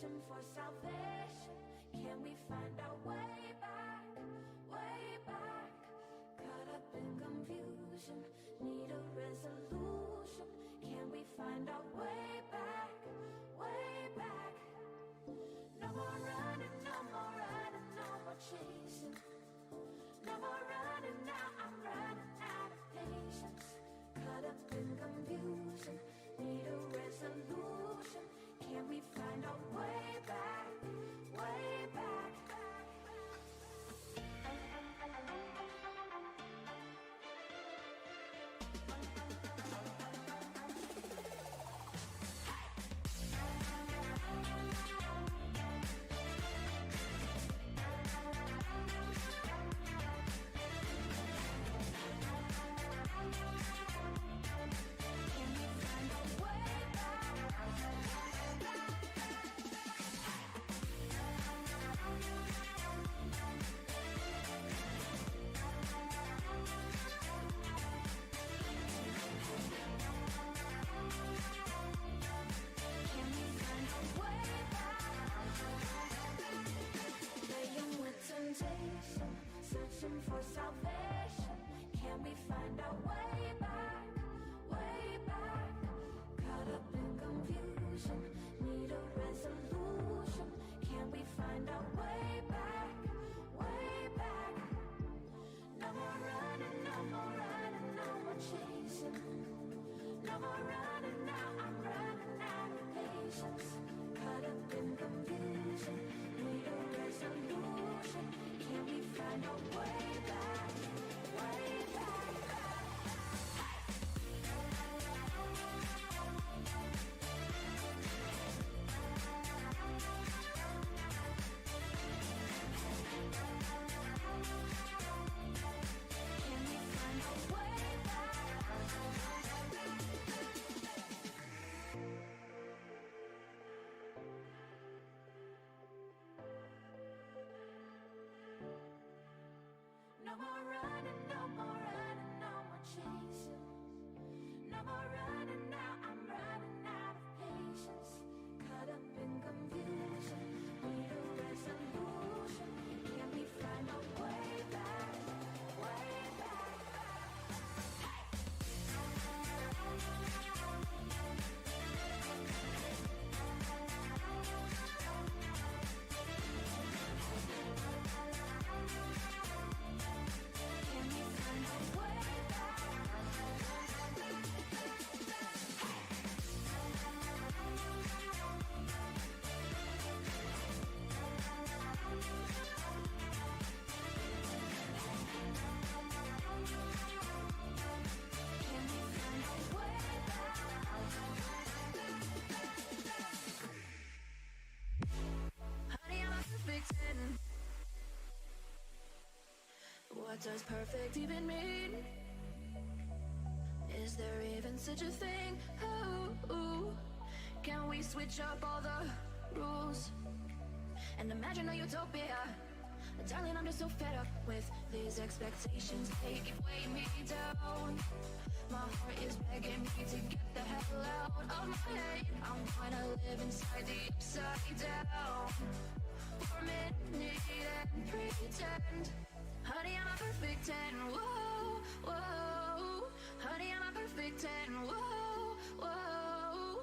searching for salvation. Can we find our way back, way back? Caught up in confusion, need a resolution. Can we find our way back, way back? No more running, no more running, no more chasing. No more running now, I'm running out of patience. Caught up in confusion, need a resolution. Can we find our way back, way back? Searching for salvation. Can we find our way back, way back? Caught up in confusion, need a resolution. Can we find our way back, way back? No more running, no more running, no more chasing. No more running now, I'm running out of patience. Caught up in confusion, need a resolution. Can we find our way back, way back? Can we find our way No more running, no more running, no more chasing. No more running now, I'm running out of patience. Caught up in confusion, need a resolution. Can we find our way back, way back? What does perfect even mean? Is there even such a thing? Ooh, can we switch up all the rules and imagine a utopia? Darling, I'm just so fed up with these expectations. They keep weighing me down. My heart is begging me to get the hell out of my head. I'm trying to live inside the upside down for a minute and pretend. Honey, I'm a perfect 10, whoa, whoa. Honey, I'm a perfect 10, whoa, whoa.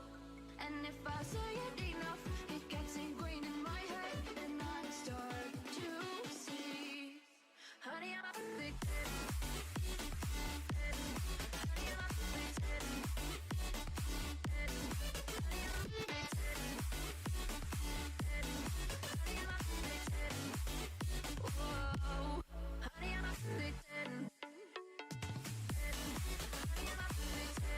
And if I say it enough, it gets ingrained in my head, and I start to see. Honey, I'm a perfect 10. Honey, I'm a perfect 10. Honey, I'm a perfect 10. Honey, I'm a perfect 10. Whoa. Honey, I'm a perfect 10. Honey, I'm a perfect 10.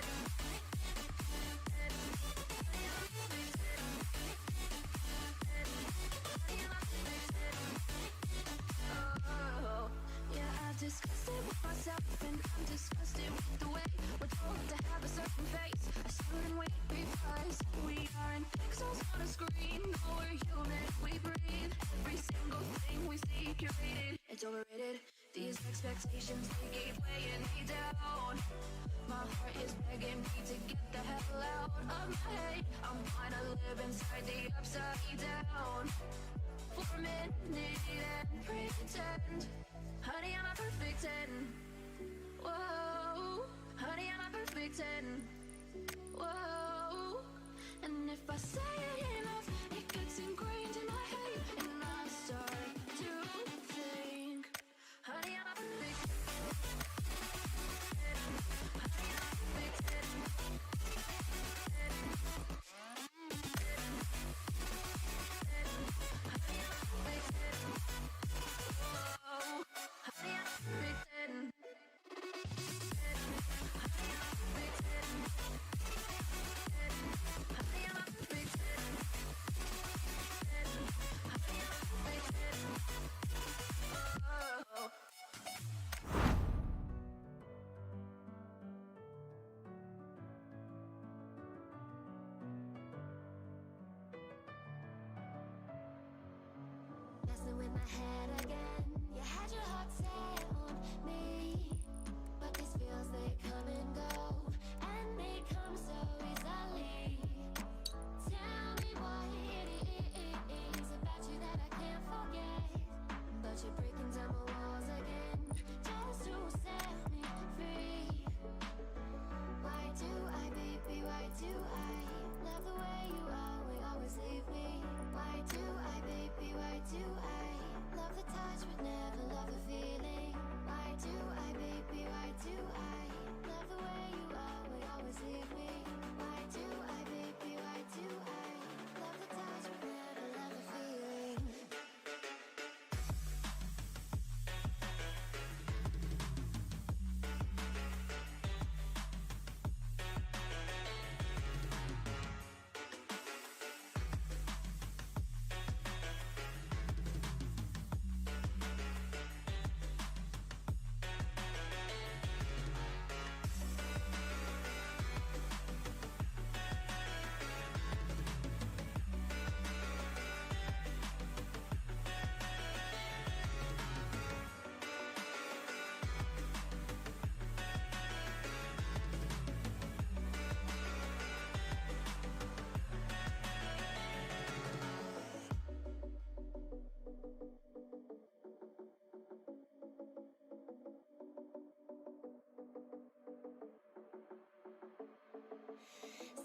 Honey, I'm a perfect 10. Honey, I'm a perfect 10. Oh, yeah, I've discussed it with myself, and I'm disgusted with the way we're told to have a certain face. I stood and wait because we aren't pixels on a screen. No, we're human, we breathe. Every single thing we see curated. It's overrated. These expectations, they keep weighing me down. My heart is begging me to get the hell out of of my hate. I'm gonna live inside the upside down for a minute and pretend, honey, I'm a perfect 10. Whoa, honey, I'm a perfect 10. Whoa, and if I say it enough, it gets ingrained in my head, and I start to think, honey, I'm a perfect 10. Honey, I'm a perfect 10. Honey, I'm a perfect 10. Whoa, honey, I'm a perfect 10. Honey, I'm a perfect 10. Honey, I'm a perfect 10. Honey, I'm a perfect 10. Oh. Messing with my head again. You had your heart set on me, but these feels, they come and go, and they come so easily. Tell me what it is about you that I can't forget, but you're breaking down my walls again just to set me free. Why do I, baby, why do I love the way you always leave me? Why do I, baby, why do I love the touch but never love the feeling? Why do I, baby, why do I love the way you always leave me? Why do I, baby, why do I love the touch but never love the feeling?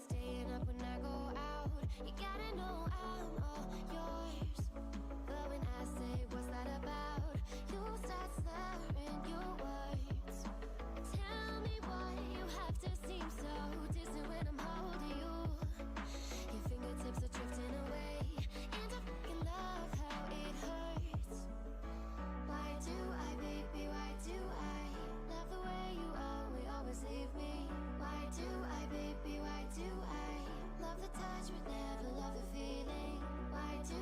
Staying up when I go out, you gotta know I'm all yours. But when I say what's that about, you start slurring your words. Tell me why you have to seem so distant when I'm holding you. Your fingertips are drifting away, and I fucking love how it hurts. Why do I, baby, why do I love the way you always leave me? Why do I, baby, why do I love the touch but never love the feeling? Why do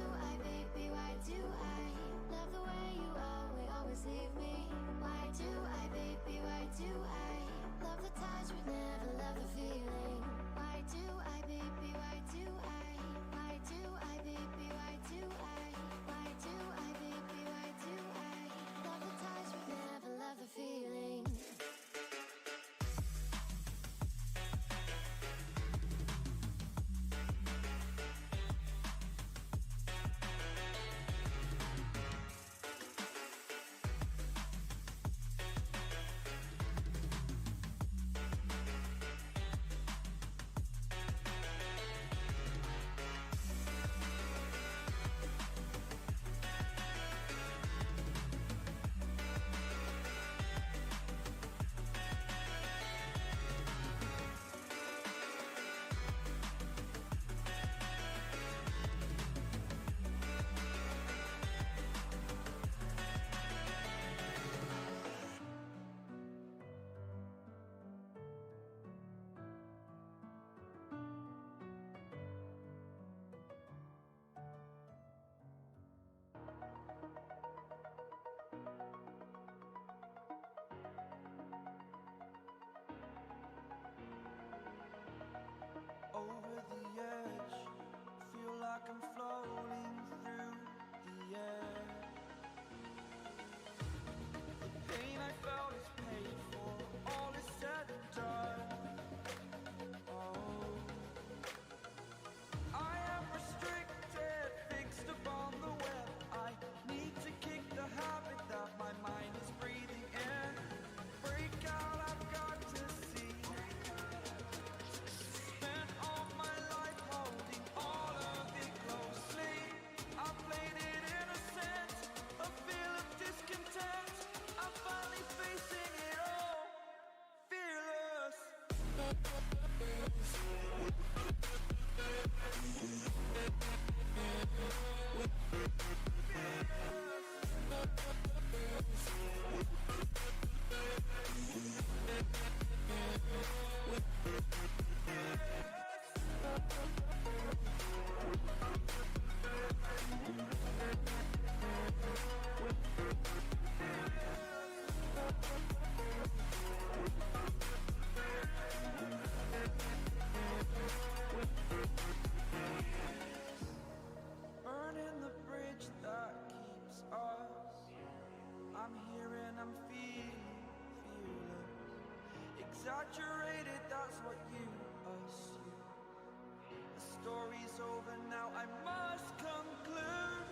it's over now, I must conclude.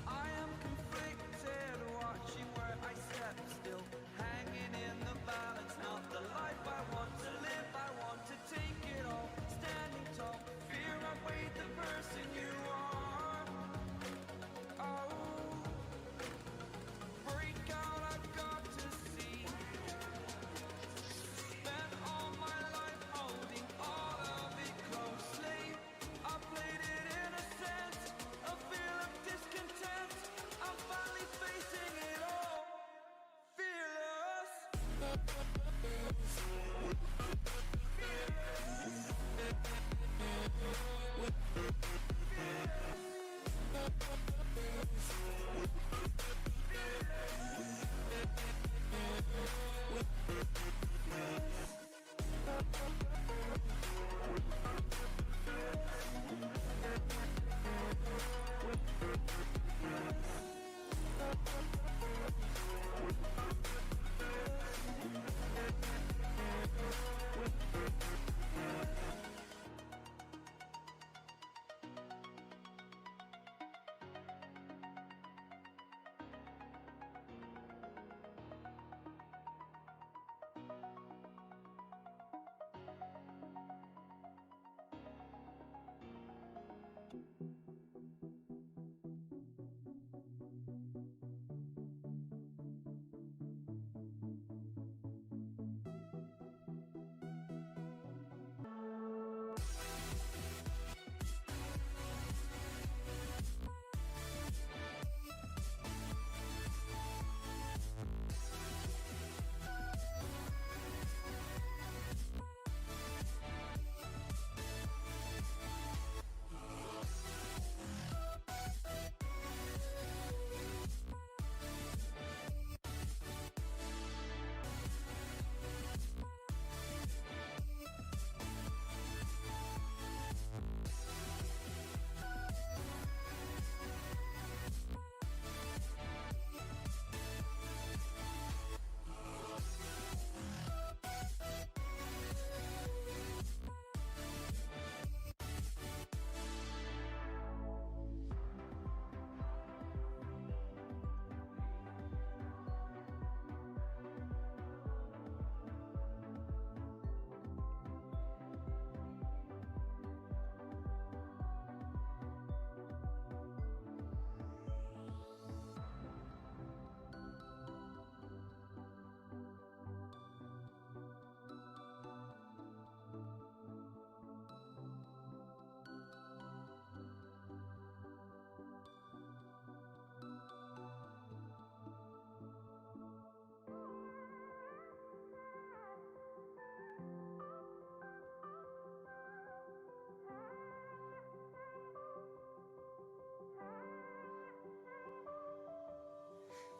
I am conflicted, watching where I step still, hanging in the balance, not the life I want to live. I want to take it all, standing tall, fear I weighed the person you are. Oh, break out, I've got to see. Spent all my life holding all of it closely. I played it in a sense, a feel of discontent. I'm finally facing it all, fearless.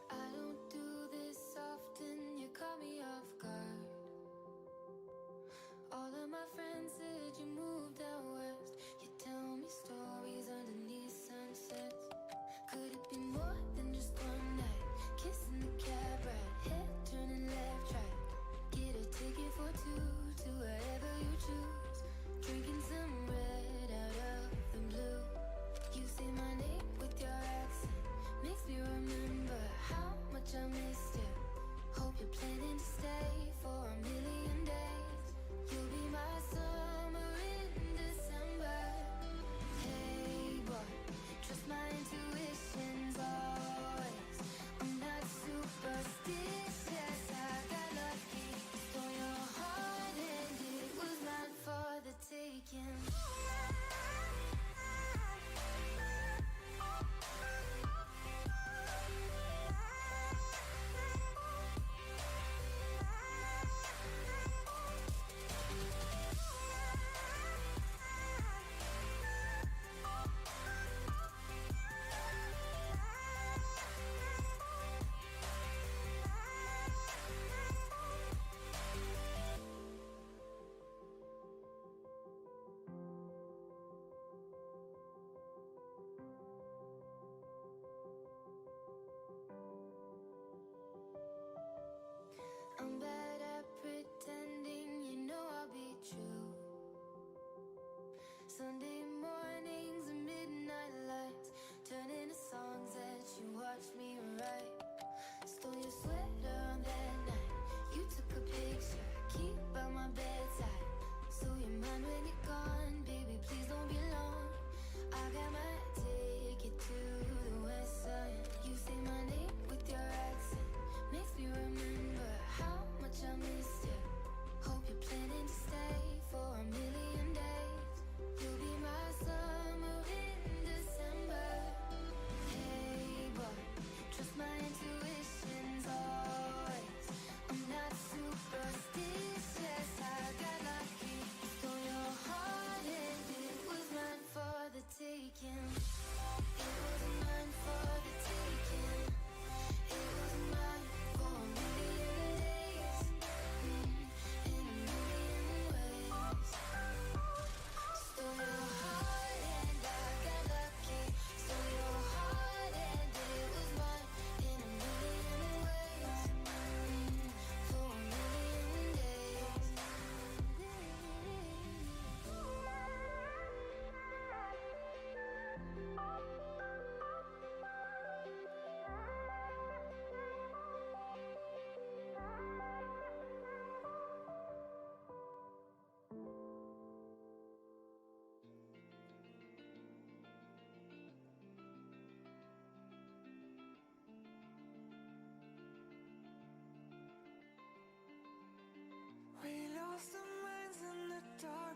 I don't do this often, you caught me off guard. All of my friends said you moved out west. You tell me stories underneath sunsets. Could it be more than just one night? Kissing the cab ride, head turning left, right. Get a ticket for two to wherever you choose. Drinking some red out of the blue. You say my name with your accent, makes me remember how much I missed you. Hope you're planning to stay for a million days. You'll be my summer in December. Hey boy, trust my intuitions always. I'm not superstitious, I got lucky. Stole your heart and it was not for the taking. I'm bad at pretending, you know I'll be true. Sunday morning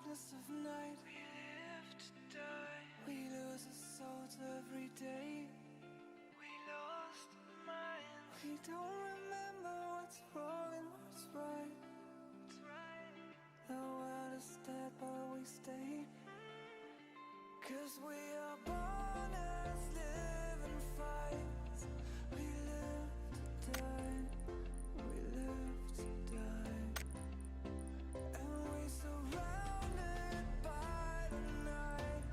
darkness of night. We live to die. We lose our souls every day. We lost our minds. We don't remember what's wrong and what's right. The world is dead but we stay. 'Cause we are born as living fights. We live to die. We live to die. And we surrounded by the night.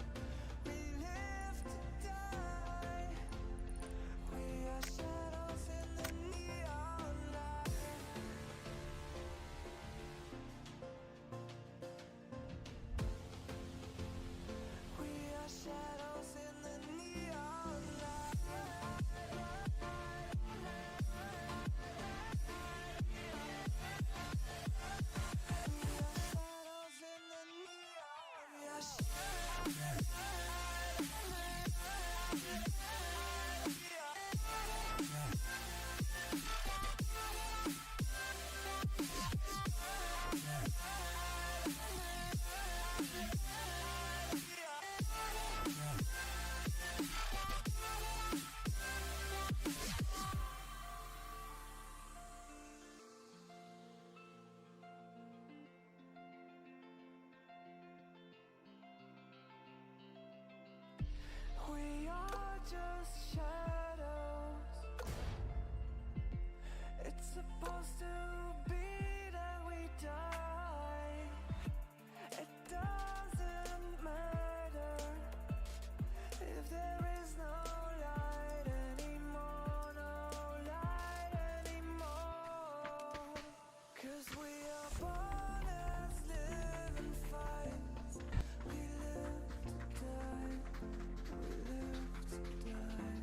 We live to die. We are shadows in the neon light. We are shadows in the neon light. We are just shadows. It's supposed to be that we die. It doesn't matter if there is no light anymore, no light anymore. 'Cause we are born as living fights. We live to die. We live to die.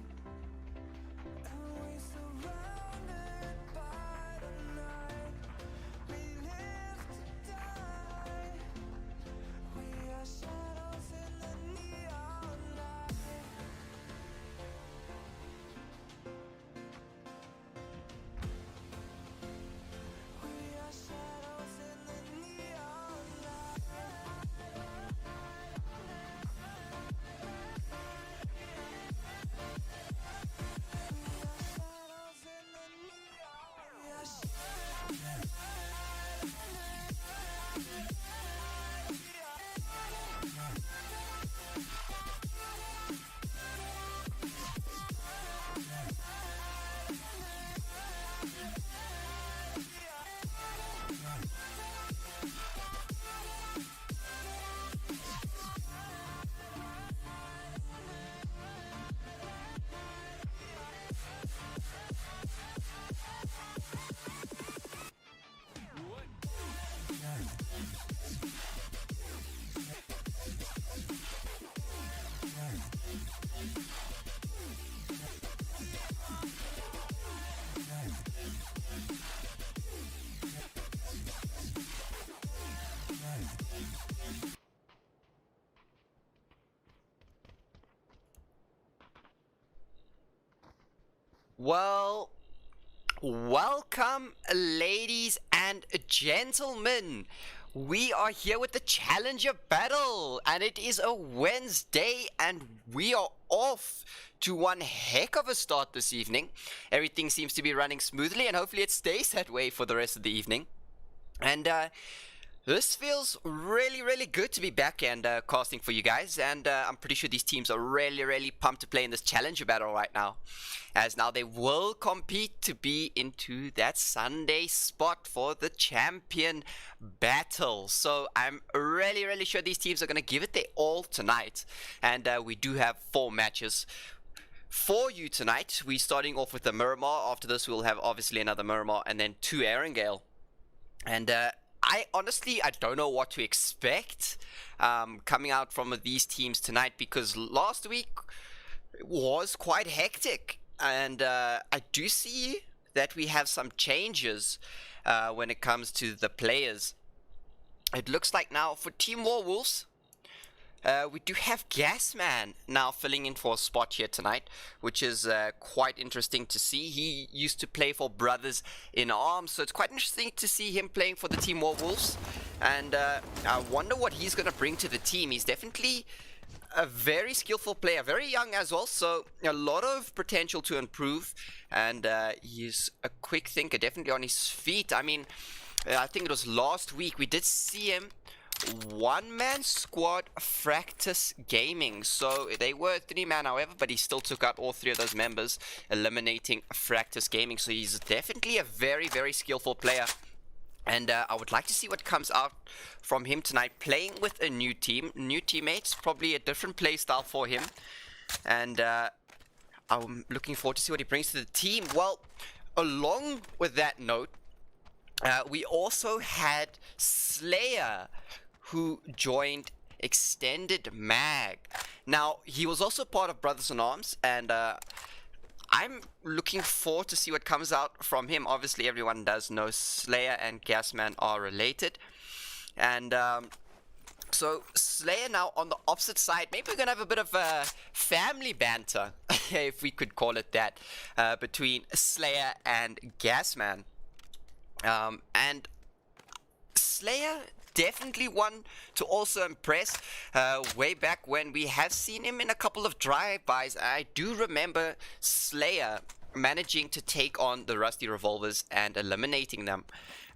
And we surrounded by the night. We live to die. We are shadows in the neon light. We are shadows in the neon light. Well, welcome, ladies and gentlemen. We are here with the Challenger Battle, and it is a Wednesday, and we are off to one heck of a start this evening. Everything seems to be running smoothly, and hopefully it stays that way for the rest of the evening. And this feels really good to be back and casting for you guys, and I'm pretty sure these teams are really pumped to play in this Challenger Battle right now, as now they will compete to be into that Sunday spot for the champion battle. So I'm really sure these teams are going to give it their all tonight, and we do have 4 matches for you tonight. We're starting off with the Miramar. After this we'll have obviously another Miramar and then 2 Erangel, and I honestly don't know what to expect coming out from these teams tonight, because last week was quite hectic, and I do see that we have some changes when it comes to the players. It looks like now for Team Warwolves, we do have Gasman now filling in for a spot here tonight, which is quite interesting to see. He used to play for Brothers in Arms, so it's quite interesting to see him playing for the Team Warwolves. and I wonder what he's going to bring to the team. He's definitely a very skillful player, very young as well, so a lot of potential to improve, and he's a quick thinker, definitely on his feet. I mean, I think it was last week we did see him one-man squad Fractus Gaming, so they were 3-man however, but he still took out all 3 of those members, eliminating Fractus Gaming. So he's definitely a very, very skillful player. And I would like to see what comes out from him tonight, playing with a new team, new teammates, probably a different play style for him. And I'm looking forward to see what he brings to the team. Well, along with that note, we also had Slayer, who joined Extended Mag. Now, he was also part of Brothers in Arms, and I'm looking forward to see what comes out from him. Obviously, everyone does know Slayer and Gasman are related. And so Slayer now on the opposite side. Maybe we're going to have a bit of a family banter, if we could call it that, between Slayer and Gasman. And Slayer definitely one to also impress. Way back when we have seen him in a couple of drive-bys, I do remember Slayer managing to take on the Rusty Revolvers and eliminating them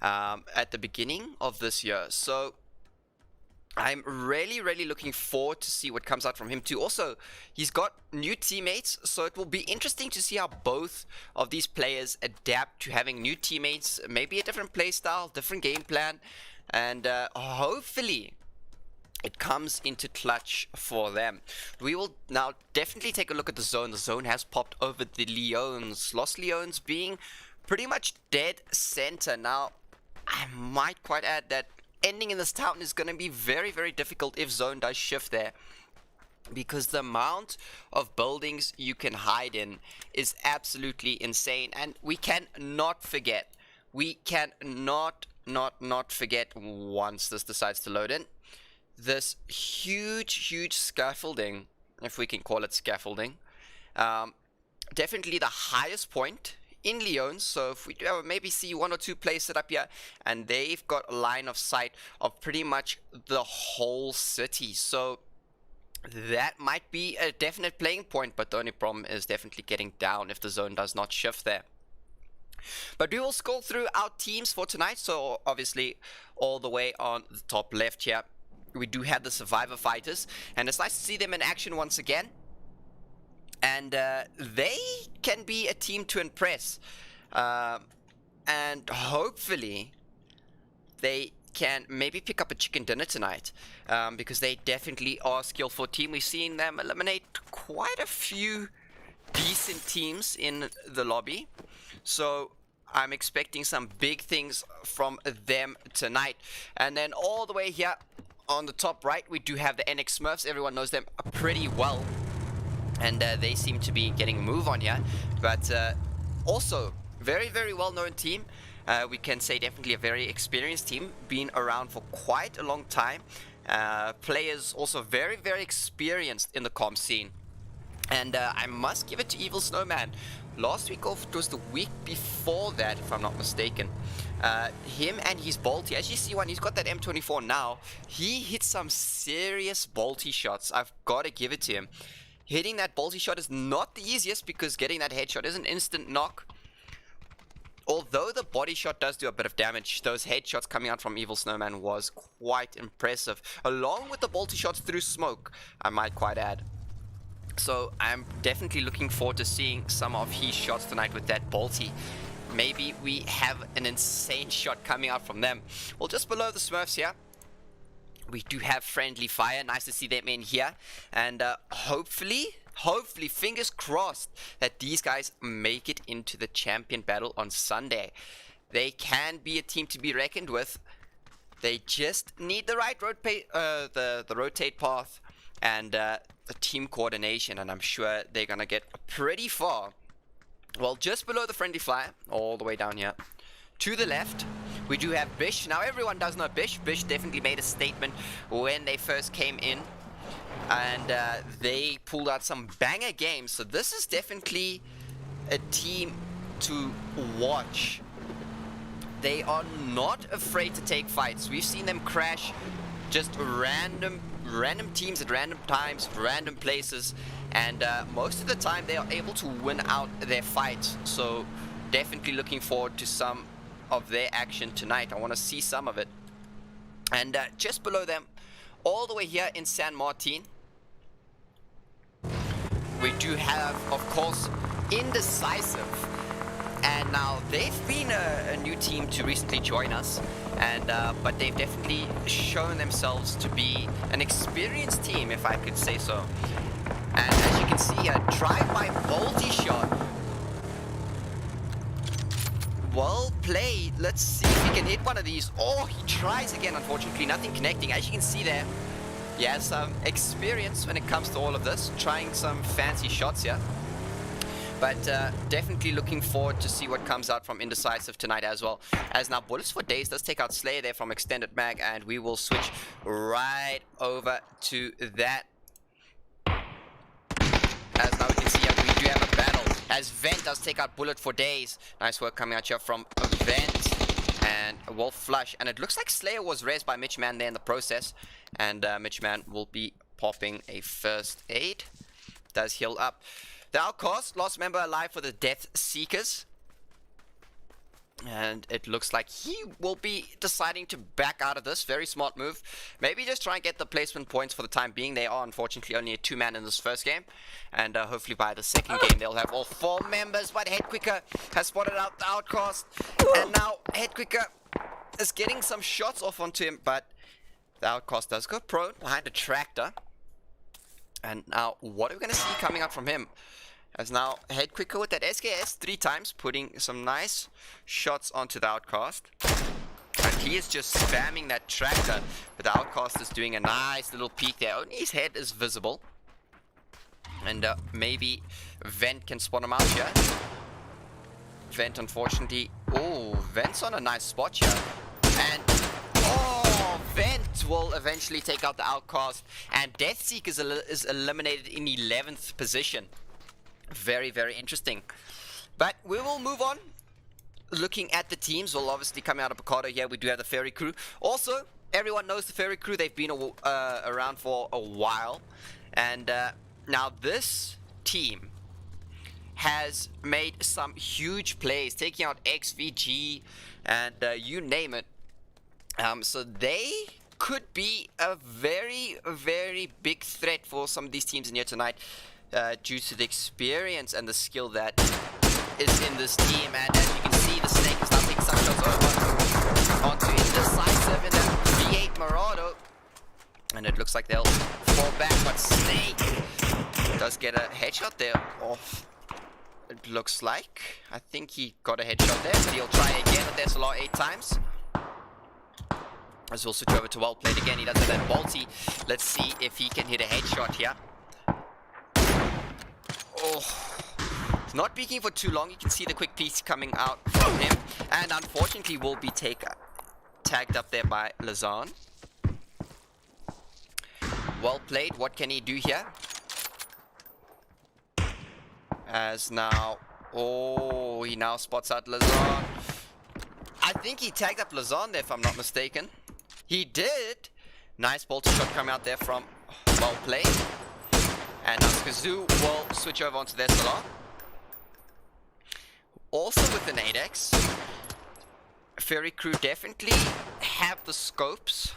at the beginning of this year. So I'm really looking forward to see what comes out from him too. Also, he's got new teammates, so it will be interesting to see how both of these players adapt to having new teammates, maybe a different play style, different game plan, and hopefully it comes into clutch for them. We will now definitely take a look at the zone. The zone has popped over the Leones. Los Leones being pretty much dead center. Now, I might quite add that ending in this town is going to be very difficult if zone does shift there, because the amount of buildings you can hide in is absolutely insane. And we cannot forget, not forget, once this decides to load in, this huge scaffolding, if we can call it scaffolding, definitely the highest point in Leon. So if we maybe see 1 or 2 players set up here, and they've got a line of sight of pretty much the whole city, so that might be a definite playing point. But the only problem is definitely getting down if the zone does not shift there. But we will scroll through our teams for tonight. So obviously all the way on the top left here, we do have the Survivor Fighters, and it's nice to see them in action once again. And they can be a team to impress, and hopefully they can maybe pick up a chicken dinner tonight, because they definitely are a skillful team. We've seen them eliminate quite a few decent teams in the lobby, so I'm expecting some big things from them tonight. And then all the way here on the top right, we do have the NX Smurfs. Everyone knows them pretty well, and they seem to be getting a move on here. But also very well known team. We can say definitely a very experienced team, been around for quite a long time. Players also very experienced in the comp scene. And I must give it to Evil Snowman. Last week, or it was the week before that, if I'm not mistaken, him and his bolty, as you see one, he's got that M24 now. He hit some serious bolty shots. I've got to give it to him. Hitting that bolty shot is not the easiest, because getting that headshot is an instant knock. Although the body shot does do a bit of damage, those headshots coming out from Evil Snowman was quite impressive. Along with the bolty shots through smoke, I might quite add. So I'm definitely looking forward to seeing some of his shots tonight with that bolty. Maybe we have an insane shot coming out from them. Well, just below the Smurfs here, we do have Friendly Fire. Nice to see them in here. And hopefully, fingers crossed, that these guys make it into the champion battle on Sunday. They can be a team to be reckoned with. They just need the right the rotate path and the team coordination, and I'm sure they're gonna get pretty far. Well, just below the Friendly Fire, all the way down here to the left, we do have Bish. Now everyone does know Bish. Bish definitely made a statement when they first came in, and they pulled out some banger games. So this is definitely a team to watch they are not afraid to take fights. We've seen them crash just random teams at random times, random places, and most of the time they are able to win out their fights. So definitely looking forward to some of their action tonight. I want to see some of it. And just below them, all the way here in San Martin, we do have, of course, Indecisive. And now they've been a new team to recently join us, and but they've definitely shown themselves to be an experienced team, if I could say so. And as you can see, a drive-by bolty shot. Well played. Let's see if he can hit one of these. Oh, he tries again. Unfortunately, nothing connecting. As you can see there, he has some experience when it comes to all of this, trying some fancy shots here. But definitely looking forward to see what comes out from Indecisive tonight as well. As now Bullets for Days does take out Slayer there from Extended Mag, and we will switch right over to that. As now we can see we do have a battle, as Vent does take out Bullet for Days. Nice work coming out here from Vent and Wolf Flush. And it looks like Slayer was raised by Mitchman there in the process. And Mitchman will be popping a first aid. Does heal up. The Outcast, last member alive for the Death Seekers. And it looks like he will be deciding to back out of this. Very smart move. Maybe just try and get the placement points for the time being. They are unfortunately only a 2-man in this first game. And hopefully by the second game they'll have all 4 members. But Headquicker has spotted out the Outcast. And now Headquicker is getting some shots off onto him. But the Outcast does go prone behind a tractor. And now what are we going to see coming out from him? As now Headquicker with that SKS 3 times, putting some nice shots onto the Outcast. And he is just spamming that tractor, but the Outcast is doing a nice little peek there. Only his head is visible. And maybe Vent can spot him out here. Vent, unfortunately. Oh, Vent's on a nice spot here. And oh, Vent will eventually take out the Outcast. And Deathseek is eliminated in 11th position. Very, very interesting. But we will move on. Looking at the teams, well, obviously coming out of Picardo here, we do have the Ferry Crew. Also, everyone knows the Ferry Crew. They've been around for a while. And now this team has made some huge plays, taking out XVG and you name it. So they could be a very, very big threat for some of these teams in here tonight. Due to the experience and the skill that is in this team. And as you can see, the Snake is now taking some shots over onto Indecisive in a V8 Marauder. And it looks like they'll fall back, but Snake does get a headshot there off. It looks like. I think he got a headshot there, but he'll try again with SLR 8 times. As we'll switch over to well played again. He does have that bolty. Let's see if he can hit a headshot here. Oh, he's not peeking for too long. You can see the quick piece coming out from him. And unfortunately will be tagged up there by Lazan. Well played. What can he do here? As now... Oh, he now spots out Lazan. I think he tagged up Lazan there, if I'm not mistaken. He did. Nice bolter shot coming out there from well played. And now Skazoo will switch over onto their SLR. Also with an 8x. Ferry Crew definitely have the scopes.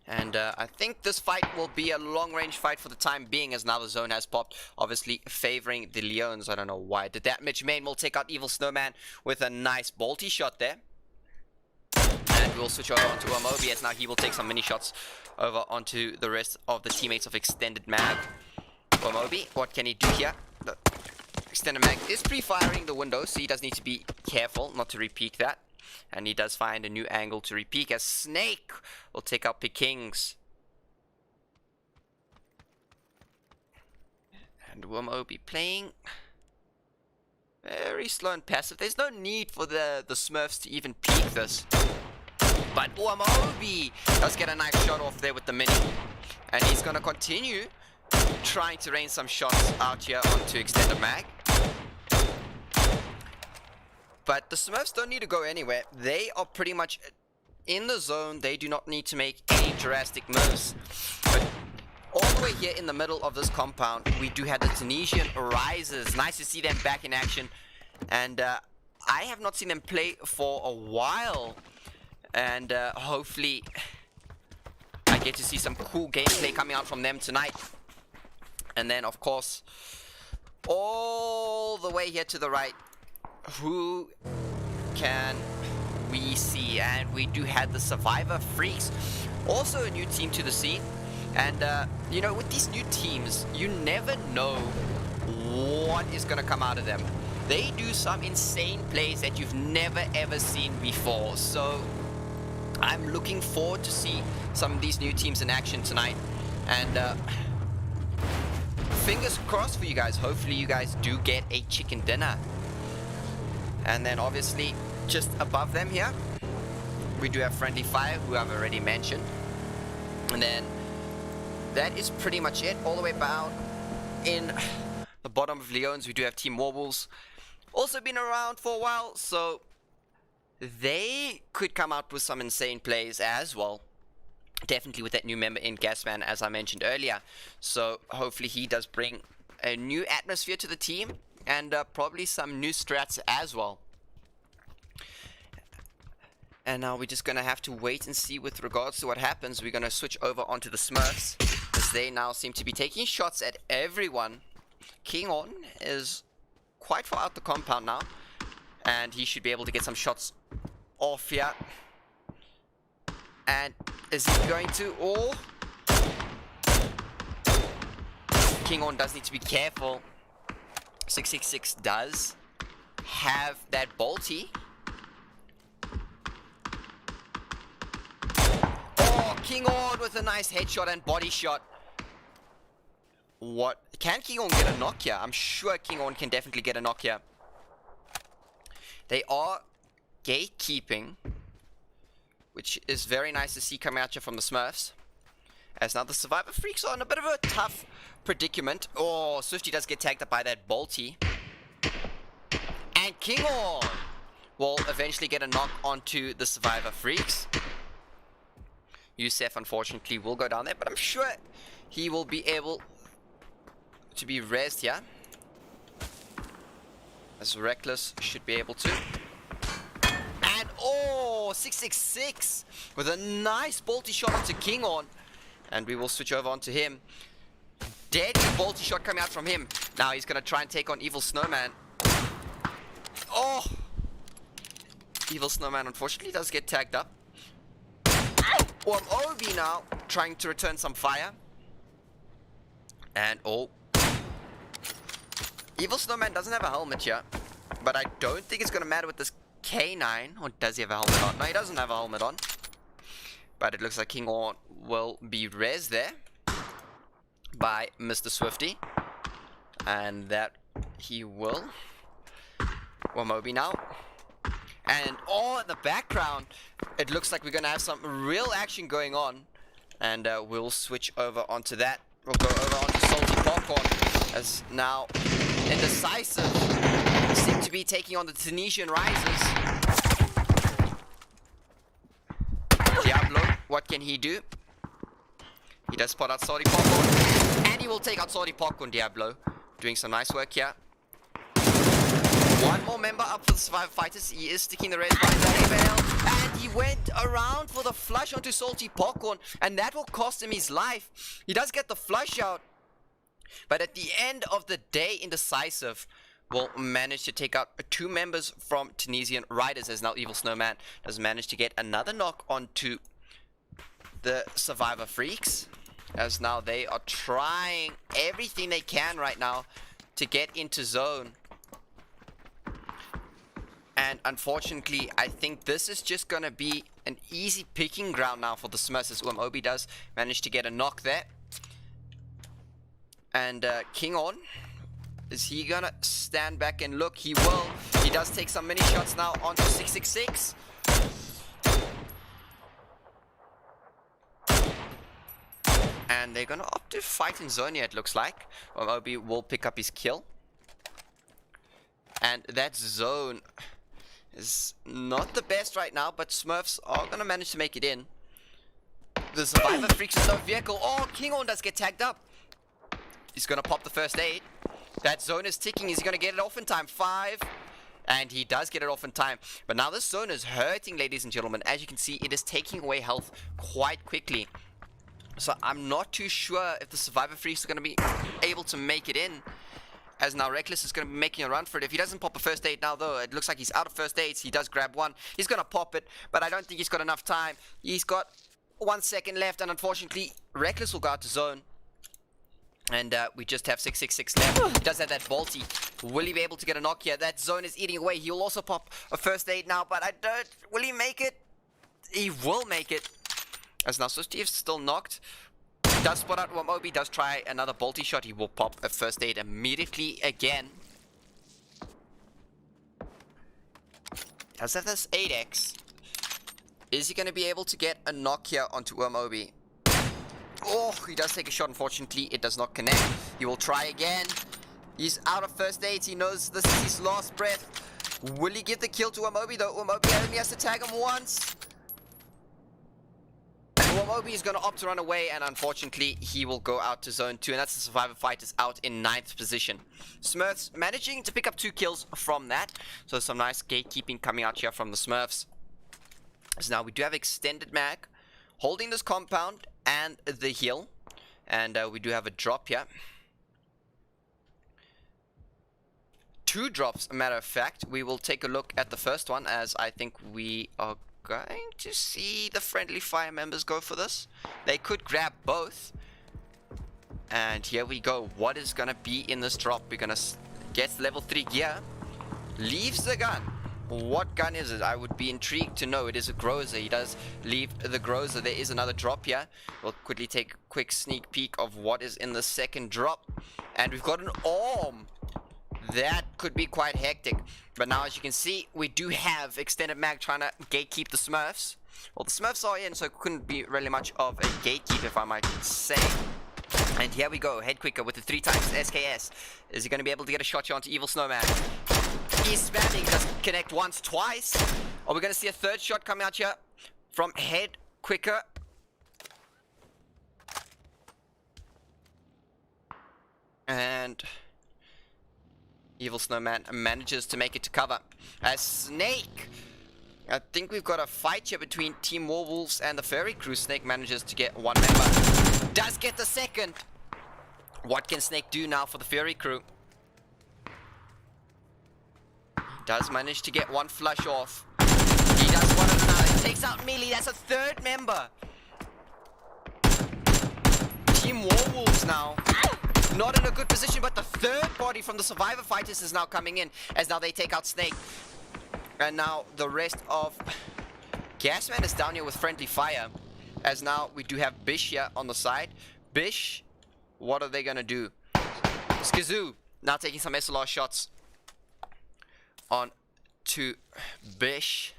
And I think this fight will be a long-range fight for the time being, as now the zone has popped, obviously favoring the Leons. I don't know why. Did that Mitch Main will take out Evil Snowman with a nice bolty shot there. And we'll switch over onto Amobi, as now he will take some mini shots over onto the rest of the teammates of Extended Mag. Amobi, what can he do here? The Extended Mag is pre-firing the window, so he does need to be careful not to repeat that. And he does find a new angle to repeat, as Snake will take out Pikings. And Amobi playing very slow and passive. There's no need for the Smurfs to even peek this. But Amobi does get a nice shot off there with the mini. And he's going to continue trying to rain some shots out here onto Extended Mag. But the Smurfs don't need to go anywhere. They are pretty much in the zone. They do not need to make any drastic moves. But all the way here in the middle of this compound, we do have the Tunisian Risers. Nice to see them back in action. And I have not seen them play for a while. And hopefully I get to see some cool gameplay coming out from them tonight. And then, of course, all the way here to the right, who can we see? And we do have the Survivor Freaks, also a new team to the scene. And you know, with these new teams, you never know what is going to come out of them. They do some insane plays that you've never ever seen before. So I'm looking forward to see some of these new teams in action tonight. And fingers crossed for you guys. Hopefully you guys do get a chicken dinner. And then obviously just above them here, we do have Friendly Fire, who I've already mentioned. And then that is pretty much it. All the way down in the bottom of Leon's, we do have Team Warbles. Also been around for a while, so they could come out with some insane plays as well. Definitely with that new member in Gasman, as I mentioned earlier. So hopefully he does bring a new atmosphere to the team, and probably some new strats as well. And now we're just going to have to wait and see with regards to what happens. We're going to switch over onto the Smurfs, as they now seem to be taking shots at everyone. King On is quite far out the compound now, and he should be able to get some shots off here. And is he going to? Oh! King On does need to be careful. 666 does have that bolty. Oh, King On with a nice headshot and body shot. What? Can King On get a knock here? I'm sure King On can definitely get a knock here. They are gatekeeping, which is very nice to see coming out here from the Smurfs. As now the Survivor Freaks are in a bit of a tough predicament. Oh, Swifty does get tagged up by that bolty. And King On will eventually get a knock onto the Survivor Freaks. Youssef, unfortunately, will go down there, but I'm sure he will be able to be rezzed here. As Reckless should be able to. And oh, 666 with a nice bolty shot onto King On. And we will switch over onto him. Deadly bolty shot coming out from him. Now he's going to try and take on Evil Snowman. Oh! Evil Snowman unfortunately does get tagged up. Obi now trying to return some fire. And oh. Evil Snowman doesn't have a helmet here. But I don't think it's going to matter with this K9. Or does he have a helmet on? No, he doesn't have a helmet on. But it looks like King On will be rezzed there by Mr. Swifty. And that he will. Moby now. And oh, in the background, it looks like we're going to have some real action going on. And we'll switch over onto that. We'll go over onto Salty Popcorn. As now Indecisive seem to be taking on the Tunisian Risers. Diablo, what can he do? He does spot out Salty Popcorn. And he will take out Salty Popcorn, Diablo. Doing some nice work here. One more member up for the Survivor Fighters. He is sticking the red by Veil. And he went around for the flush onto Salty Popcorn. And that will cost him his life. He does get the flush out. But at the end of the day, Indecisive will manage to take out 2 members from Tunisian Riders. As now Evil Snowman does manage to get another knock onto the Survivor Freaks. As now they are trying everything they can right now to get into zone. And unfortunately, I think this is just going to be an easy picking ground now for the Smurfs, as Obi does manage to get a knock there. And King On, is he going to stand back and look? He will. He does take some mini shots now onto 666. And they're going to opt to fight in zone here, it looks like. Obi will pick up his kill. And that zone is not the best right now, but Smurfs are gonna manage to make it in. The Survivor freaks with no vehicle. Oh, Kinghorn does get tagged up. He's gonna pop the first aid. That zone is ticking. Is he gonna get it off in time? 5. And he does get it off in time. But now this zone is hurting, ladies and gentlemen. As you can see, it is taking away health quite quickly. So I'm not too sure if the Survivor freaks are gonna be able to make it in. As now Reckless is going to be making a run for it. If he doesn't pop a first aid now, though, it looks like he's out of first aids. He does grab one. He's going to pop it, but I don't think he's got enough time. He's got 1 second left, and unfortunately, Reckless will go out to zone. And we just have 666 left. He does have that bolty. Will he be able to get a knock here? That zone is eating away. He'll also pop a first aid now, but I don't... Will he make it? He will make it. As now, so Steve's still knocked. Does spot out Wamobi, does try another bolty shot. He will pop a first aid immediately again. Does have this 8x. Is he going to be able to get a knock here onto Wamobi? Oh, he does take a shot. Unfortunately, it does not connect. He will try again. He's out of first aid. He knows this is his last breath. Will he get the kill to Wamobi, though? Wamobi only has to tag him once. Wamobi is going to opt to run away, and unfortunately, he will go out to zone 2, and that's the Survivor Fighters out in 9th position. Smurfs managing to pick up 2 kills from that, so some nice gatekeeping coming out here from the Smurfs. So now we do have extended mag, holding this compound and the hill, and we do have a drop here. 2 drops, a matter of fact. We will take a look at the first one, as I think we are going to see the friendly fire members go for this. They could grab both. And here we go. What is going to be in this drop? We're going to get level 3 gear. Leaves the gun. What gun is it? I would be intrigued to know. It is a Groza. He does leave the Groza. There is another drop here. We'll quickly take a quick sneak peek of what is in the second drop. And we've got an arm. That could be quite hectic. But now, as you can see, we do have extended mag trying to gatekeep the Smurfs. Well, the Smurfs are in, so it couldn't be really much of a gatekeep, if I might say. And here we go. Head quicker with the 3 times SKS. Is he going to be able to get a shot here onto Evil Snowman? He's spamming. Doesn't connect once, twice. Are we going to see a third shot coming out here from Head quicker? And Evil Snowman manages to make it to cover. As Snake, I think we've got a fight here between Team Warwolves and the Fairy Crew. Snake manages to get 1 member. Does get the second. What can Snake do now for the Fairy Crew? Does manage to get 1 flush off. He does one of another. He takes out Melee. That's a 3rd member. Team Warwolves now. Not in a good position, but the 3rd body from the Survivor Fighters is now coming in, as now they take out Snake. And now the rest of Gasman is down here with friendly fire, as now we do have Bish here on the side. Bish, what are they gonna do? Skazoo now taking some SLR shots on to Bish.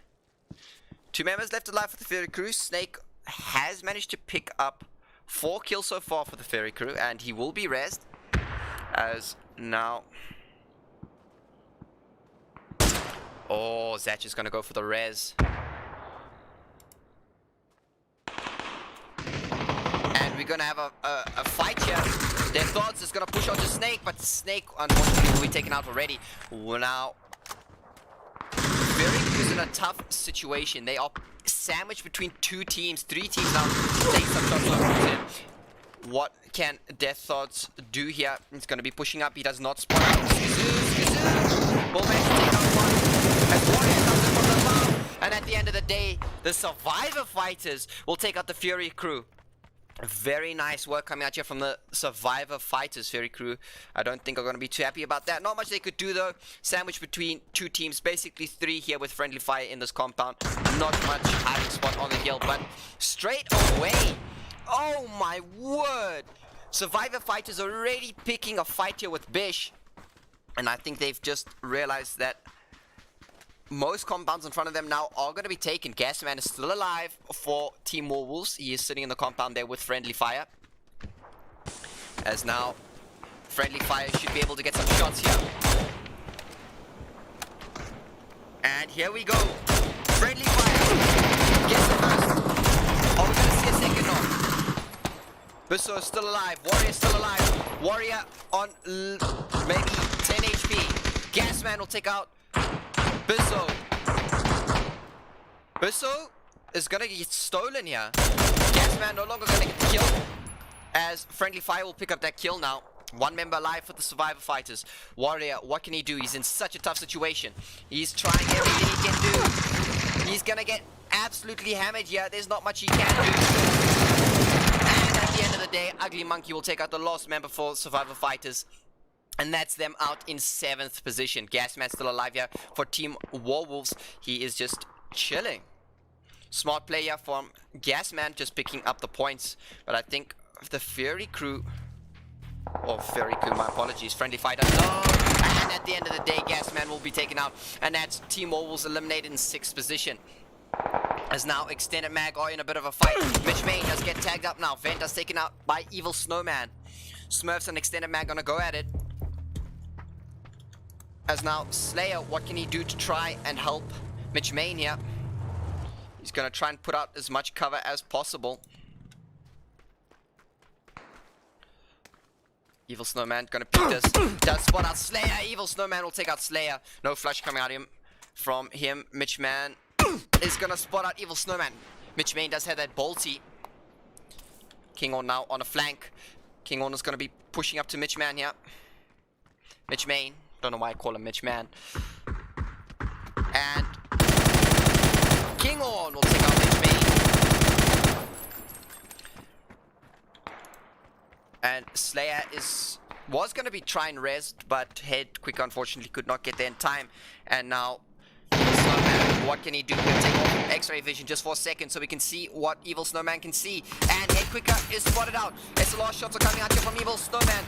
2 members left alive for the Fairy Crew. Snake has managed to pick up 4 kills so far for the Fairy Crew, and he will be rezzed. As now, oh, Zatch is going to go for the res. And we're going to have a fight here. Their thoughts is going to push onto Snake, but Snake, unfortunately, will be taken out already. Now, Fairy Crew is in a tough situation. They are sandwiched between 2 teams, 3 teams now. Take some shots over him. What can Death Thoughts do here? He's going to be pushing up. He does not spot out. Skazoo! Will manage to take out 1. As Warrior comes in from the above. And at the end of the day, the Survivor Fighters will take out the Fury Crew. Very nice work coming out here from the Survivor Fighters. Fury Crew, I don't think are going to be too happy about that. Not much they could do, though. Sandwich between 2 teams. Basically 3 here with friendly fire in this compound. Not much hiding spot on the hill, but straight away. Oh my word! Survivor Fighters already picking a fight here with Bish. And I think they've just realized that most compounds in front of them now are going to be taken. Gasman is still alive for Team Warwolves. He is sitting in the compound there with friendly fire. As now, friendly fire should be able to get some shots here. And here we go. Friendly fire. Gets the first. Oh, we're gonna see a second knock. Bisso is still alive. Warrior still alive. Warrior on maybe 10 HP. Gasman will take out Bisso. Bisso is gonna get stolen here. Gasman no longer gonna get the kill, as Friendly Fire will pick up that kill now. One member alive for the Survivor Fighters. Warrior, what can he do? He's in such a tough situation. He's trying everything he can do. He's gonna get absolutely hammered here. There's not much he can do. And at the end of the day, Ugly Monkey will take out the last member for Survivor Fighters. And that's them out in 7th position. Gasman's still alive here for Team Warwolves. He is just chilling. Smart player from Gasman, just picking up the points. But I think the Fury Crew... Oh, Fury Crew, my apologies. Friendly Fighter, no! And at the end of the day, Gasman will be taken out. And that's Team Warwolves eliminated in 6th position. As now Extended Mag are in a bit of a fight. Mitch Main does get tagged up now. Venda's taken out by Evil Snowman. Smurfs and Extended Mag gonna go at it. As now Slayer, what can he do to try and help Mitch Main here? He's gonna try and put out as much cover as possible. Evil Snowman gonna pick this. Does spot out Slayer. Evil Snowman will take out Slayer. No flush coming out from him. Mitch Man is gonna spot out Evil Snowman. Mitch Main does have that bolty. Kinghorn now on a flank. Kinghorn is gonna be pushing up to Mitch Man here. Mitch Main. Don't know why I call him Mitch Man. And Kinghorn will take out Mitch Main. And Slayer was going to be trying res, but Head Quick unfortunately could not get there in time. And now, Snowman, what can he do? He'll take off X-ray vision just for a second so we can see what Evil Snowman can see. And Head Quicker is spotted out. SLR shots are coming out here from Evil Snowman.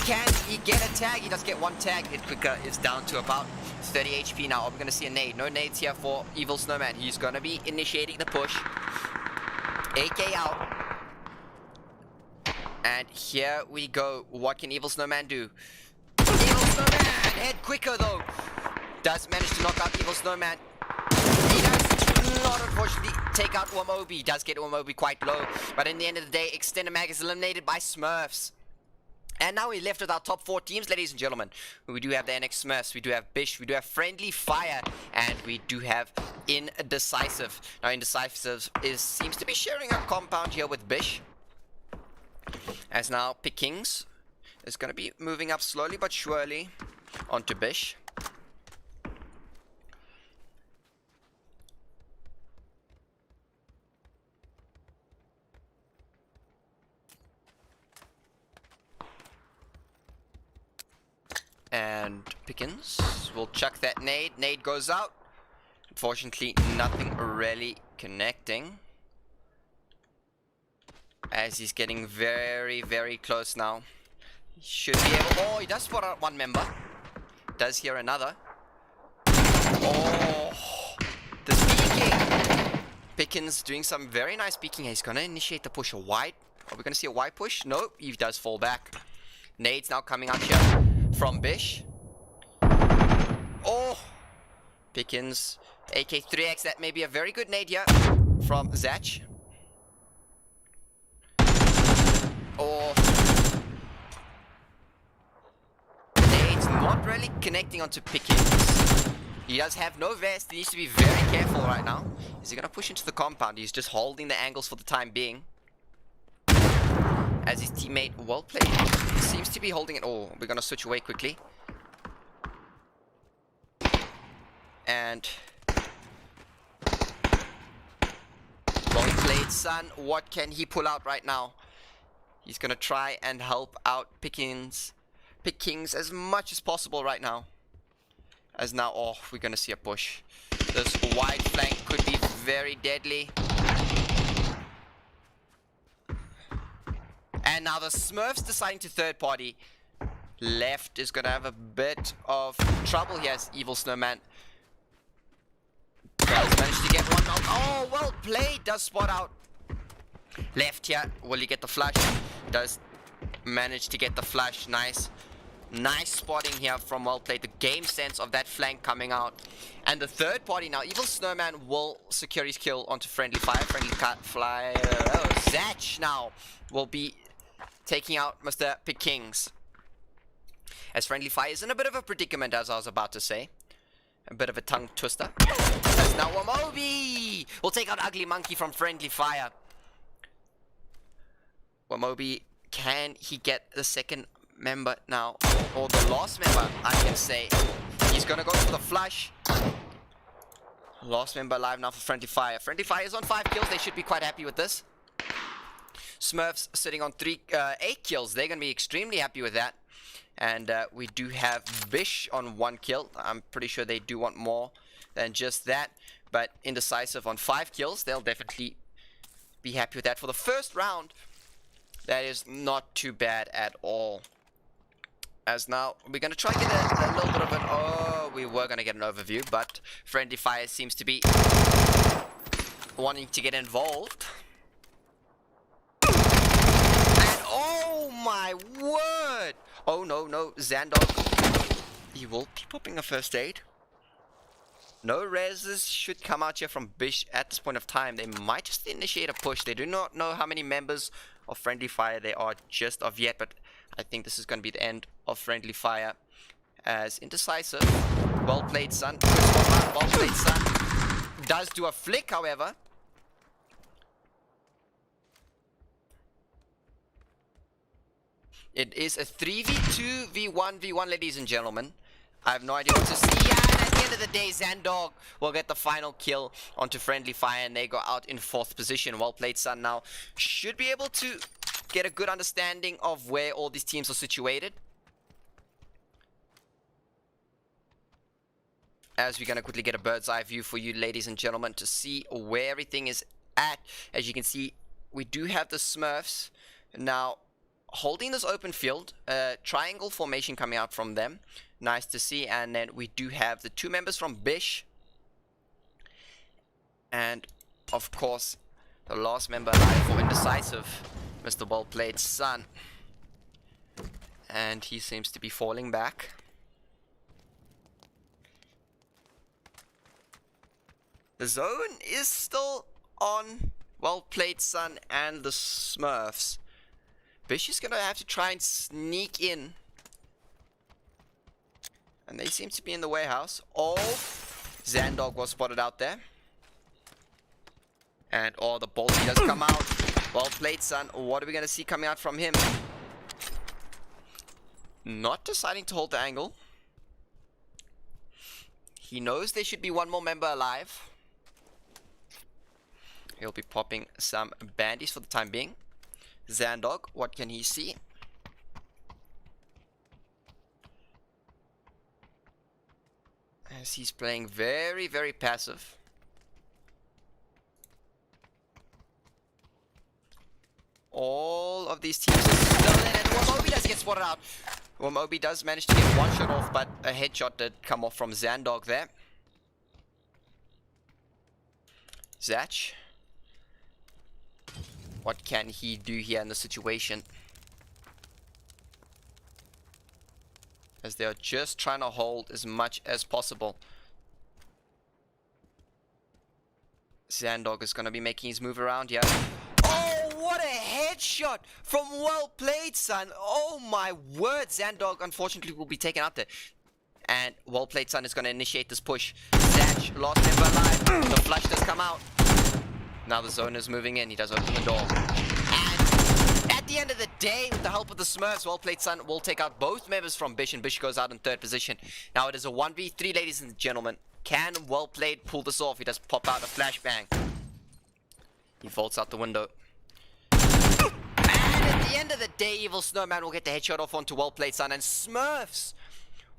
Can he get a tag? He does get one tag. Head Quicker is down to about 30 HP now. Are we going to see a nade? No nades here for Evil Snowman. He's going to be initiating the push. AK out. And here we go. What can Evil Snowman do? Evil Snowman! Head Quicker though. Does manage to knock out Evil Snowman. He does not unfortunately take out Wamobi. Does get Wamobi quite low. But in the end of the day, Extended Mag is eliminated by Smurfs. And now we're left with our top 4 teams, ladies and gentlemen. We do have the NX Smurfs, we do have Bish, we do have Friendly Fire, and we do have Indecisive. Now Indecisive seems to be sharing a compound here with Bish. As now Pickings is going to be moving up slowly but surely onto Bish. And Pickens will chuck that nade. Nade goes out. Unfortunately, nothing really connecting. As he's getting very, very close now. He should be able... Oh, he does spot out one member. Does hear another. Oh, the peeking. Pickens doing some very nice peeking. He's going to initiate the push. A wide. Are we going to see a wide push? No, he does fall back. Nade's now coming out here from Bish. Oh, Pickens. AK3X. That may be a very good nade here from Zach. Oh, Nade's not really connecting onto Pickens. He does have no vest. He needs to be very careful right now. Is he going to push into the compound? He's just holding the angles for the time being. As his teammate, well played, seems to be holding it. Oh, we're going to switch away quickly. And well played, son. What can he pull out right now? He's going to try and help out Pickings as much as possible right now. As now, oh, we're going to see a push. This wide flank could be very deadly. And now the Smurfs deciding to third party. Left is going to have a bit of trouble here as Evil Snowman does manage to get one knock. Oh, well played. Does spot out. Left here. Will he get the flush? Does manage to get the flush. Nice. Nice spotting here from Well Played. The game sense of that flank coming out. And the third party now, Evil Snowman will secure his kill onto Friendly Fire. Zach now will be taking out Mr. Pickings. As Friendly Fire is in a bit of a predicament, as I was about to say. A bit of a tongue twister. As now Wamobi will take out Ugly Monkey from Friendly Fire. Wamobi, can he get the second member now? Or the last member, I can say. He's gonna go for the flush. Last member alive now for Friendly Fire. Friendly Fire is on 5 kills. They should be quite happy with this. Smurfs sitting on 8 kills. They're gonna be extremely happy with that. And we do have Bish on 1 kill. I'm pretty sure they do want more than just that. But Indecisive on 5 kills. They'll definitely be happy with that. For the first round, that is not too bad at all. As now, we're going to try and get a little bit of an... Oh, we were going to get an overview. But Friendly Fire seems to be wanting to get involved. And oh my word! Oh no, Zandog. He will be popping a first aid. No reses should come out here from Bish at this point of time. They might just initiate a push. They do not know how many members of Friendly Fire they are just of yet, but I think this is going to be the end of Friendly Fire. As Indecisive, well played, son. Well played, son. Does do a flick, however. It is a 3v2 v1v1, ladies and gentlemen. I have no idea what to see. Yeah, and at the end of the day, Zandog will get the final kill onto Friendly Fire, and they go out in 4th position. Well played, son. Now should be able to get a good understanding of where all these teams are situated. As we're going to quickly get a bird's eye view for you, ladies and gentlemen, to see where everything is at. As you can see, we do have the Smurfs now holding this open field, triangle formation coming out from them. Nice to see. And then we do have the 2 members from Bish, and of course the last member alive for Indecisive, Mr. Well Played, son. And he seems to be falling back. The zone is still on Well Played, son and the Smurfs. Bish is going to have to try and sneak in. And they seem to be in the warehouse. Oh, Zandog was spotted out there. And oh, the Bolty does come out. Well played, son. What are we going to see coming out from him? Not deciding to hold the angle. He knows there should be 1 more member alive. He'll be popping some bandies for the time being. Zandog, what can he see? As he's playing very, very passive. All of these teams are still in, and Wamobi does get spotted out. Wamobi does manage to get 1 shot off, but a headshot did come off from Zandog there. Zach. What can he do here in the situation? As they are just trying to hold as much as possible. Zandog is going to be making his move around here. Oh, what a headshot from Well Played, son. Oh my word. Zandog unfortunately will be taken out there. And Well Played, son is going to initiate this push. Zach, last member alive. The flush does come out. Now the zone is moving in. He does open the door. And at the end of the day, with the help of the Smurfs, Well Played, son will take out both members from Bish, and Bish goes out in 3rd position. Now it is a 1v3, ladies and gentlemen. Can Well Played pull this off? He does pop out a flashbang. He vaults out the window. And at the end of the day, Evil Snowman will get the headshot off onto Well Played, son. And Smurfs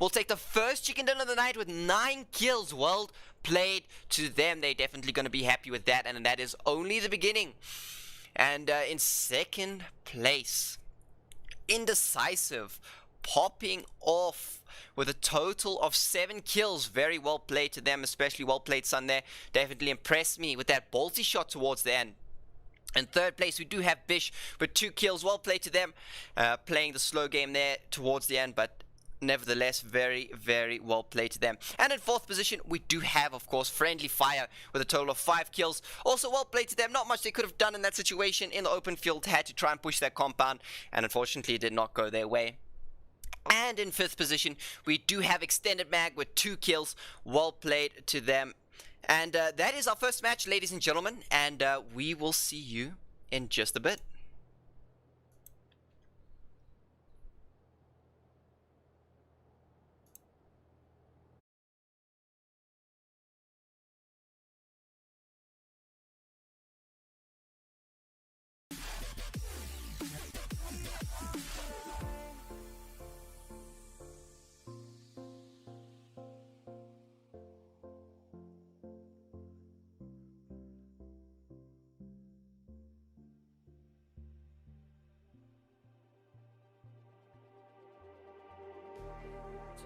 will take the first chicken dinner of the night with 9 kills. Well played to them. They're definitely going to be happy with that, and that is only the beginning. And in 2nd place, Indecisive, popping off with a total of 7 kills. Very well played to them, especially Well Played, son there. Definitely impressed me with that ballsy shot towards the end. In 3rd place, we do have Bish with 2 kills. Well played to them, playing the slow game there towards the end, but nevertheless, very, very well played to them. And in 4th position, we do have, of course, Friendly Fire with a total of 5 kills. Also well played to them. Not much they could have done in that situation in the open field. Had to try and push that compound, and unfortunately it did not go their way. And in 5th position, we do have Extended Mag with 2 kills. Well played to them. And that is our first match, ladies and gentlemen. And we will see you in just a bit.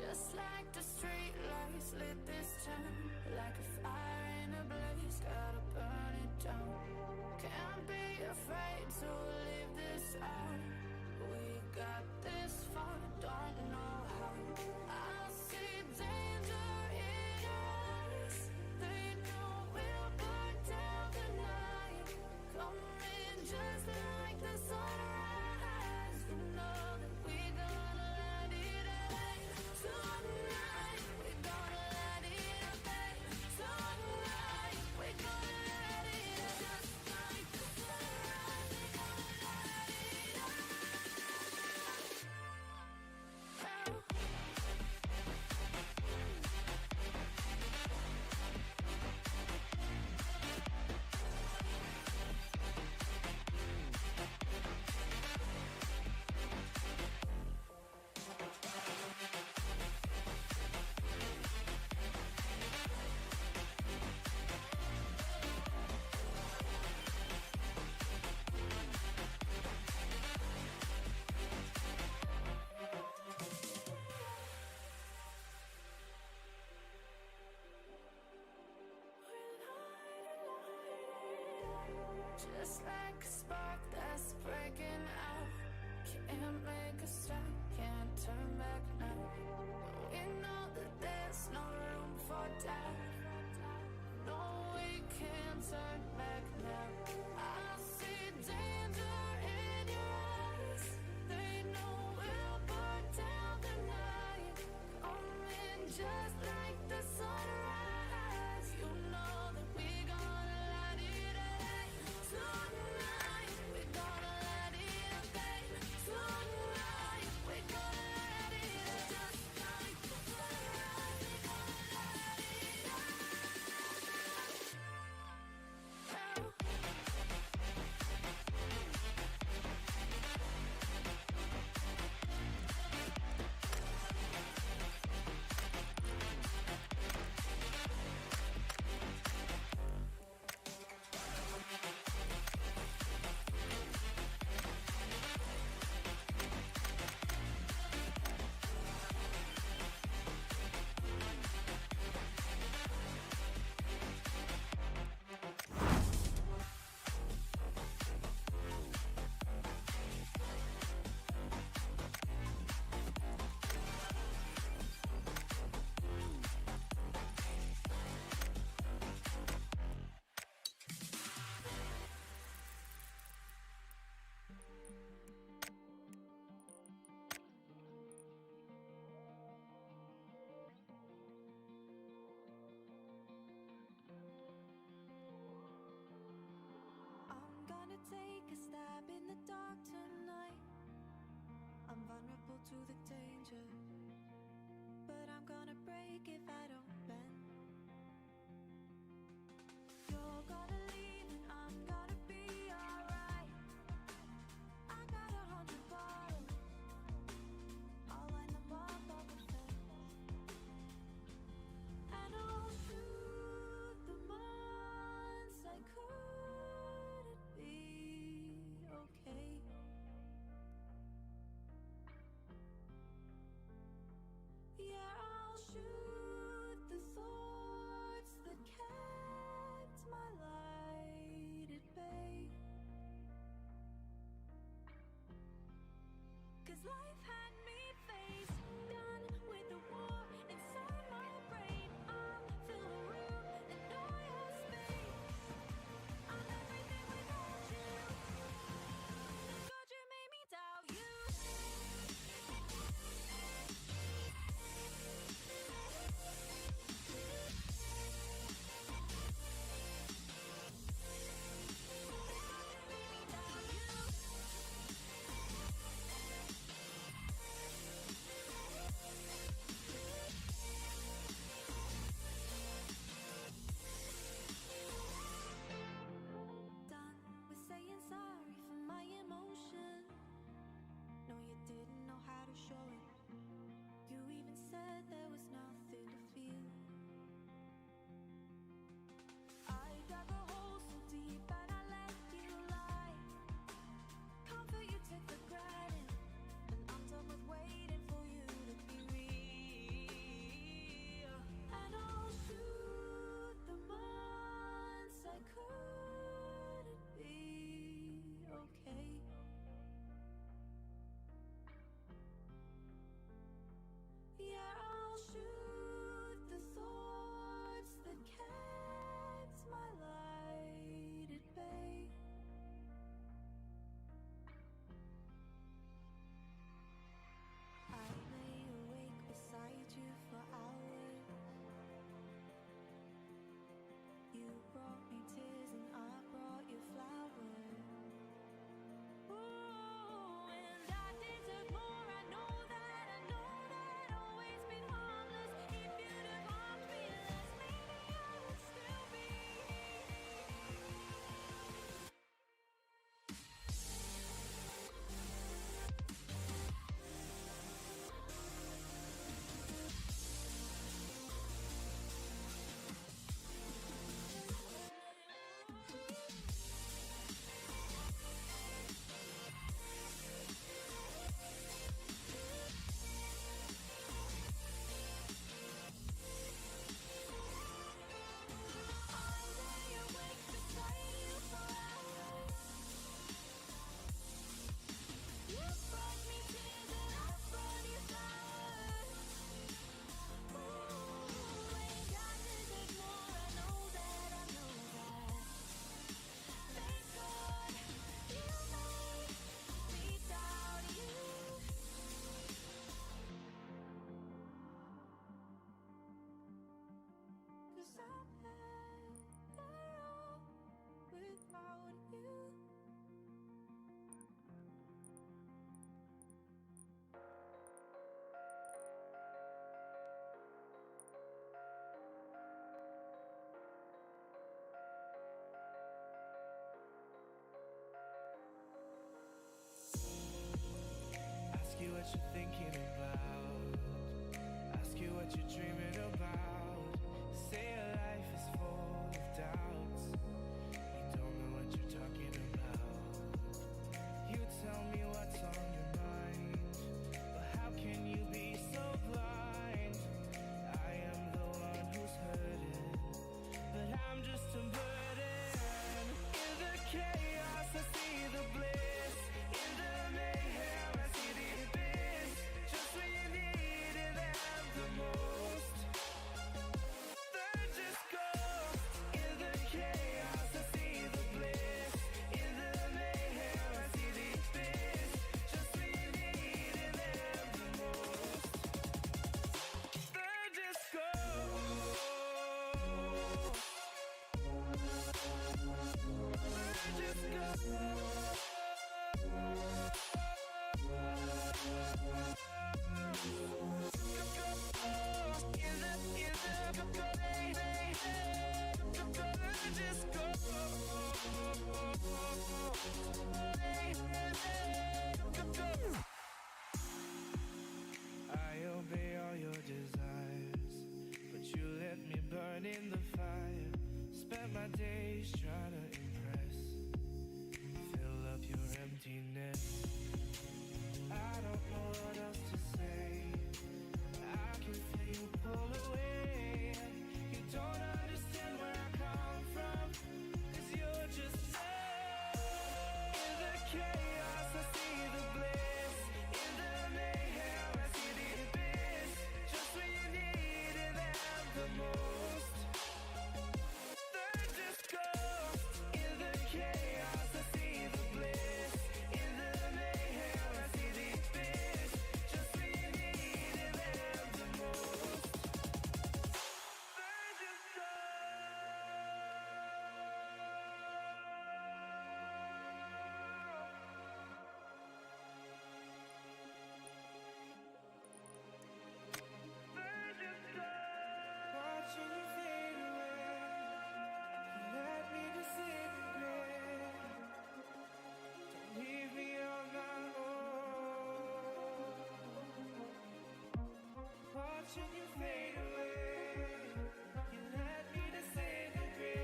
Just like the street lights lit this town, like a fire in a blaze, gotta burn it down. Can't be afraid to leave this out. We got this far, don't know how. I see danger in your eyes. They know we'll burn down the night. Coming just like the sunrise. You know that we gonna let it out. Tonight, we gonna let it out. Tonight, we gonna let it out. Just like the sunrise, we gonna let it out. Just like a spark that's breaking out. Can't make a stop, can't turn back now. We know that there's no room for doubt. No, we can't turn back now. I see danger in your eyes. They know we'll burn down the night. Coming just like the sunrise. You know that we gonna let it out. Tonight, we gonna let it out. Tonight, we gonna let it out. Just like the sunrise, we gonna let it out. I'm gonna take a stab in the dark tonight. I'm vulnerable to the danger, but I'm gonna break if I don't bend. You're gonna leave and I'm gonna be alright. I got 100 bottles, I'll line them up on the fence, and I'll shoot the ones I couldn't be okay. Yeah, I'll shoot the thoughts that kept my light at bay. 'Cause life had me face down, you're thinking about, ask you what you're dreaming about. Say your life is full of doubts, you don't know what you're talking about. You tell me what's on your mind, but how can you be so blind? I am the one who's hurting, but I'm just a burden. In the chaos I see the bliss, in the mayhem I see the abyss. Just when you need it and the most, they're just ghosts. In the chaos I see the bliss, in the mayhem I see the abyss. Just when you need it and the most, they're just ghosts. They're just ghosts. I obey all your desires, but you let me burn in the fire. Spent my days trying to impress, fill up your emptiness. I don't know what else to say, I can feel you pull away. You don't understand where I come from, 'cause you're just in the chaos I see the bliss, in the mayhem I see the abyss. Just when you need it and the most, they're just ghosts. In the chaos I see the bliss, in the mayhem I see the abyss. Just when you need it and the most, they're just watching you fade away, you let me disintegrate. Don't leave me on my own. Watching you fade away, you let me disintegrate.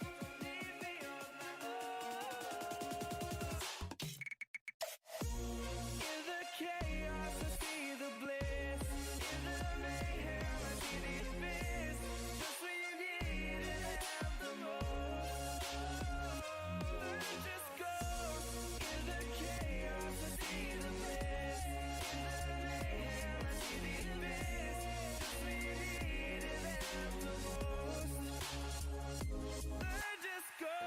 Don't leave me on my own. In the chaos I see the bliss, in the mayhem I see the abyss. Just when you need it and the most, they're just ghosts. In the chaos I see the bliss, in the mayhem I see the abyss. Just when you need it and the most, they're just ghosts.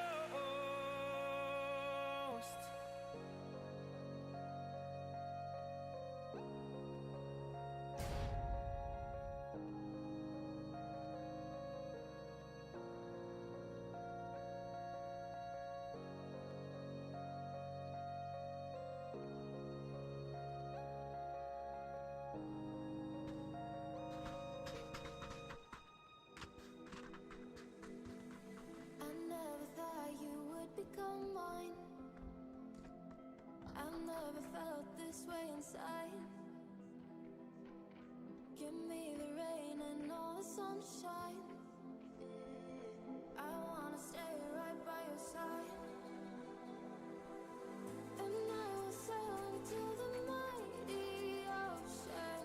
I never thought you would become mine. I've never felt this way inside. Give me the rain and all the sunshine. I wanna stay right by your side. And I will sail into the mighty ocean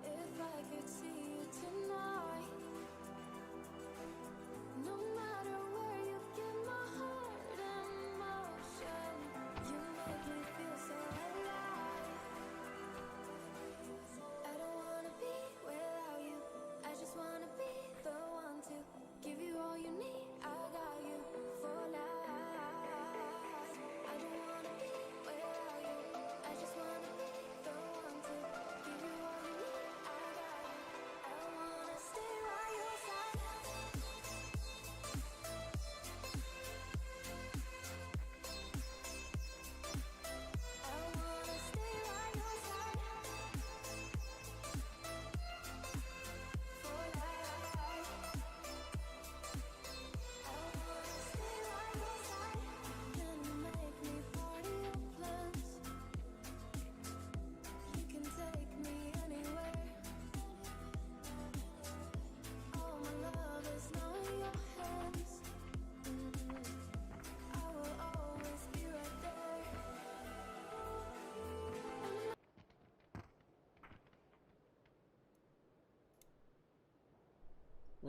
if I could see you tonight. No matter where you get my heart in motion, you make me feel so alive. I don't wanna be without you, I just wanna be the one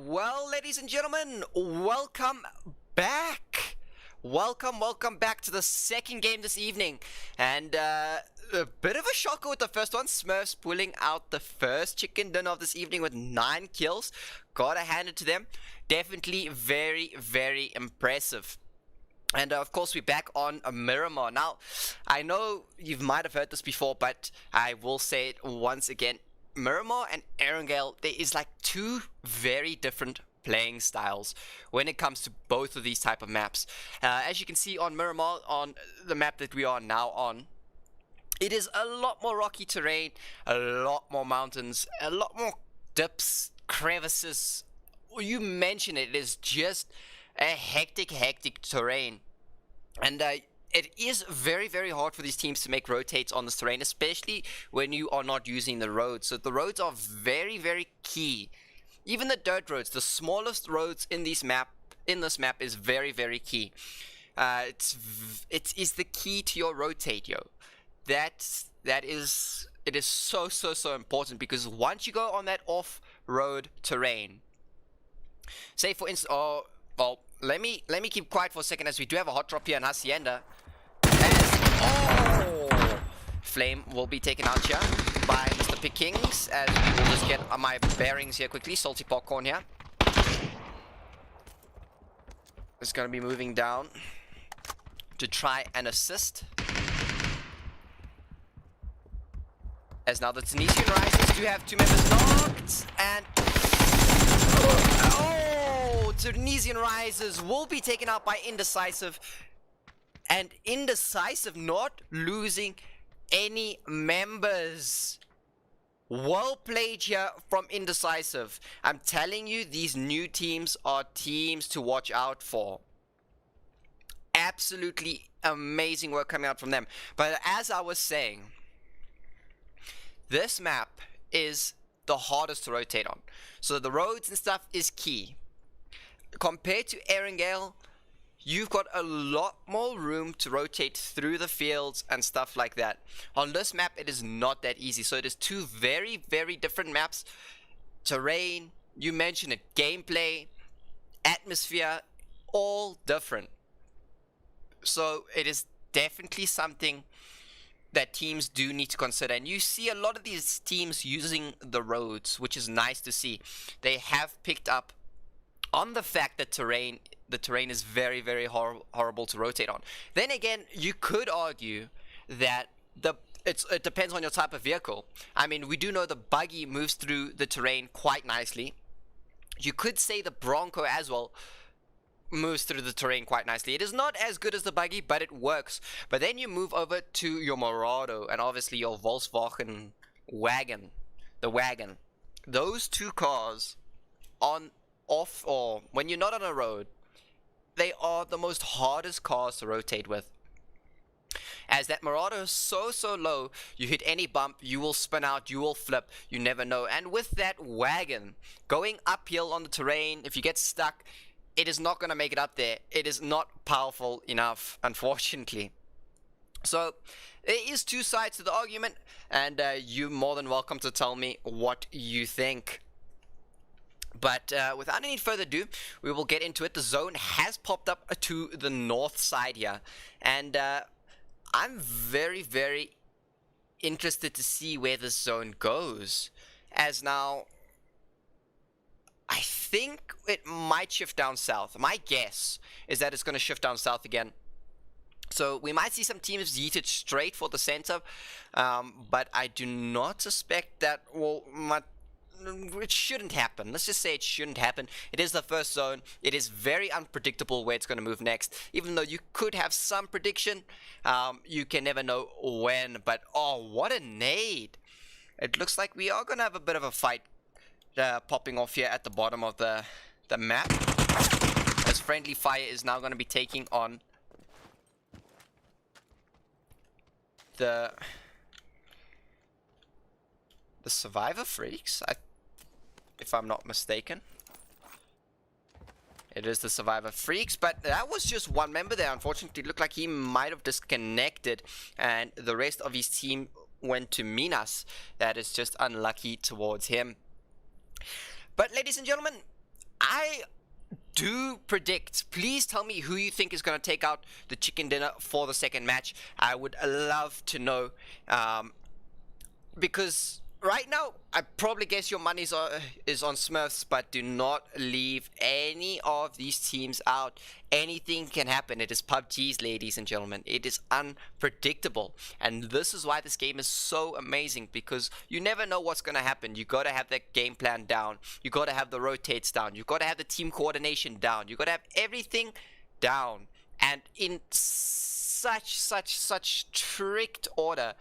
Well, ladies and gentlemen, welcome back. Welcome back to the second game this evening. And a bit of a shocker with the first one. Smurfs pulling out the first chicken dinner of this evening with 9 kills. Gotta hand it to them. Definitely very, very impressive. And of course, we're back on Miramar. Now, I know you might have heard this before, but I will say it once again. Miramar and Erangel, there is like 2 very different playing styles when it comes to both of these type of maps. As you can see on Miramar, on the map that we are now on, it is a lot more rocky terrain, a lot more mountains, a lot more dips, crevices. You mention it, it is just a hectic terrain. And it is very, very hard for these teams to make rotates on this terrain, especially when you are not using the roads. So the roads are very, very key. Even the dirt roads, the smallest roads in this map is very, very key. It is the key to your rotate, yo. It is so important, because once you go on that off-road terrain, say for instance, let me keep quiet for a second, as we do have a hot drop here in Hacienda. Flame will be taken out here by Mr. Pickings, as we will just get my bearings here quickly. Salty popcorn here. It's going to be moving down to try and assist. As now the Tunisian Risers do have 2 members knocked, and Tunisian Risers will be taken out by Indecisive, and Indecisive not losing any members. Well played here from Indecisive. I'm telling you, these new teams are teams to watch out for. Absolutely amazing work coming out from them. But as I was saying, this map is the hardest to rotate on. So the roads and stuff is key. Compared to Erangel, you've got a lot more room to rotate through the fields and stuff like that. On this map, it is not that easy. So it is 2 very, very different maps. Terrain, you mentioned it, gameplay, atmosphere, all different. So it is definitely something that teams do need to consider. And you see a lot of these teams using the roads, which is nice to see. They have picked up on the fact that the terrain is very, very horrible to rotate on. Then again, you could argue that it depends on your type of vehicle. I mean, we do know the buggy moves through the terrain quite nicely. You could say the Bronco as well moves through the terrain quite nicely. It is not as good as the buggy, but it works. But then you move over to your Morado and obviously your Volkswagen wagon, the wagon. Those 2 cars off or when you're not on a road, they are the most hardest cars to rotate with. As that Morado is so low, you hit any bump, you will spin out, you will flip, you never know. And with that wagon going uphill on the terrain, if you get stuck, it is not going to make it up there. It is not powerful enough, unfortunately. So there is 2 sides to the argument, and you're more than welcome to tell me what you think. But without any further ado, we will get into it. The zone has popped up to the north side here. And I'm very, very interested to see where this zone goes. As now, I think it might shift down south. My guess is that it's going to shift down south again. So we might see some teams yeeted straight for the center. But I do not suspect that it shouldn't happen. Let's just say it shouldn't happen. It is the first zone. It is very unpredictable where it's going to move next. Even though you could have some prediction, you can never know when. But oh, what a nade. It looks like we are going to have a bit of a fight popping off here at the bottom of the map. As friendly fire is now going to be taking on the Survivor Freaks, if I'm not mistaken. It is the Survivor Freaks, but that was just 1 member there. Unfortunately, it looked like he might have disconnected, and the rest of his team went to Minas. That is just unlucky towards him. But ladies and gentlemen, I do predict, please tell me who you think is going to take out the chicken dinner for the second match. I would love to know, because right now I probably guess your money is on Smurfs, but do not leave any of these teams out. Anything can happen. It is PUBG's, ladies and gentlemen. It is unpredictable, and this is why this game is so amazing, because you never know what's going to happen. You got to have that game plan down. You got to have the rotates down. You got to have the team coordination down. You got to have everything down, and in such strict order.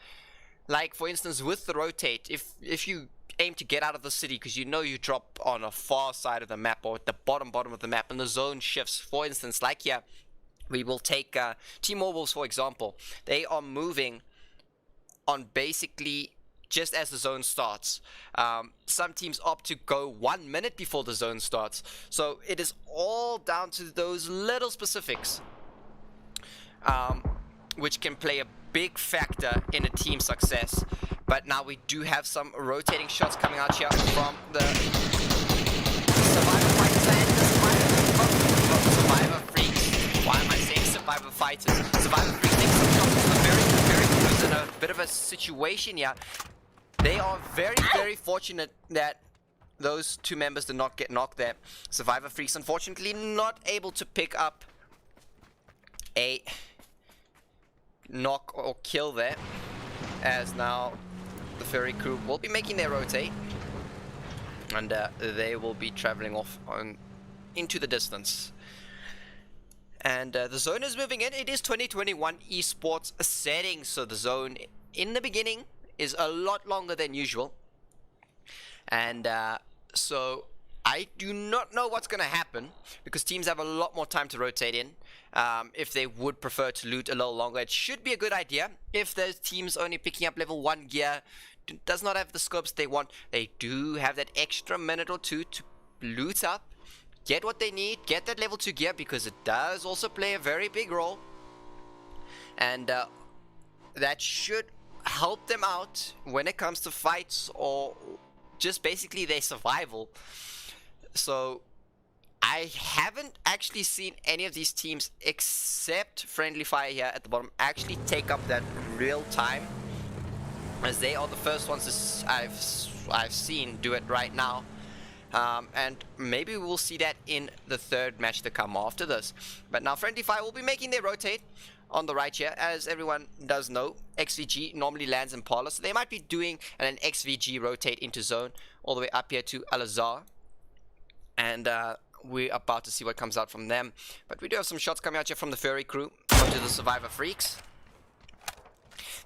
Like, for instance, with the rotate, if you aim to get out of the city because you know you drop on a far side of the map or at the bottom of the map and the zone shifts, for instance, like here, we will take T-Mobiles, for example. They are moving on basically just as the zone starts. Some teams opt to go 1 minute before the zone starts. So it is all down to those little specifics, which can play a big factor in a team success. But now we do have some rotating shots coming out here from the Survivor Fighters and the Survivor Freaks. Why am I saying Survivor Fighters? Survivor Freaks takes some shots to the very close in a bit of a situation here. They are very fortunate that those two members did not get knocked there. Survivor Freaks unfortunately not able to pick up a knock or kill there, as now the Fury crew will be making their rotate, and they will be traveling off into the distance. And the zone is moving in. It is 2021 esports setting, so the zone in the beginning is a lot longer than usual, and so I do not know what's going to happen, because teams have a lot more time to rotate in. If they would prefer to loot a little longer, it should be a good idea. If those teams only picking up level 1 gear, does not have the scopes they want, they do have that extra minute or two to loot up, get what they need, get that level 2 gear, because it does also play a very big role. And that should help them out when it comes to fights or just basically their survival. So I haven't actually seen any of these teams except Friendly Fire here at the bottom actually take up that real time, as they are the first ones I've seen do it right now. And maybe we'll see that in the third match to come after this. But now Friendly Fire will be making their rotate on the right here. As everyone does know, XVG normally lands in Parlor, so they might be doing an XVG rotate into zone all the way up here to Al-Azhar. And we're about to see what comes out from them. But we do have some shots coming out here from the Fury crew onto the Survivor Freaks.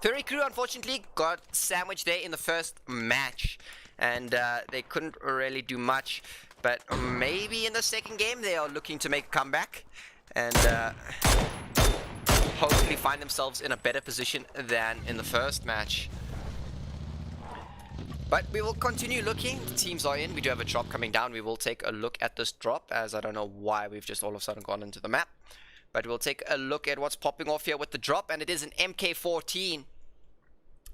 Fury crew unfortunately got sandwiched there in the first match, and they couldn't really do much. But maybe in the second game they are looking to make a comeback and hopefully find themselves in a better position than in the first match. But we will continue looking. The teams are in. We do have a drop coming down. We will take a look at this drop, as I don't know why we've just all of a sudden gone into the map. But we'll take a look at what's popping off here with the drop, and it is an MK14.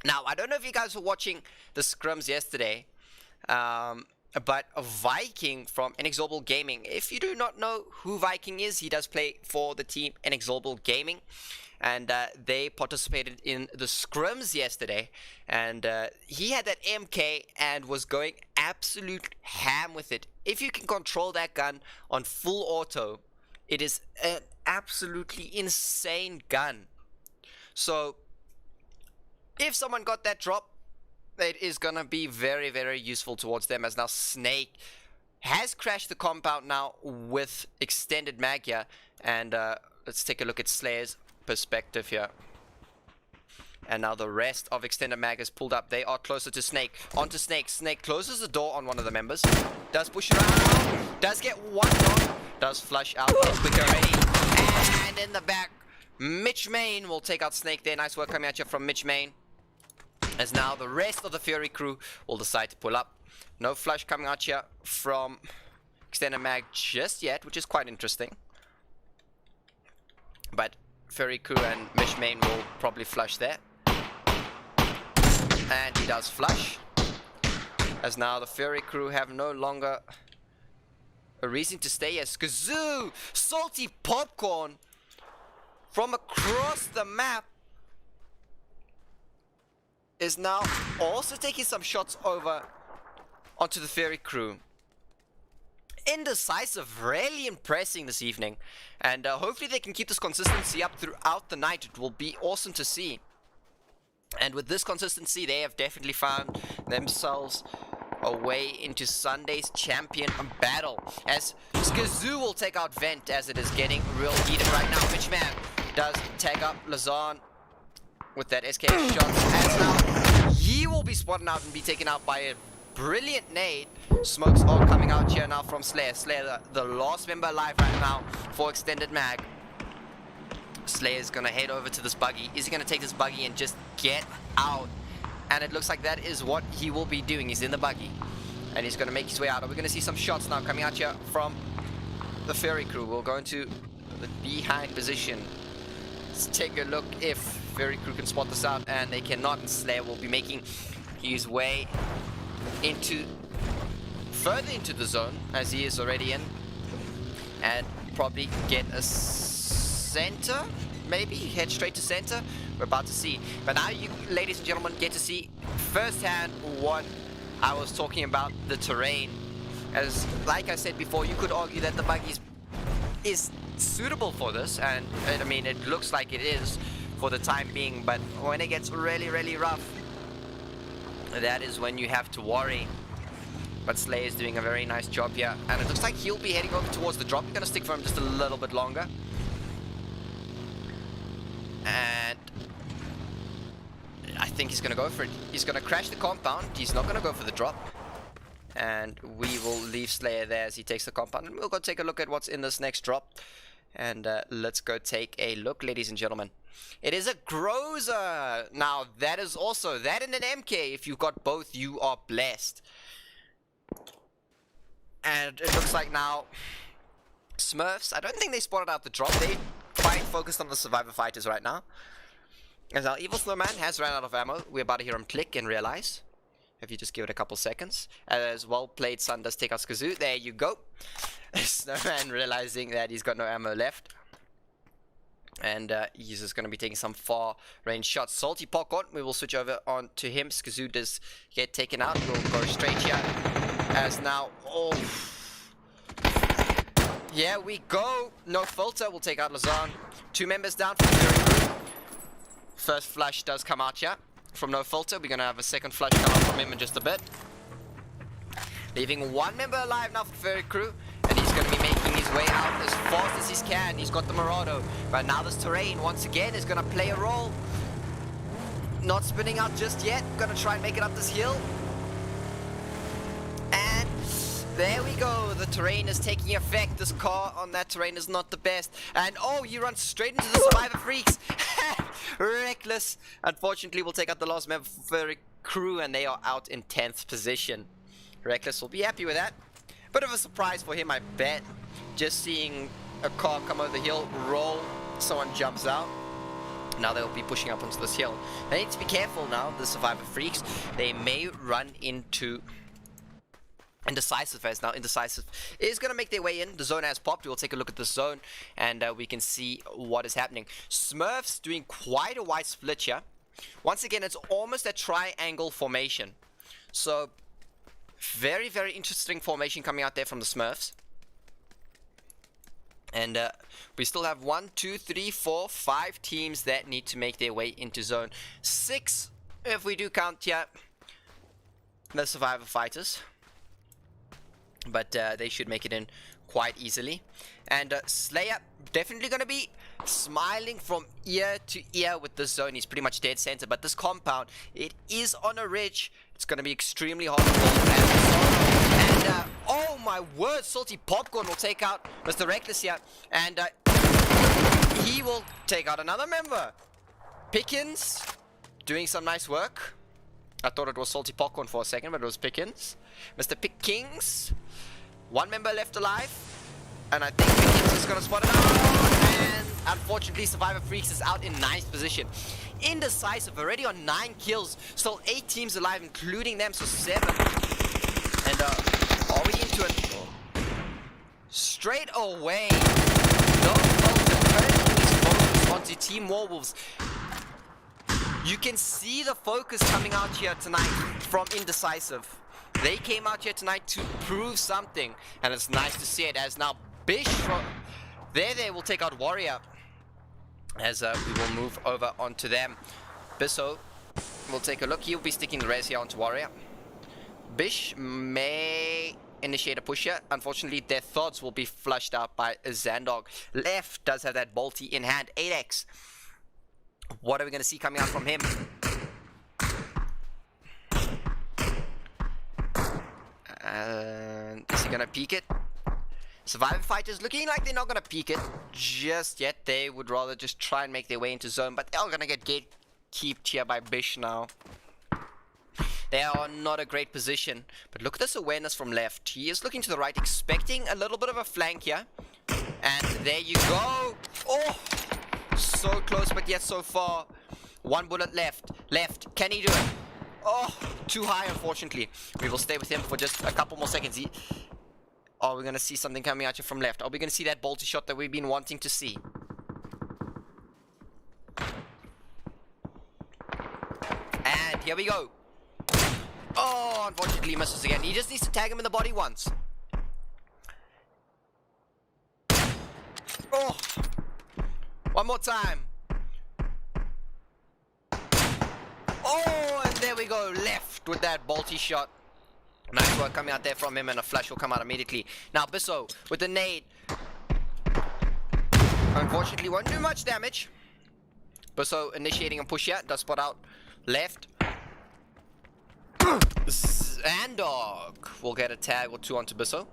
Now, I don't know if you guys were watching the scrims yesterday, but Viking from Inexorable Gaming. If you do not know who Viking is, he does play for the team Inexorable Gaming. And they participated in the scrims yesterday, and he had that MK and was going absolute ham with it. If you can control that gun on full auto, it is an absolutely insane gun. So if someone got that drop, it is gonna be very useful towards them, as now Snake has crashed the compound now with extended mag here. And let's take a look at Slayer's perspective here. And now the rest of extended mag is pulled up. They are closer to Snake. Onto Snake. Snake closes the door on one of the members. Does push around. Does get one knock. Does flush out quick already. And in the back, Mitch Main will take out Snake there. Nice work coming at you from Mitch Main. As now the rest of the Fury crew will decide to pull up. No flush coming out here from extended mag just yet, which is quite interesting. But Fury crew and Mitch Main will probably flush there. And he does flush. As now the Fury crew have no longer a reason to stay here. Skazoo! Salty popcorn from across the map is now also taking some shots over onto the ferry crew. Indecisive, really impressing this evening, and hopefully they can keep this consistency up throughout the night. It will be awesome to see. And with this consistency, they have definitely found themselves a way into Sunday's champion battle, as Skazoo will take out Vent as it is getting real heated right now. Pitchman does tag up Lazan with that SK shot, as now he will be spotted out and be taken out by a brilliant nade. Smokes are coming out here now from Slayer. Slayer, the last member alive right now for extended mag. Slayer is gonna head over to this buggy. Is he gonna take this buggy and just get out? And it looks like that is what he will be doing. He's in the buggy and he's gonna make his way out. Are we gonna see some shots now coming out here from the ferry crew? We'll go into the behind position. Let's take a look if ferry crew can spot this out, and they cannot. And Slayer will be making his way into further into the zone, as he is already in, and probably get a center, maybe head straight to center. We're about to see, but now you, ladies and gentlemen, get to see firsthand what I was talking about, the terrain. As like I said before, you could argue that the buggy is suitable for this, and I mean it looks like it is for the time being, but when it gets really rough, that is when you have to worry. But Slay is doing a very nice job here, and it looks like he'll be heading over towards the drop. We're gonna stick for him just a little bit longer, and I think he's gonna go for it. He's gonna crash the compound. He's not gonna go for the drop, and we will leave Slayer there as he takes the compound, and we'll go take a look at what's in this next drop. And let's go take a look, ladies and gentlemen. It is a Groza. Now that is also that in an MK. If you've got both, you are blessed. And it looks like now Smurfs, I don't think they spotted out the drop. They quite focused on the survivor fighters right now. As our Evil Snowman has ran out of ammo. We're about to hear him click and realize. If you just give it a couple seconds. As well played, Sun does take out Skazoo. There you go. Snowman realizing that he's got no ammo left. And he's just going to be taking some far range shots. Salty Popcorn, we will switch over on to him. Skazoo does get taken out. We'll go straight here. As now, oh, here we go. No filter, we'll take out Lazan. 2 members down from Fury. First flush does come out here from No Filter. We're going to have a second flush come out from him in just a bit. Leaving 1 member alive now for Fairy Crew. And he's going to be making his way out as fast as he can. He's got the Marauder. But now this terrain, once again, is going to play a role. Not spinning out just yet. Going to try and make it up this hill. And there we go. The terrain is taking effect. This car on that terrain is not the best. And oh, he runs straight into the Survivor Freaks. Reckless. Unfortunately, we'll take out the last member for the crew, and they are out in 10th position. Reckless will be happy with that. Bit of a surprise for him, I bet. Just seeing a car come over the hill, roll, someone jumps out. Now they'll be pushing up onto this hill. They need to be careful now, the Survivor Freaks. They may run into Indecisive, as now Indecisive is going to make their way in. The zone has popped. We'll take a look at the zone, and we can see what is happening. Smurfs doing quite a wide split here. Once again, it's almost a triangle formation. So, very interesting formation coming out there from the Smurfs. And we still have 1, 2, 3, 4, 5 teams that need to make their way into zone 6, if we do count here the Survivor Fighters. But they should make it in quite easily. And Slayer definitely going to be smiling from ear to ear with this zone. He's pretty much dead center. But this compound, it is on a ridge. It's going to be extremely hard to hold. And oh my word, Salty Popcorn will take out Mr. Reckless here. And he will take out another member. Pickens doing some nice work. I thought it was Salty Popcorn for a second, but it was Pickens. Mr. Pickings. 1 member left alive. And I think Pickens is going to spot it out. And unfortunately, Survivor Freaks is out in 9th position. Indecisive, already on 9 kills. Still 8 teams alive, including them, so 7. And are we into it? straight away. No focus. Turning his focus onto Team Warwolves. You can see the focus coming out here tonight from Indecisive. They came out here tonight to prove something, and it's nice to see it, as now Bish from there will take out Warrior, as we will move over onto them. Bisso will take a look. He'll be sticking the res here onto Warrior. Bish may initiate a push here. Unfortunately, their thoughts will be flushed out by Zandog. Left does have that bolty in hand. 8x. What are we going to see coming out from him? Is he going to peek it? Survivor Fighters looking like they're not going to peek it just yet. They would rather just try and make their way into zone, but they're going to get gatekeeped here by Bish now. They are not a great position, but look at this awareness from left. He is looking to the right, expecting a little bit of a flank here. And there you go. Oh, so close, but yet so far. One bullet left. Left. Can he do it? Oh, too high, unfortunately. We will stay with him for just a couple more seconds. Are we going to see something coming out here from left? Are we going to see that bolty shot that we've been wanting to see? And here we go. Oh, unfortunately misses again. He just needs to tag him in the body once. Oh, one more time. Oh, and there we go. Left with that bolty shot. Nice work coming out there from him, and a flash will come out immediately. Now Bisso with the nade. Unfortunately won't do much damage. Bisso initiating a push here. Does spot out left. Zandog will get a tag or two onto Bisso.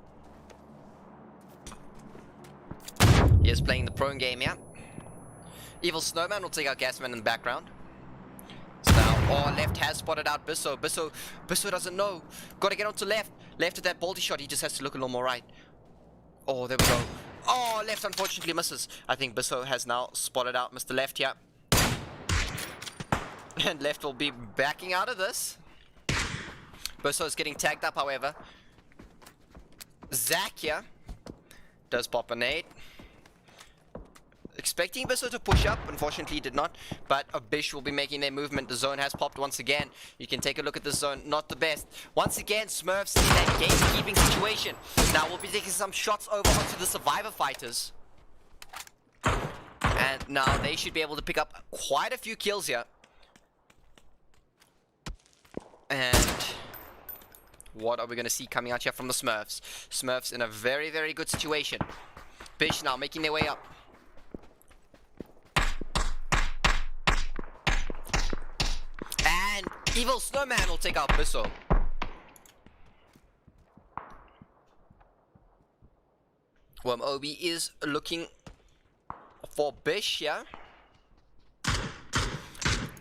He is playing the prone game here. Evil Snowman will take out Gasman in the background. So now, left has spotted out Bisso. Bisso doesn't know. Gotta get onto left. Left with that bolty shot. He just has to look a little more right. Oh, there we go. Oh, left unfortunately misses. I think Bisso has now spotted out Mr. Left here. And left will be backing out of this. Bisso is getting tagged up, however. Zach here does pop a nade. Expecting Bisso to push up, unfortunately did not, but Bish will be making their movement. The zone has popped once again. You can take a look at this zone, not the best. Once again, Smurfs in that gatekeeping situation. Now we'll be taking some shots over onto the Survivor Fighters. And now they should be able to pick up quite a few kills here. And what are we going to see coming out here from the Smurfs? Smurfs in a very, very good situation. Bish now making their way up. And Evil Snowman will take out Bisso. Obi is looking for Bish here.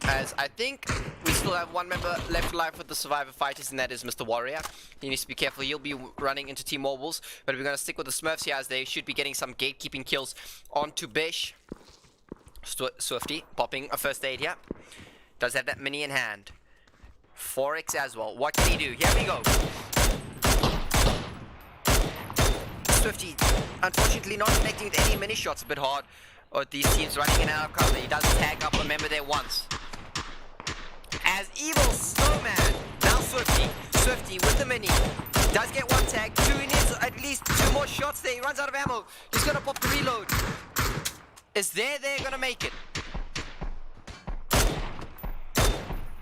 As I think we still have one member left alive with the Survivor Fighters, and that is Mr. Warrior. He needs to be careful. He'll be running into Team Warwolves, but we're going to stick with the Smurfs here, as they should be getting some gatekeeping kills onto Bish. Swifty popping a first aid here. Does have that mini in hand. 4x as well. What can he do? Here we go. Swifty, unfortunately not connecting with any mini shots. A bit hard. Or these teams running in and out of cover. He does tag up a member there once. As Evil Snowman, now Swifty. Swifty with the mini. Does get one tag. Two, he needs at least two more shots there. He runs out of ammo. He's going to pop the reload. Is they're gonna make it?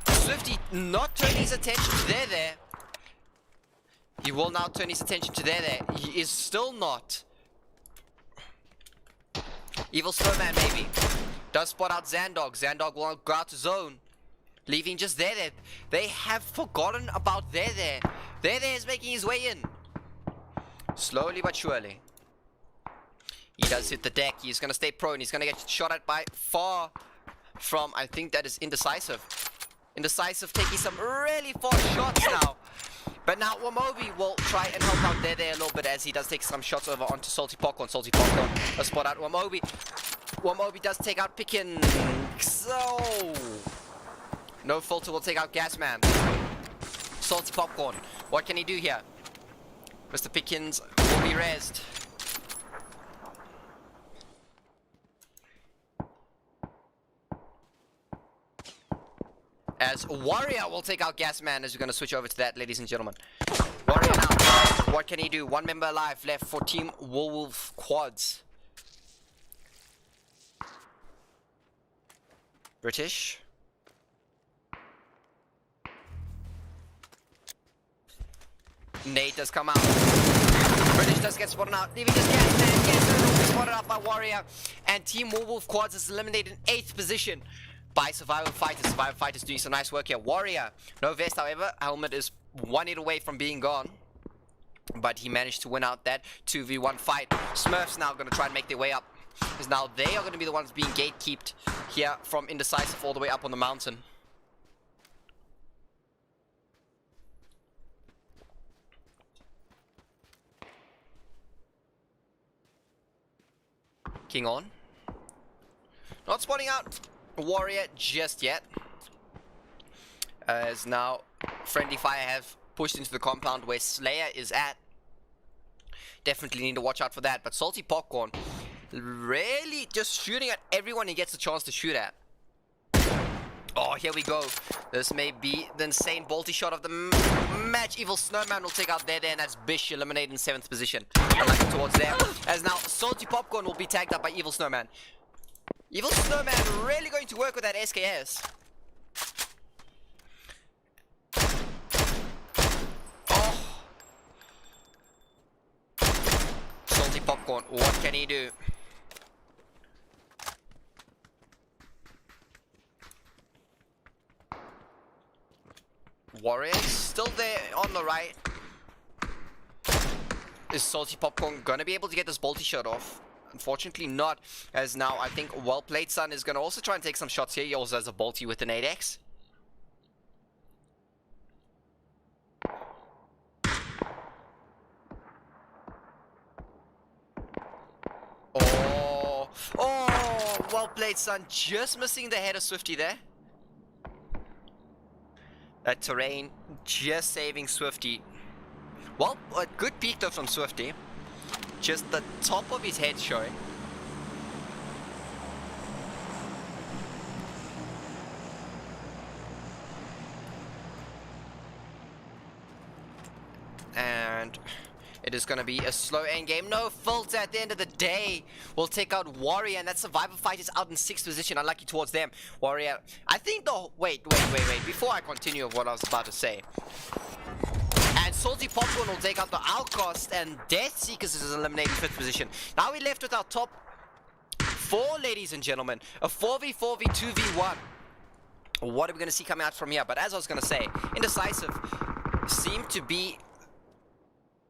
Swifty not turning his attention to there. He will now turn his attention to there. He is still not. Evil Snowman maybe. Does spot out Zandog. Zandog will go out to zone. Leaving just there. They have forgotten about there. There is making his way in. Slowly but surely. He does hit the deck. He's going to stay prone. He's going to get shot at by far from, I think that is Indecisive. Indecisive taking some really far shots now. But now Wamobi will try and help out there a little bit, as he does take some shots over onto Salty Popcorn. Salty Popcorn, a spot out Wamobi. Wamobi does take out Pickens. So no filter will take out Gasman. Salty Popcorn, what can he do here? Mr. Pickens will be rezzed. as Warrior will take out Gasman, as we're going to switch over to that, ladies and gentlemen. Warrior now, what can he do? One member alive left for Team Wolf Quads. British. Nate does come out. British does get spotted out. Leaving just Gasman. Gasman will be spotted out by Warrior. And Team Wolf Quads is eliminated in 8th position by Survival Fighters. Survival Fighters doing some nice work here. Warrior, no vest, however. Helmet is 1 hit away from being gone. But he managed to win out that 2v1 fight. Smurfs now going to try and make their way up. Because now they are going to be the ones being gatekeeped here from Indecisive all the way up on the mountain. King on. Not spotting out Warrior just yet. As now Friendly Fire have pushed into the compound where Slayer is at. Definitely need to watch out for that. But Salty Popcorn really just shooting at everyone he gets a chance to shoot at. Oh, here we go. This may be the insane bolty shot of the match. Evil Snowman will take out there, and that's Bish eliminated in 7th position. Like towards there. As now Salty Popcorn will be tagged up by Evil Snowman. Evil Snowman really going to work with that SKS. Oh. Salty Popcorn, what can he do? Warrior still there on the right. Is Salty Popcorn gonna be able to get this bolty shot off? Unfortunately not, as now I think Well Played Son is gonna also try and take some shots here. He also has a bolty with an 8x. Oh, Well Played Son, just missing the head of Swifty there. That terrain just saving Swifty. Well, a good peek though from Swifty. Just the top of his head showing. And it is going to be a slow end game. No filter at the end of the day. We'll take out Warrior, and that Survivor Fight is out in 6th position. Unlucky towards them. Warrior, I think the... Wait. Before I continue with what I was about to say. And Salty Popcorn will take out the Outcast, and Death Seekers is eliminated in 5th position. Now we're left with our top 4, ladies and gentlemen. A 4v4v 2v1. What are we going to see coming out from here? But as I was going to say, Indecisive seem to be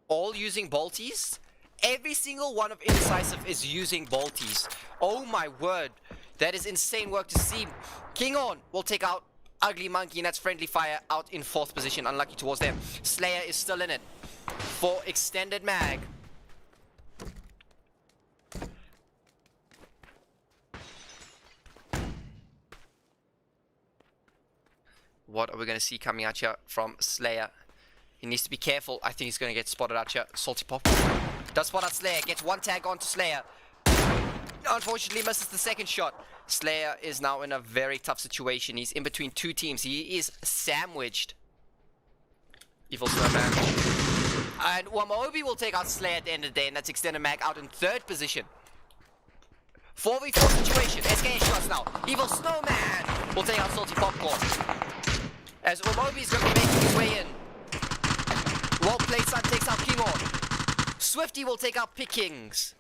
all using bolties. Every single one of Indecisive is using bolties. Oh my word. That is insane work to see. King On will take out Ugly Monkey, and that's Friendly Fire out in 4th position. Unlucky towards them. Slayer is still in it for extended mag. What are we going to see coming out here from Slayer? He needs to be careful. I think he's going to get spotted out here. Salty Pop does spot out Slayer. Gets one tag onto Slayer. Unfortunately misses the second shot. Slayer is now in a very tough situation. He's in between 2 teams. He is sandwiched. Evil Snowman. And Wamobi will take out Slayer at the end of the day, and that's extended mag out in 3rd position. 4v4 situation. SKS shots now. Evil Snowman will take out Salty Popcorn. As Wamobi is going to be making his way in. Well Played Son takes out King On. Swifty will take out Pickings.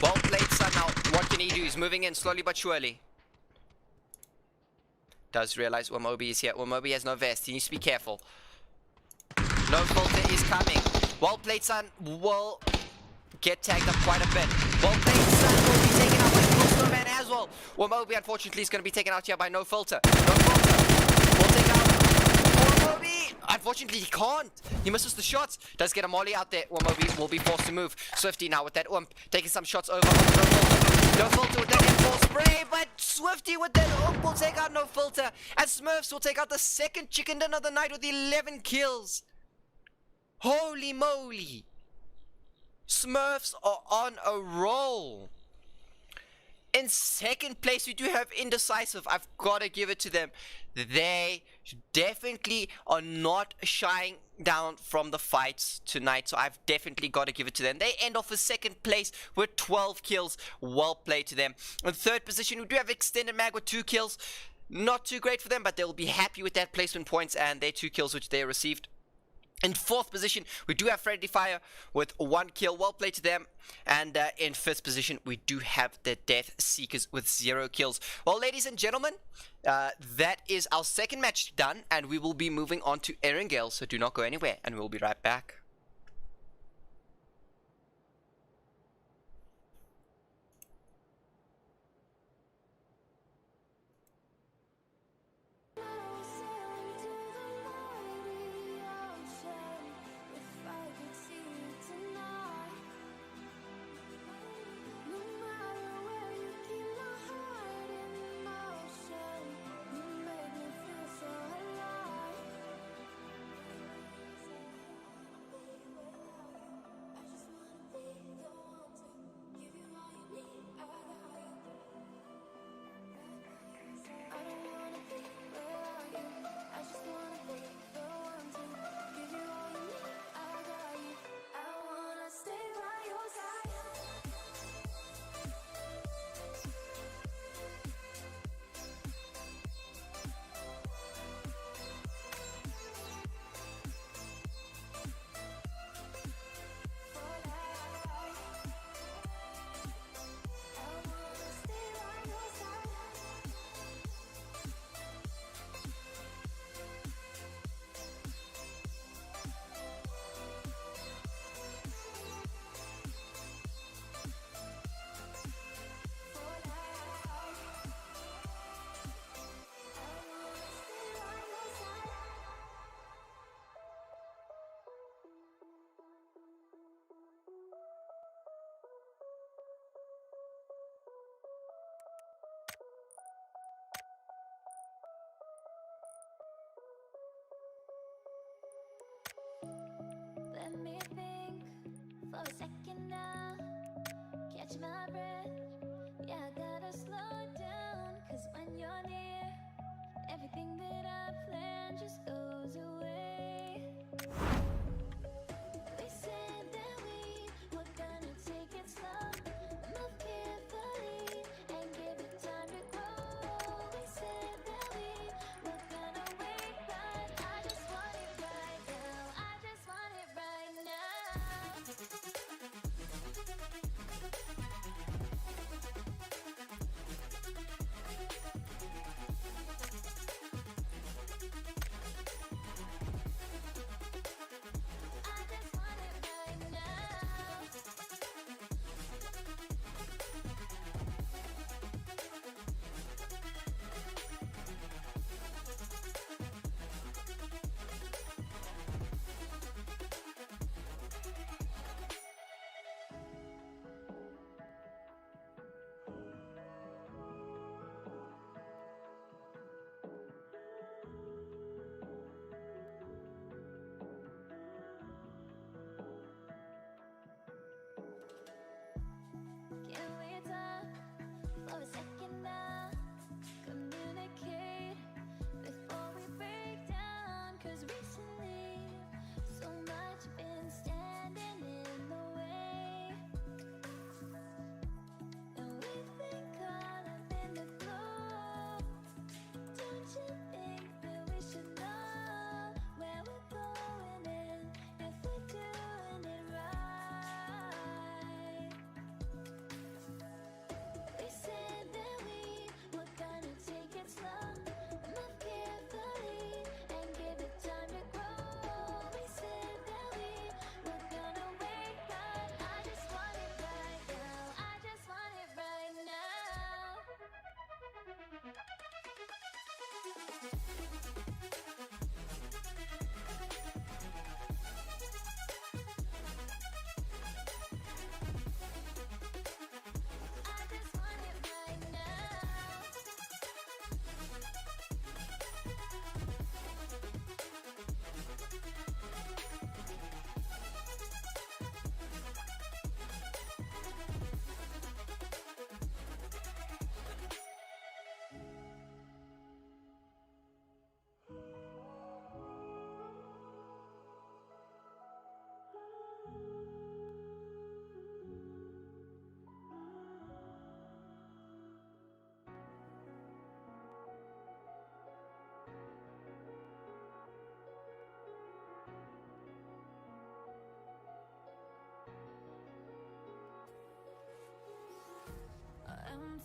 Well Played Son now. What can he do? He's moving in slowly but surely. Does realize Wamobi is here. Wamobi has no vest. He needs to be careful. No filter is coming. Well Played Son will get tagged up quite a bit. Well Played Son will be taken out by Evil Snowman as well. Wamobi unfortunately is going to be taken out here by No Filter. No Filter will take out Wamobi. Unfortunately, he can't. He misses the shots. Does get a molly out there. Wamobi will be forced to move. Swifty now with that taking some shots over. No Filter with that M4 spray, but Swifty with that will take out No Filter. And Smurfs will take out the 2nd chicken dinner of the night with 11 kills. Holy moly. Smurfs are on a roll. In second place, we do have Indecisive. I've got to give it to them. They definitely are not shying down from the fights tonight, so I've definitely got to give it to them. They end off with second place with 12 kills. Well played to them. In third position, we do have Extended Mag with 2 kills. Not too great for them, but they'll be happy with that placement points and their 2 kills which they received. In fourth position, we do have Friendly Fire with 1 kill. Well played to them. And in fifth position, we do have the Death Seekers with 0 kills. Well, ladies and gentlemen, that is our second match done. And we will be moving on to Erangel. So do not go anywhere. And we'll be right back. Let me think for a second now. Catch my breath. Yeah, I gotta slow down. Cause when you're near, everything that I planned just goes away. We said that we were gonna take it slow, move carefully, and give it time to grow. We said that we were gonna wait, but I just want it right now. I just want it right now.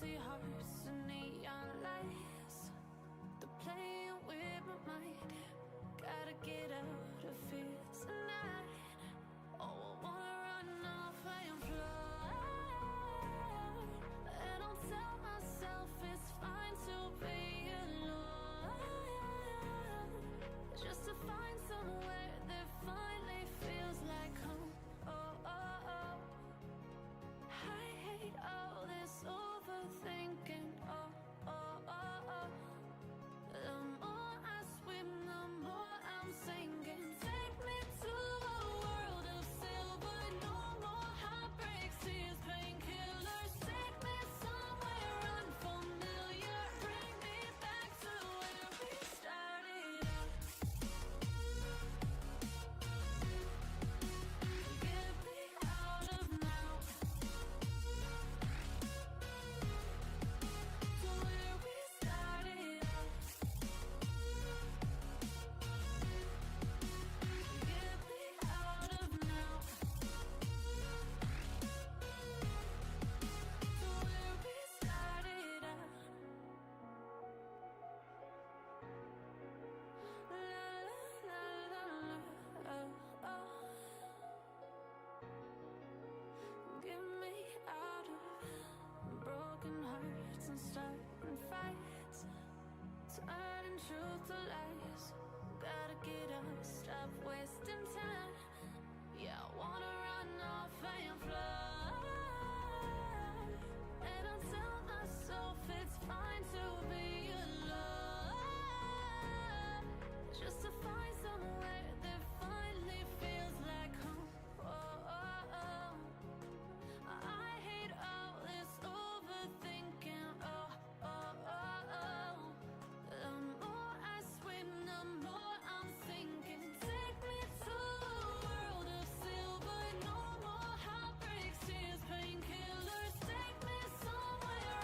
empty hearts and neon lights. They're playing with my mind. Gotta get out of here tonight. Oh, I wanna run off and fly. And I'll tell myself it's fine to be alone, just to find somewhere that finally feels like home. Oh, oh, oh. I hate all this overthinking. Oh, oh, oh, oh. The more I swim, the more I'm sinking. Take me to a world of silver. No more heartbreaks, tears, painkillers. Take me somewhere unfamiliar. Bring me back to where we started out. Get me out of now. To where we started out. Get me out of now. To where we started out. La la la la la. Oh, oh. Get me out of broken hearts and starting fights, turning truth to lies. Gotta get up, stop wasting time. Yeah, I wanna run off and fly. And I'll tell myself it's fine to be alone, just to find somewhere that finally feels like home. Oh, oh, oh. I hate all this overthinking. Oh, oh, oh, oh. The more I swim, the more I'm sinking. Take me to a world of silver. No more heartbreaks, tears, painkillers. Take me somewhere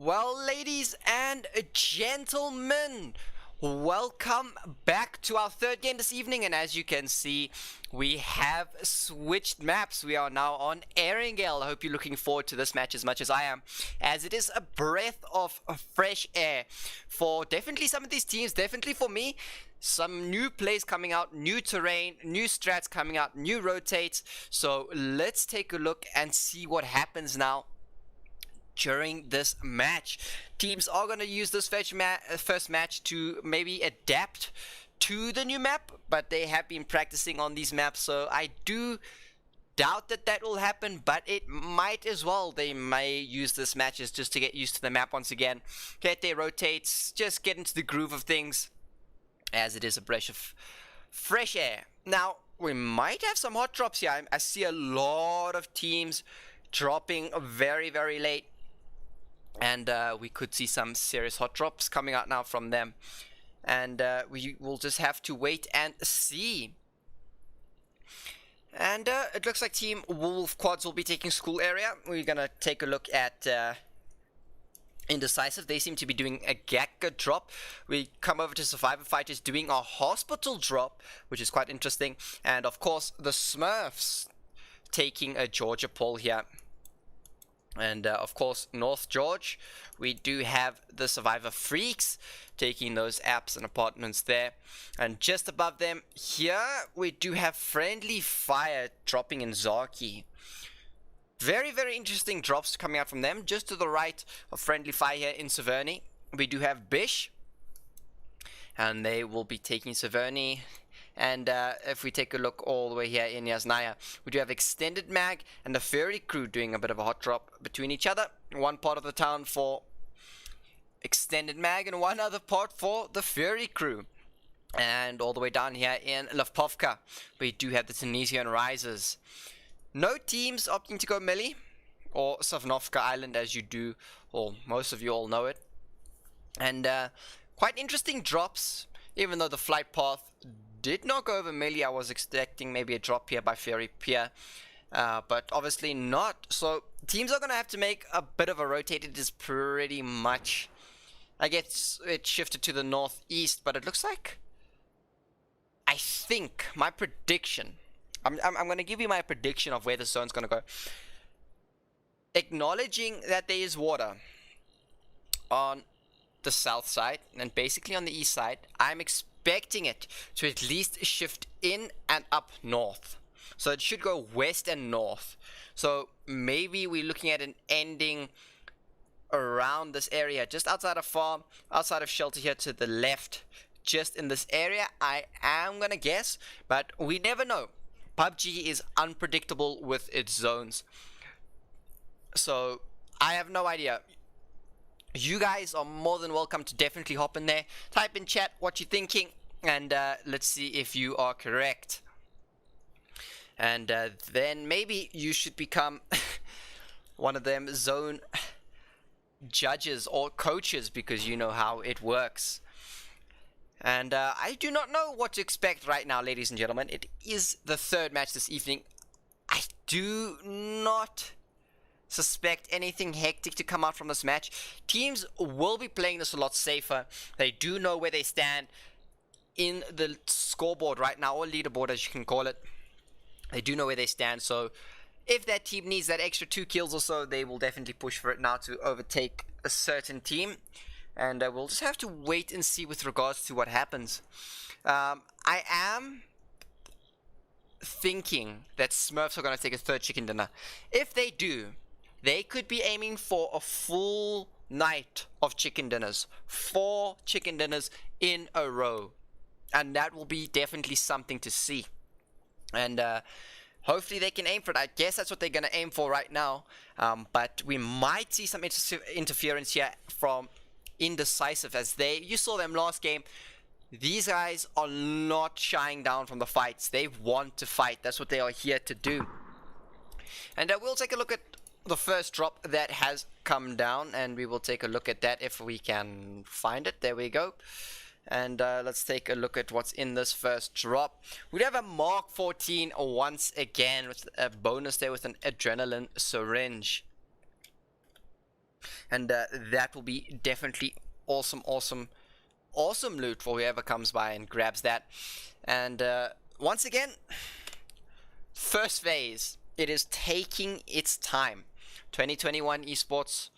Well, ladies and gentlemen, welcome back to our third game this evening. And as you can see, we have switched maps. We are now on Erringale. I hope you're looking forward to this match as much as I am, as it is a breath of fresh air for definitely some of these teams, definitely for me. Some new plays coming out, new terrain, new strats coming out, new rotates. So let's take a look and see what happens now during this match. Teams are going to use this first match to maybe adapt to the new map, but they have been practicing on these maps, so I do doubt that will happen, but it might as well. They may use this matches just to get used to the map once again, get their rotates, just get into the groove of things, as it is a breath of fresh air. Now, we might have some hot drops here. I see a lot of teams dropping very, very late. And we could see some serious hot drops coming out now from them. And we will just have to wait and see. And it looks like Team Wolf Quads will be taking school area. We're going to take a look at Indecisive. They seem to be doing a Gakka drop. We come over to Survivor Fighters doing a hospital drop, which is quite interesting. And of course, the Smurfs taking a Georgia Paul here. And of course, North George, we do have the Survivor Freaks taking those apps and apartments there. And just above them here, we do have Friendly Fire dropping in Zaki. Very, very interesting drops coming out from them. Just to the right of Friendly Fire here in Severny, we do have Bish. And they will be taking Severny. And if we take a look all the way here in Yasnaya, we do have Extended Mag and the Fury Crew doing a bit of a hot drop between each other. One part of the town for Extended Mag and one other part for the Fury Crew. And all the way down here in Lavpovka, we do have the Tunisian Risers. No teams opting to go melee or Savnovka Island, as you do, or most of you all know it. And quite interesting drops, even though the flight path did not go over melee. I was expecting maybe a drop here by Fury Pier, but obviously not. So teams are going to have to make a bit of a rotate. It is pretty much, I guess it shifted to the northeast, but it looks like, I think my prediction, I'm going to give you my prediction of where the zone's going to go. Acknowledging that there is water on the south side and basically on the east side, I'm expecting it to at least shift in and up north. So it should go west and north. So maybe we're looking at an ending around this area, just outside of farm, outside of shelter here to the left, just in this area. I am gonna guess, but we never know. PUBG is unpredictable with its zones. So I have no idea. You guys are more than welcome to definitely hop in there, type in chat what you're thinking, and let's see if you are correct. And then maybe you should become one of them zone judges or coaches, because you know how it works. And I do not know what to expect right now, ladies and gentlemen. It is the third match this evening. I do not suspect anything hectic to come out from this match. Teams will be playing this a lot safer. They do know where they stand in the scoreboard right now, or leaderboard as you can call it. They do know where they stand, so if that team needs that extra 2 kills or so, they will definitely push for it now to overtake a certain team. And we'll just have to wait and see with regards to what happens. I am thinking that Smurfs are going to take a third chicken dinner. If they do, they could be aiming for a full night of chicken dinners. 4 chicken dinners in a row. And that will be definitely something to see. And hopefully they can aim for it. I guess that's what they're going to aim for right now. But we might see some interference here from Indecisive, as you saw them last game. These guys are not shying down from the fights. They want to fight. That's what they are here to do. And we'll take a look at the first drop that has come down, and we will take a look at that if we can find it. There we go. And let's take a look at what's in this first drop. We have a Mark 14 once again with a bonus there with an adrenaline syringe. And that will be definitely awesome loot for whoever comes by and grabs that. And once again, first phase, it is taking its time. 2021 Esports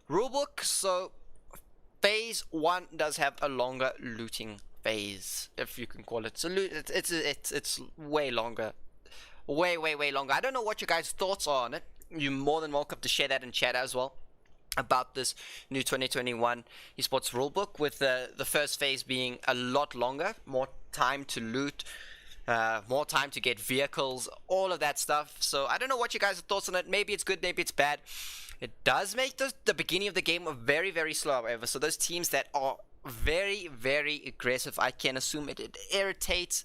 rulebook, so phase 1 does have a longer looting phase, if you can call it. So it's way longer. Way longer. I don't know what your guys' thoughts are on it. You're more than welcome to share that in chat as well about this new 2021 Esports rulebook, with the first phase being a lot longer, more time to loot, more time to get vehicles, all of that stuff. So I don't know what you guys' thoughts on it. Maybe it's good, maybe it's bad. It does make the beginning of the game very slow, however. So those teams that are very aggressive, I can assume it irritates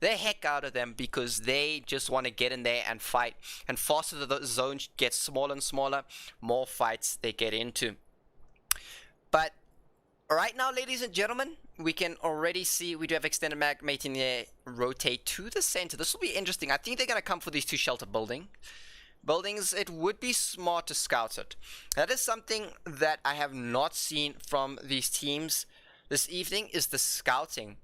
the heck out of them, because they just want to get in there and fight. And faster the zone gets smaller and smaller, more fights they get into. But right now, ladies and gentlemen, we can already see we do have extended mag making their rotate to the center. This will be interesting. I think they're going to come for these 2 shelter buildings. It would be smart to scout it. That is something that I have not seen from these teams this evening, is the scouting.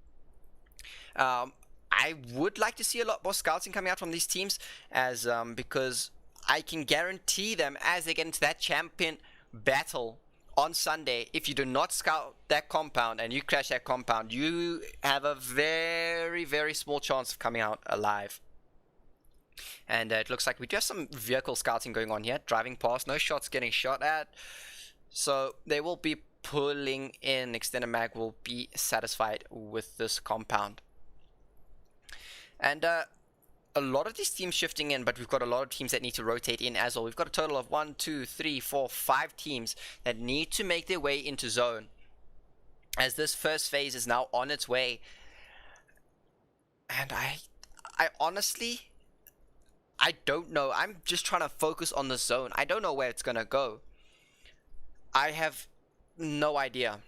I would like to see a lot more scouting coming out from these teams, as because I can guarantee them, as they get into that champion battle on Sunday, if you do not scout that compound and you crash that compound, you have a very small chance of coming out alive. And it looks like we do have some vehicle scouting going on here, driving past, no shots getting shot at, so they will be pulling in. Extended mag will be satisfied with this compound. And a lot of these teams shifting in, but we've got a lot of teams that need to rotate in as well. We've got a total of 1, 2, 3, 4, 5 teams that need to make their way into zone, as this first phase is now on its way. And I honestly, I don't know. I'm just trying to focus on the zone. I don't know where it's gonna go. I have no idea.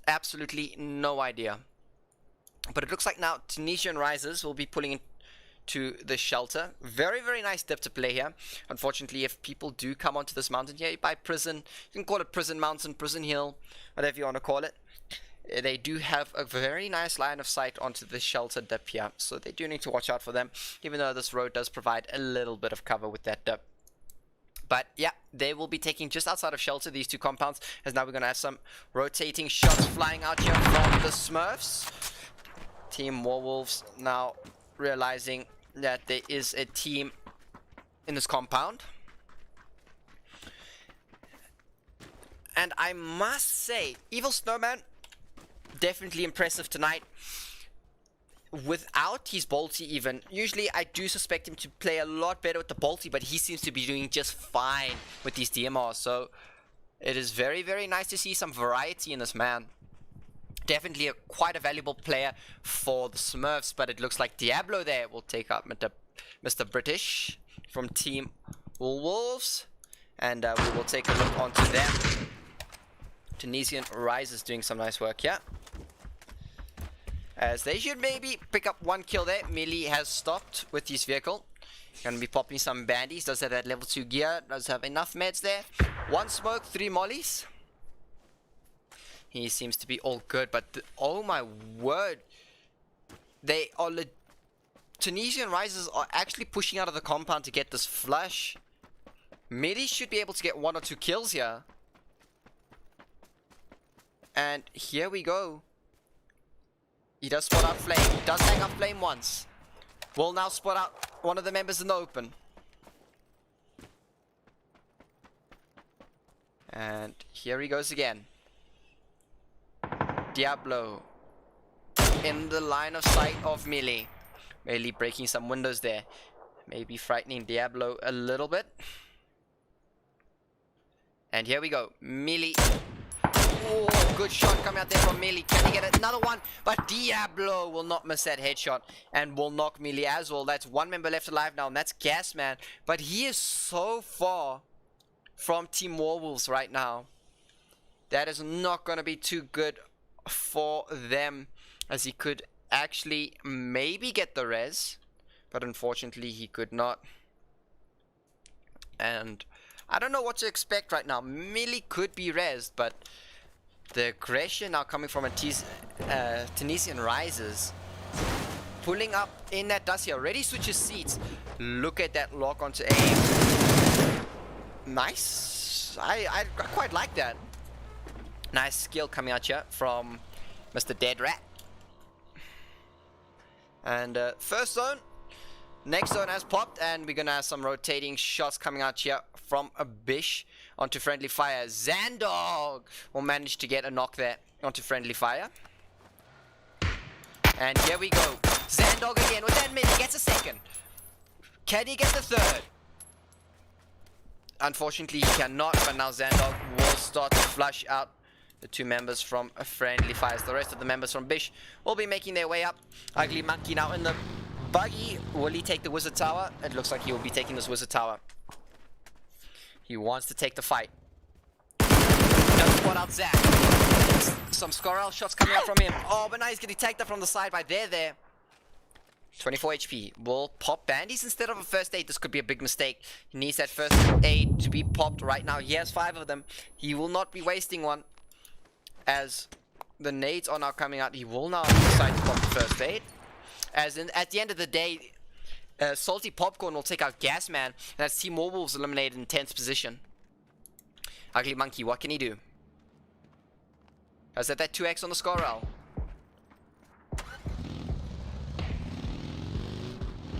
Absolutely no idea. But it looks like now Tunisian Risers will be pulling into the shelter. Very nice dip to play here. Unfortunately, if people do come onto this mountain here by prison, you can call it prison mountain, prison hill, whatever you want to call it. They do have a very nice line of sight onto the shelter dip here, so they do need to watch out for them, even though this road does provide a little bit of cover with that dip. But yeah, they will be taking just outside of shelter, these 2 compounds, as now we're going to have some rotating shots flying out here from the Smurfs. Team Warwolves now realizing that there is a team in this compound. And I must say, Evil Snowman, definitely impressive tonight. Without his bolty even, usually I do suspect him to play a lot better with the bolty, but he seems to be doing just fine with these DMRs. So it is very nice to see some variety in this man. Definitely quite a valuable player for the Smurfs, but it looks like Diablo there will take up Mr. British from Team Wolves, and we will take a look onto them. Tunisian Rise is doing some nice work here, as they should maybe pick up 1 kill there. Melee has stopped with his vehicle. Gonna be popping some bandies. Does have that level 2 gear, does have enough meds there. 1 smoke, 3 mollies. He seems to be all good, but oh my word, they are Tunisian Risers are actually pushing out of the compound to get this flush. Midi should be able to get 1 or 2 kills here. And here we go. He does spot out Flame. He does hang up Flame once. Will now spot out one of the members in the open. And here he goes again. Diablo in the line of sight of Melee. Melee breaking some windows there. Maybe frightening Diablo a little bit. And here we go. Melee. Oh, good shot coming out there from Melee. Can he get another one? But Diablo will not miss that headshot and will knock Melee as well. That's 1 member left alive now, and that's Gasman. But he is so far from Team Warwolves right now. That is not going to be too good for them, as he could actually maybe get the res, but unfortunately he could not. And I don't know what to expect right now. Millie could be rezzed, but the aggression now coming from a Tunisian Rises. Pulling up in that dust here. Already switches seats. Look at that lock onto aim. Nice. I quite like that. Nice skill coming out here from Mr. Dead Rat. And first zone. Next zone has popped, and we're gonna have some rotating shots coming out here from a Bish onto friendly fire. Zandog will manage to get a knock there onto friendly fire. And here we go. Zandog again with that mid. He gets a second. Can he get the third? Unfortunately, he cannot, but now Zandog will start to flush out the two members from a friendly fires. The rest of the members from Bish will be making their way up. Ugly Monkey now in the buggy. Will he take the Wizard Tower? It looks like he will be taking this Wizard Tower. He wants to take the fight. Does spot out Zach. Some Scorel shots coming out from him. Oh, but now he's getting tagged up from the side by there. 24 HP. Will pop bandies instead of a first aid. This could be a big mistake. He needs that first aid to be popped right now. He has 5 of them. He will not be wasting one. As the nades are now coming out, he will now decide to pop the first aid. As in, at the end of the day, Salty Popcorn will take out Gasman. And that's Team Warwolves eliminated in 10th position. Ugly Monkey, what can he do? Is that 2x on the Scorel?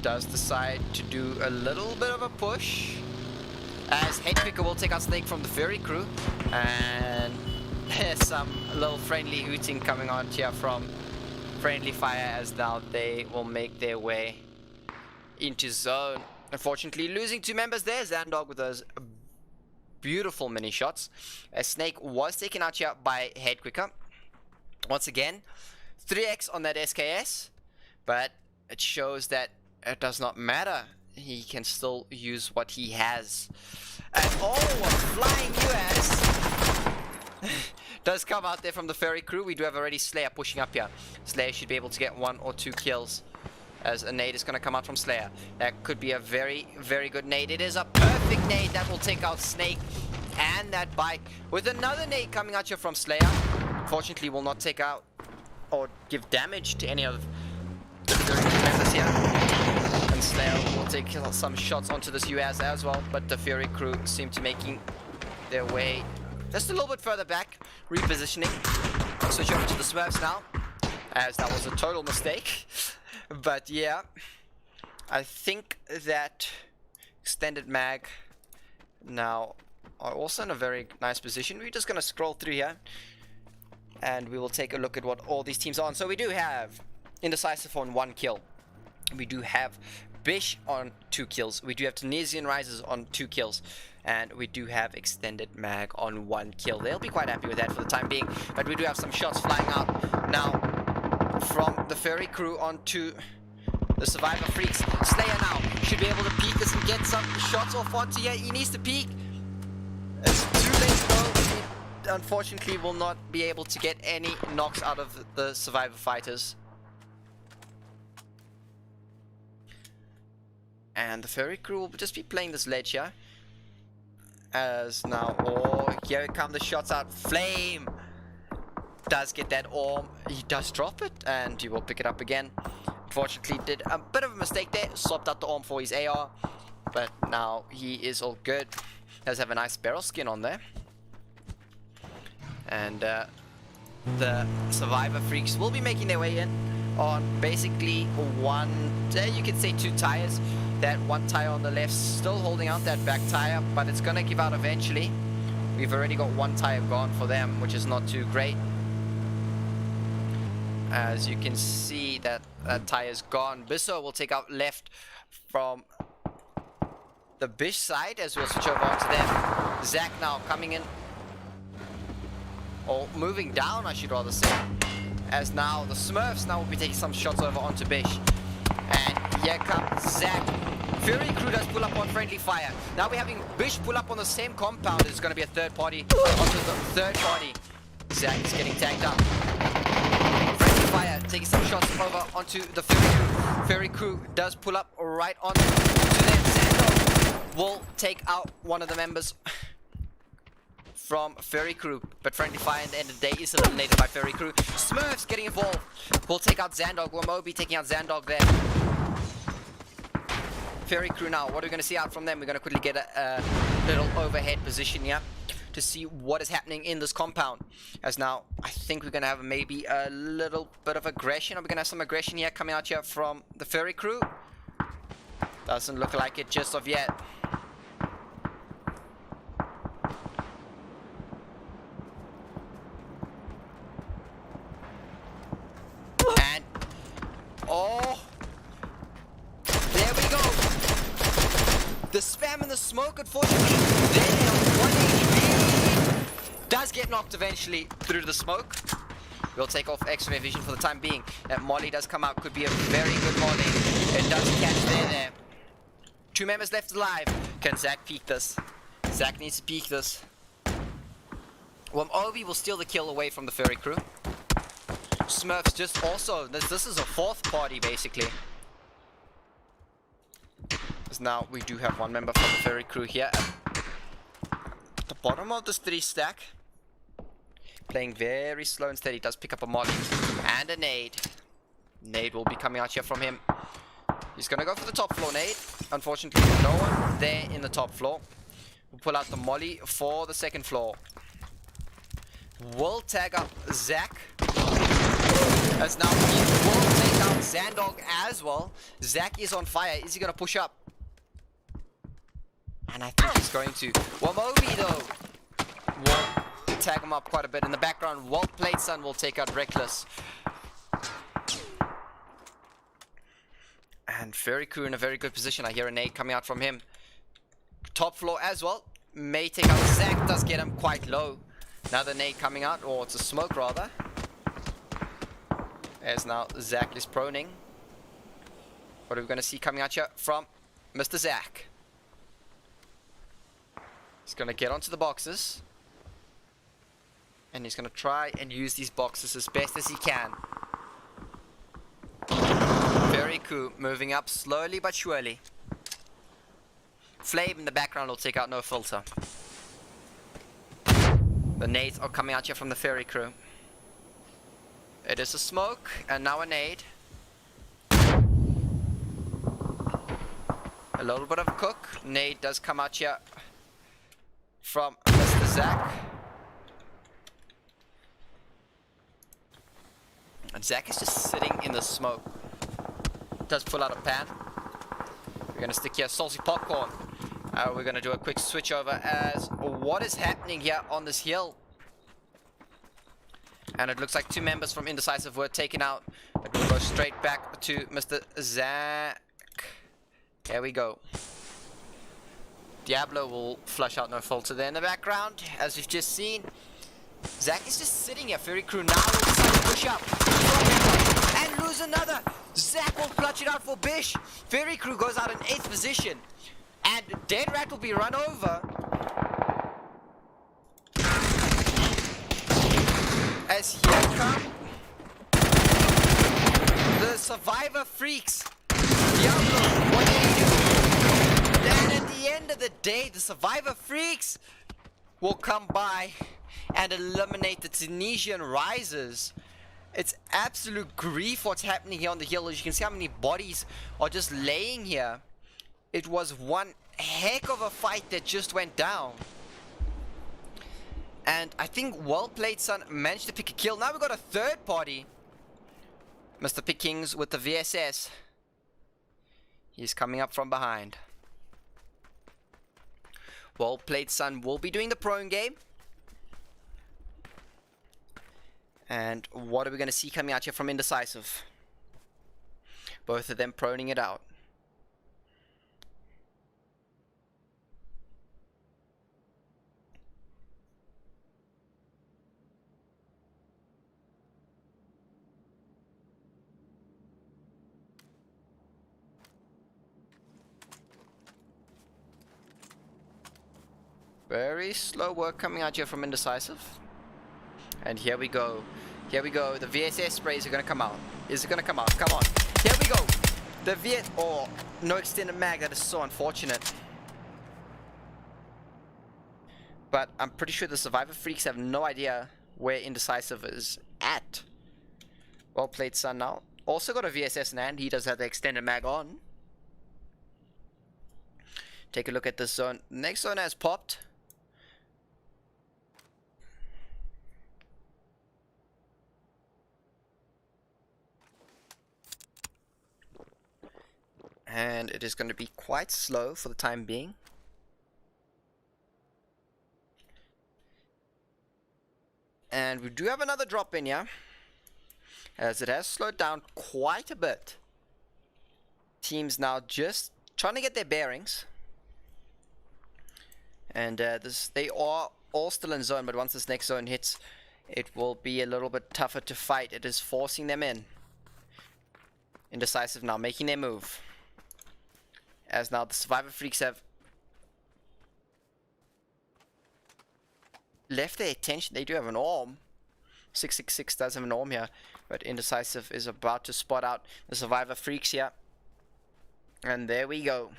Does decide to do a little bit of a push. As Headpicker will take out Snake from the Fury crew. And there's some little friendly hooting coming on here from Friendly Fire, as now they will make their way into zone. Unfortunately, losing 2 members there. Zandog with those beautiful mini shots. As Snake was taken out here by Headquicker. Once again, 3x on that SKS, but it shows that it does not matter. He can still use what he has. And oh, a flying US does come out there from the Fairy crew. We do have already Slayer pushing up here. Slayer should be able to get 1 or 2 kills, as a nade is going to come out from Slayer. That could be a very, very good nade. It is a perfect nade that will take out Snake and that bike. With another nade coming out here from Slayer. Fortunately, will not take out or give damage to any of the members here. And Slayer will take some shots onto this US as well. But the Fury crew seem to making their way just a little bit further back. Repositioning. Switch over to the Smurfs now, as that was a total mistake. But yeah, I think that Extended Mag now are also in a very nice position. We're just going to scroll through here, and we will take a look at what all these teams are on. So we do have Indecisive on 1 kill. We do have Bish on 2 kills. We do have Tunisian Rises on 2 kills. And we do have Extended Mag on 1 kill. They'll be quite happy with that for the time being. But we do have some shots flying out now from the Fairy crew onto the Survivor Freaks. Slayer now should be able to peek this and get some shots off onto here. He needs to peek. It's too late to go. He unfortunately will not be able to get any knocks out of the Survivor Fighters. And the Fairy crew will just be playing this ledge here. As now, oh, here come the shots out. Flame does get that orb. He does drop it, and he will pick it up again. Unfortunately, did a bit of a mistake there. Swapped out the orb for his AR, but now he is all good. Does have a nice barrel skin on there. And the Survivor Freaks will be making their way in on basically you could say 2 tires. That 1 tire on the left still holding out that back tire, but it's gonna give out eventually. We've already got 1 tire gone for them, which is not too great. As you can see, that tire's gone. Bisso will take out left from the Bish side, as we'll switch over onto them. Zach now coming in, or moving down, I should rather say. As now the Smurfs now will be taking some shots over onto Bish. And here comes Zach. Fury crew does pull up on Friendly Fire. Now we're having Bish pull up on the same compound. It's going to be a third party onto the third party. Zach is getting tagged up. Friendly Fire taking some shots over onto the Fury crew. Fury crew does pull up right onto them. Zando will will take out one of the members from Fairy Crew, but Friendly Fire at the end of the day is eliminated by Fairy Crew. Smurfs getting involved. We'll take out Zandog. Wamobi taking out Zandog there. Fairy Crew now. What are we going to see out from them? We're going to quickly get a little overhead position here to see what is happening in this compound. As now, I think we're going to have maybe a little bit of aggression. Are we going to have some aggression here coming out here from the Fairy Crew? Doesn't look like it just of yet. And oh, there we go. The spam and the smoke, unfortunately, then a 1 HP does get knocked eventually through the smoke. We'll take off X-ray vision for the time being. That molly does come out, could be a very good molly. It does catch there. 2 members left alive. Can Zach peek this? Zach needs to peek this. Well, Obi will steal the kill away from the Fairy Crew. Smurfs just also, this is a 4th party basically. Because now we do have 1 member from the Fairy Crew here at the bottom of this 3 stack. Playing very slow and steady. Does pick up a molly and a nade. Nade will be coming out here from him. He's gonna go for the top floor nade. Unfortunately, no one there in the top floor. We'll pull out the molly for the 2nd floor. We'll tag up Zach. As now he will take out Zandog as well. Zach is on fire. Is he gonna push up? And I think he's going to. Wamobi though will tag him up quite a bit. In the background, well played, son. Will take out Reckless. And Fairy Crew in a very good position. I hear a nade coming out from him. Top floor as well. May take out Zach. Does get him quite low. Another nade coming out, or it's a smoke rather. As now Zach is proning. What are we going to see coming out here from Mr. Zach? He's going to get onto the boxes. And he's going to try and use these boxes as best as he can. Very cool. Moving up slowly but surely. Flame in the background will take out no filter. The nades are coming out here from the Fairy Crew. It is a smoke and now a nade. A little bit of a cook. Nade does come out here from Mr. Zach. And Zach is just sitting in the smoke. Does pull out a pan. We're going to stick here salty popcorn. We're going to do a quick switch over as what is happening here on this hill. And it looks like 2 members from Indecisive were taken out. But we'll go straight back to Mr. Zach. Here we go. Diablo will flush out no filter there in the background, as we've just seen. Zach is just sitting here. Fairy Crew now will decide to push up. And lose another. Zach will clutch it out for Bish. Fairy Crew goes out in 8th position. And Dead Rat will be run over. As here come the Survivor Freaks. Diablo, what do you do? Then at the end of the day, the Survivor Freaks will come by and eliminate the Tunisian Risers. It's absolute grief what's happening here on the hill. As you can see how many bodies are just laying here. It was one heck of a fight that just went down. And I think well played, son, managed to pick a kill. Now we've got a 3rd party. Mr. Pickings with the VSS. He's coming up from behind. Well played, son, will be doing the prone game. And what are we going to see coming out here from Indecisive? Both of them proning it out. Very slow work coming out here from Indecisive. And here we go. Here we go. The VSS sprays are going to come out. Is it going to come out? Come on. Here we go. The VS... Oh, no extended mag. That is so unfortunate. but I'm pretty sure the Survivor Freaks have no idea where Indecisive is at. Well played, son. Now also got a VSS in hand. He does have the extended mag on. Take a look at this zone. Next zone has popped. And it is going to be quite slow for the time being. And we do have another drop in here, as it has slowed down quite a bit. Teams now just trying to get their bearings. And they are all still in zone, but once this next zone hits, it will be a little bit tougher to fight. It is forcing them in. Indecisive now making their move. As now the Survivor Freaks have left their attention. They do have an orb. 666 does have an orb here, but Indecisive is about to spot out the Survivor Freaks here. And there we go.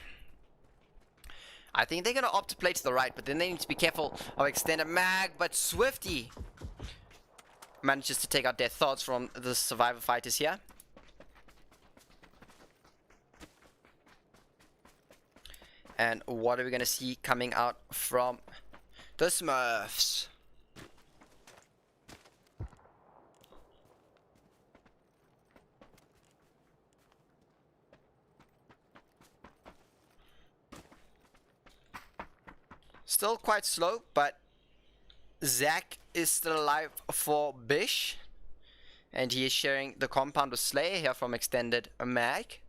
I think they're going to opt to play to the right, but then they need to be careful of extended mag. But Swifty manages to take out their thoughts from the Survivor fighters here. And what are we going to see coming out from the Smurfs? Still quite slow, but Zach is still alive for Bish. And he is sharing the compound with Slayer here from Extended Mag,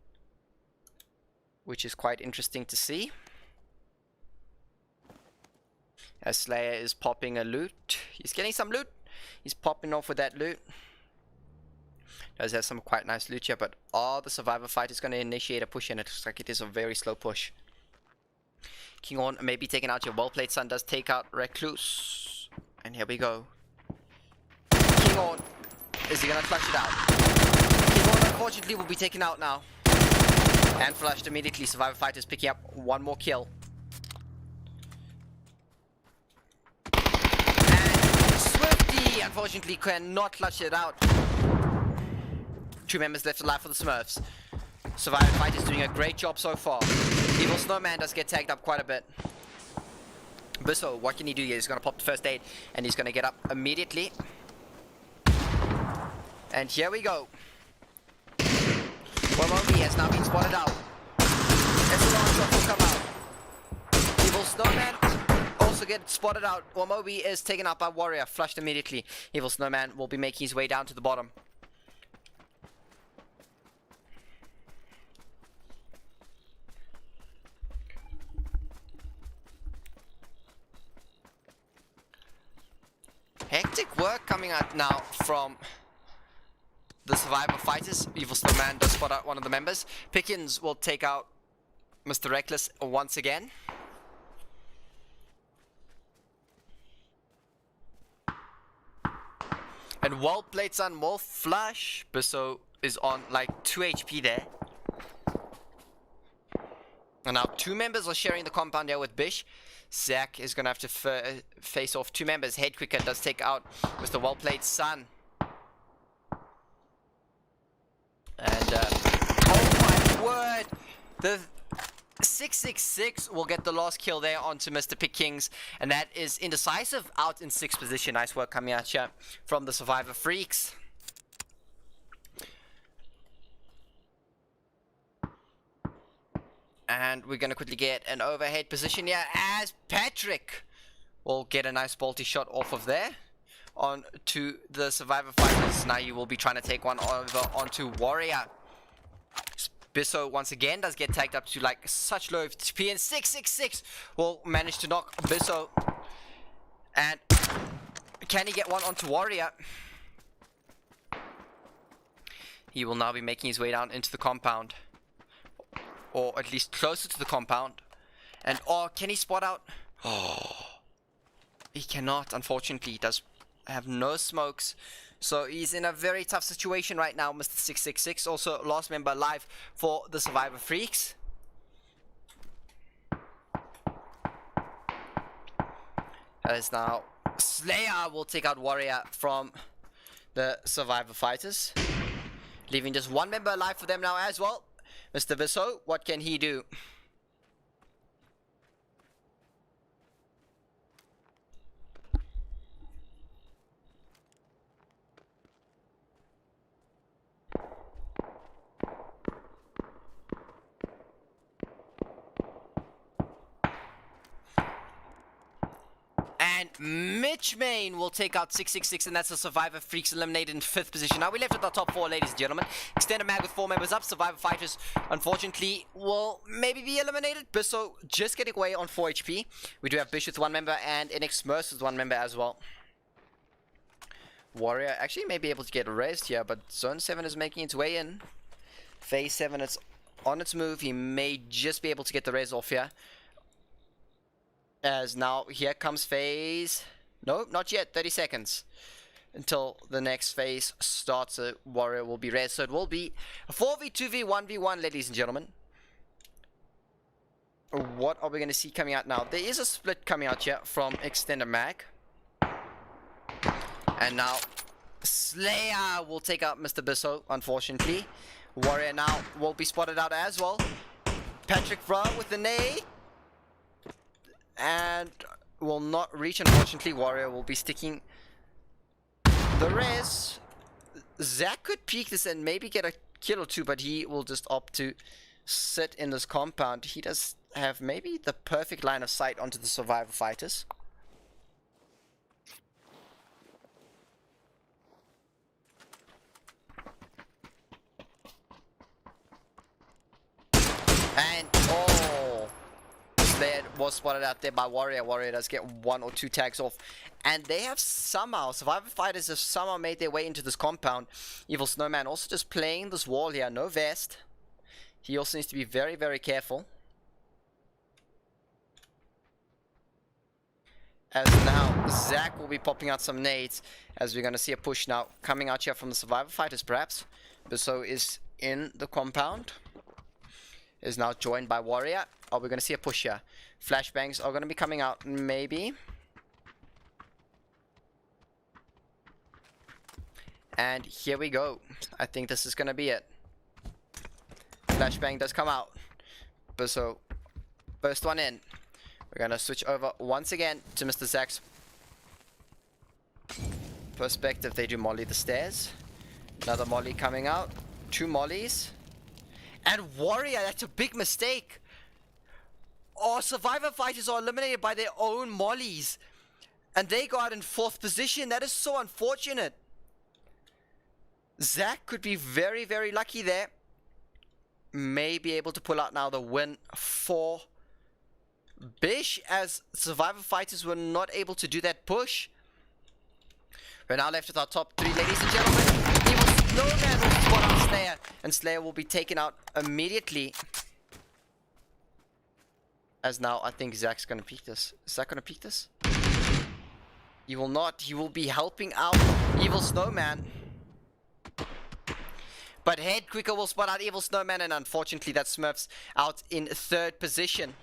which is quite interesting to see. As Slayer is popping a loot. He's getting some loot. He's popping off with that loot. Does have some quite nice loot here, but the Survivor fight is going to initiate a push, and it looks like it is a very slow push. King On may be taken out here. Well played, son. Does take out Recluse. And here we go. King On. Is he going to clutch it out? King On, unfortunately, will be taken out now. And flushed immediately. Survivor Fighters picking up one more kill. And Swifty, unfortunately, cannot clutch it out. 2 members left alive for the Smurfs. Survivor Fighters doing a great job so far. Evil Snowman does get tagged up quite a bit. Bisso, what can he do here? He's going to pop the first aid, and he's going to get up immediately. And here we go. Wamobi has now been spotted out. Esteban shot will come out. Evil Snowman also gets spotted out. Wamobi is taken out by Warrior, flushed immediately. Evil Snowman will be making his way down to the bottom. Hectic work coming out now from the Survivor Fighters. Evil Snowman does spot out one of the members. Pickens will take out Mr. Reckless once again. And well played, son. Will flush. Bisso is on like 2 HP there. And now 2 members are sharing the compound here with Bish. Zach is going to have to face off 2 members. Head Quicker does take out Mr. Well Played Son. And, oh my word! The 666 will get the last kill there onto Mr. Pick Kings. And that is Indecisive out in 6th position. Nice work coming out here from the Survivor Freaks. And we're going to quickly get an overhead position here as Patrick will get a nice bolty shot off of there on to the Survivor Fighters. Now you will be trying to take one over onto Warrior. Bisso once again does get tagged up to like such low HP, and 666 will manage to knock Bisso. And can he get one onto Warrior? He will now be making his way down into the compound. Or at least closer to the compound. And can he spot out? Oh, he cannot, unfortunately. He does have no smokes. So he's in a very tough situation right now, Mr. 666. Also last member alive for the Survivor Freaks. As now Slayer will take out Warrior from the Survivor Fighters, leaving just one member alive for them now as well. Mr. Visso, what can he do? And Mitch Main will take out 666, and that's the Survivor Freaks eliminated in 5th position. Now we left with our top 4, ladies and gentlemen. Extended mag with 4 members up. Survivor Fighters, unfortunately, will maybe be eliminated. Bisso just getting away on 4 HP. We do have Bish with 1 member and NX Merce with 1 member as well. Warrior actually may be able to get raised here, but Zone 7 is making its way in. Phase 7, it's on its move. He may just be able to get the raise off here. As now here comes phase. No, not yet. 30 seconds until the next phase starts. A Warrior will be raised, so it will be a 4v2v 1v1, ladies and gentlemen. What are we going to see coming out now? There is a split coming out here from Extended Mag, and now Slayer will take out Mr. Bisso, unfortunately. Warrior now will be spotted out as well. Patrick Vra with the nade, and will not reach, unfortunately. Warrior will be sticking the res. Zach could peek this and maybe get a kill or two, but he will just opt to sit in this compound. He does have maybe the perfect line of sight onto the Survivor Fighters. And oh, Slayer was spotted out there by Warrior. Warrior does get 1 or 2 tags off, and they have somehow, Survivor Fighters have somehow made their way into this compound. Evil Snowman also just playing this wall here, no vest. He also needs to be very, very careful. As now Zach will be popping out some nades, as we're going to see a push now coming out here from the Survivor Fighters perhaps. Bisso is in the compound, is now joined by Warrior. Are we going to see a push here? Flashbangs are going to be coming out, maybe. And here we go. I think this is going to be it. Flashbang does come out. Bisso, first one in. We're going to switch over once again to Mr. Zach's perspective. They do molly the stairs. Another molly coming out. 2 mollies. And Warrior, that's a big mistake. Oh, Survivor Fighters are eliminated by their own mollies, and they got in 4th position. That is so unfortunate. Zach could be very, very lucky there. May be able to pull out now the win for Bish, as Survivor Fighters were not able to do that push. We're now left with our top 3, ladies and gentlemen. Evil Snowman will spot out Slayer, and Slayer will be taken out immediately. As now, I think Zach's going to peek this. Is Zach going to peek this? He will not. He will be helping out Evil Snowman. But Head Quicker will spot out Evil Snowman, and unfortunately that Smurf's out in 3rd position.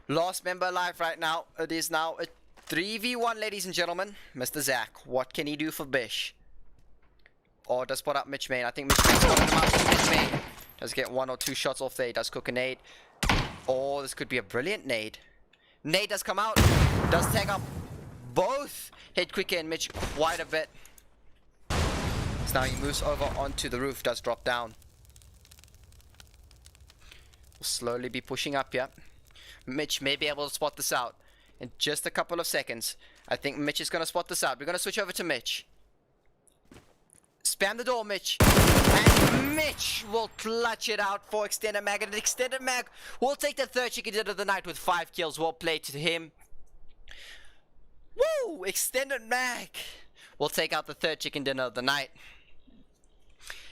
Last member alive right now. It is now a 3v1, ladies and gentlemen. Mr. Zach, what can he do for Bish? Or does spot out Mitch Main. I think Mitch Main spotted him out. Mitch Main does get 1 or 2 shots off there. He does cook a nade. Oh, this could be a brilliant nade. Nade does come out. Does tag up both Head Quicker and Mitch quite a bit. So now he moves over onto the roof. Does drop down. Will slowly be pushing up here. Mitch may be able to spot this out in just a couple of seconds. I think Mitch is going to spot this out. We're going to switch over to Mitch. Spam the door, Mitch. And Mitch will clutch it out for Extended Mag. And Extended Mag will take the 3rd chicken dinner of the night with 5 kills. Well played to him. Woo! Extended Mag will take out the 3rd chicken dinner of the night.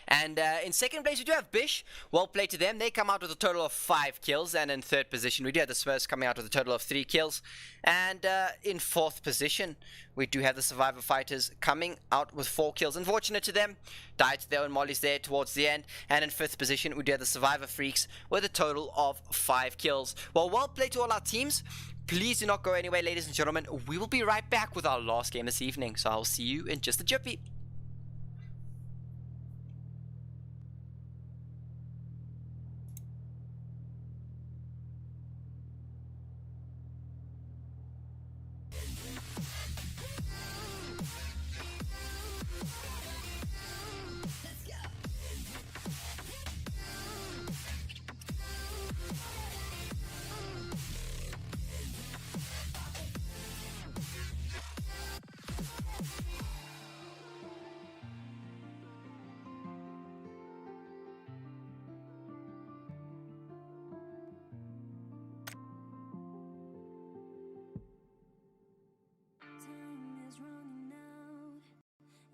And in 2nd place, we do have Bish. Well played to them. They come out with a total of 5 kills. And in 3rd position, we do have the Spurs coming out with a total of 3 kills. And in 4th position, we do have the Survivor Fighters coming out with 4 kills. Unfortunate to them. Died to their own mollies there towards the end. And in 5th position, we do have the Survivor Freaks with a total of 5 kills. Well played to all our teams. please do not go anywhere, ladies and gentlemen. We will be right back with our last game this evening, so I'll see you in just a jiffy. Time is running out,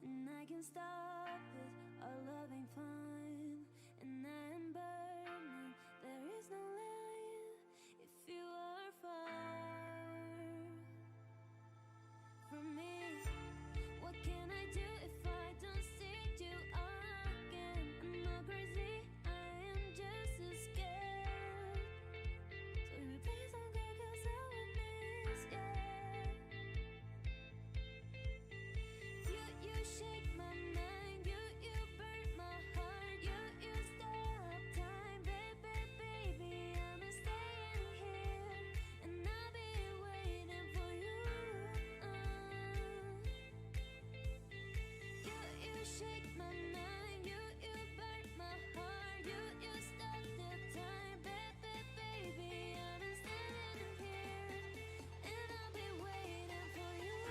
and I can stop it. Our love ain't fine, and I am burning. There is no light if you are far from me. What can I do if I don't see you again? I'm not crazy, I am just as scared. So you please don't go, 'cause I will miss you. You shake my mind, you burn my heart, you stop time, baby, I'm staying here, and I'll be waiting for you. You shake my mind, you burn my heart, you stop the time, baby, I'm standing here, and I'll be waiting for you.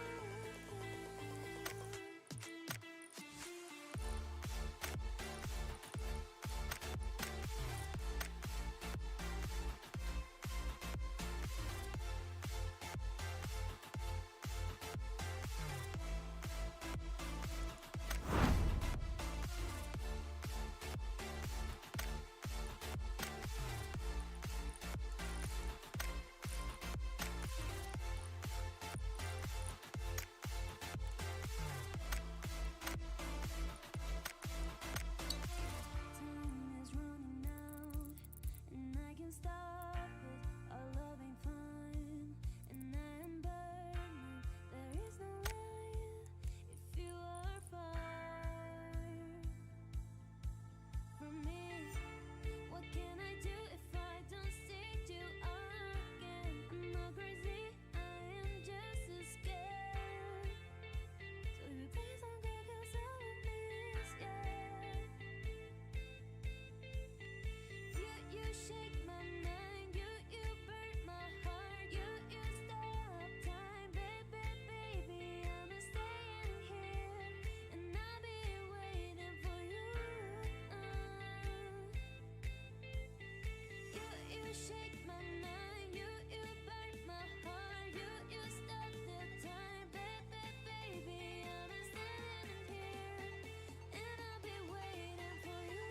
Time is running out, and I can stop it. Our love ain't fine, and I am burning. There is no light if you are far from me. What can I do if I don't see you again? I'm not crazy, I am just as scared. So you please don't go, 'cause I will miss you. You shake my mind, you burn my heart, you stop time, baby, I'm staying here, and I'll be waiting for you. You shake my mind, you burn my heart, you stop the time, baby, I'm standing here, and I'll be waiting for you.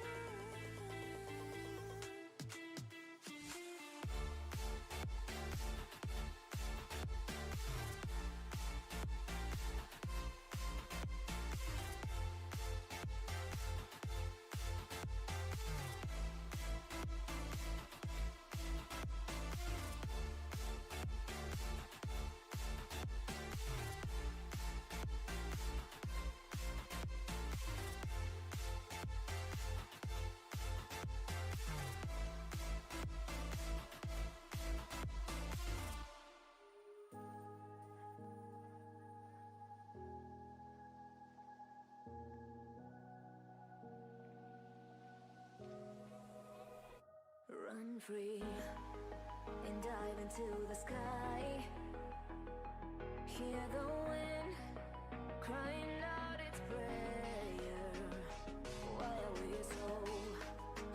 Run free and dive into the sky. Hear the wind crying out its prayer. Why are we so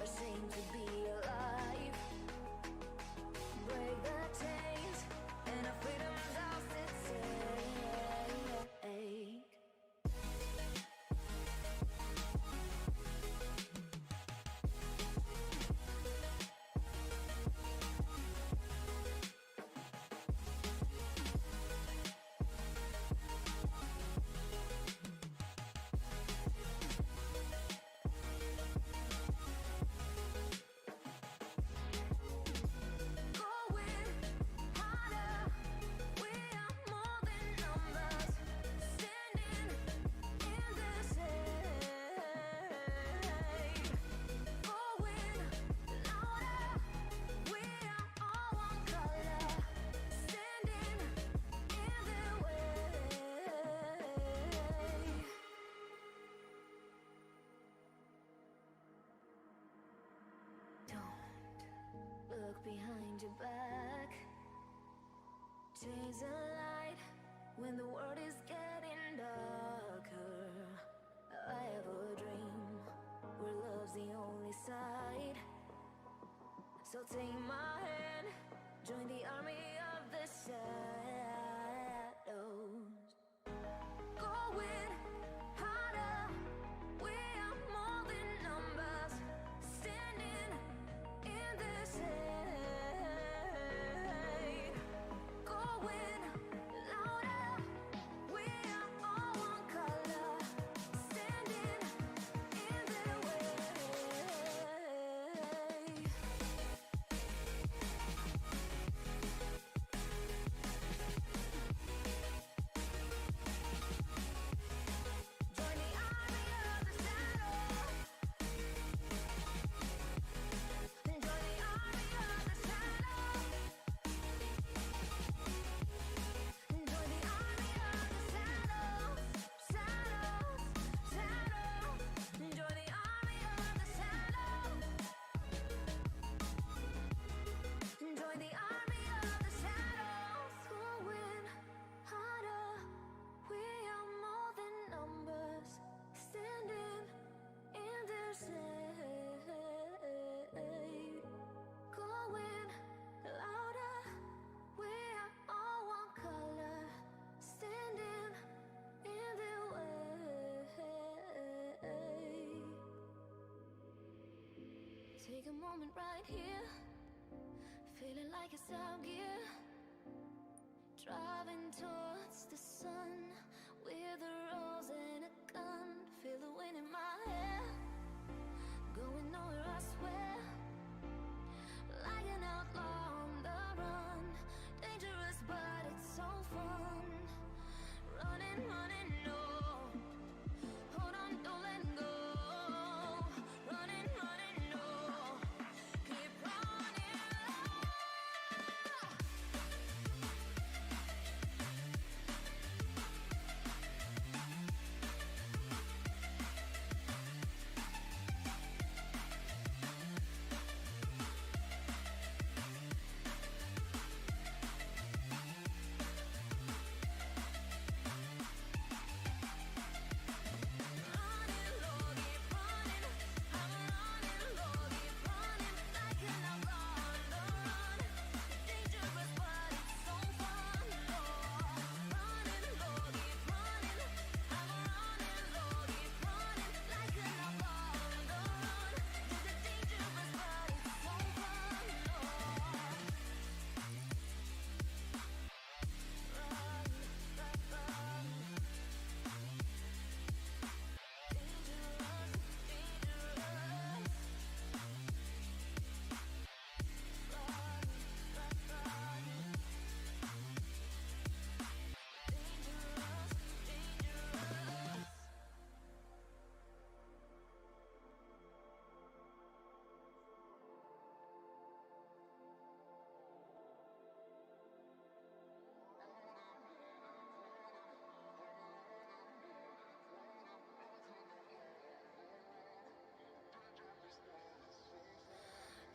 ashamed to be alive? Break the chains and our freedom's ours at stake. find you back. Change the light when the world is getting darker. I have a dream where love's the only side. So take my hand, join the army of the shadows. Going harder, we are more than numbers, standing in this hate. Going louder, we are all one color, standing in their way. Join the army of the shadow. Join the army of the shadow. Join the army of the shadows. Shadows, shadows. Join the army of the shadows. Join the army of the shadows. Going harder. We are more than numbers, standing in their shade. Going louder. We are all one color, standing in their way. Take a moment right here, feeling like it's out gear. Driving towards the sun with a rose and a gun. Feel the wind in my hair, going nowhere I swear. Like an outlaw on the run, dangerous but it's so fun. Running, running, no. Hold on, don't let go. Running, running, no. Keep running. Running low, keep running. I'm running low, keep running. Like an outlaw on the run. Dangerous but it's so fun. Running low, keep running. I'm running low, keep running. Like an outlaw on the run. Dangerous but it's so fun.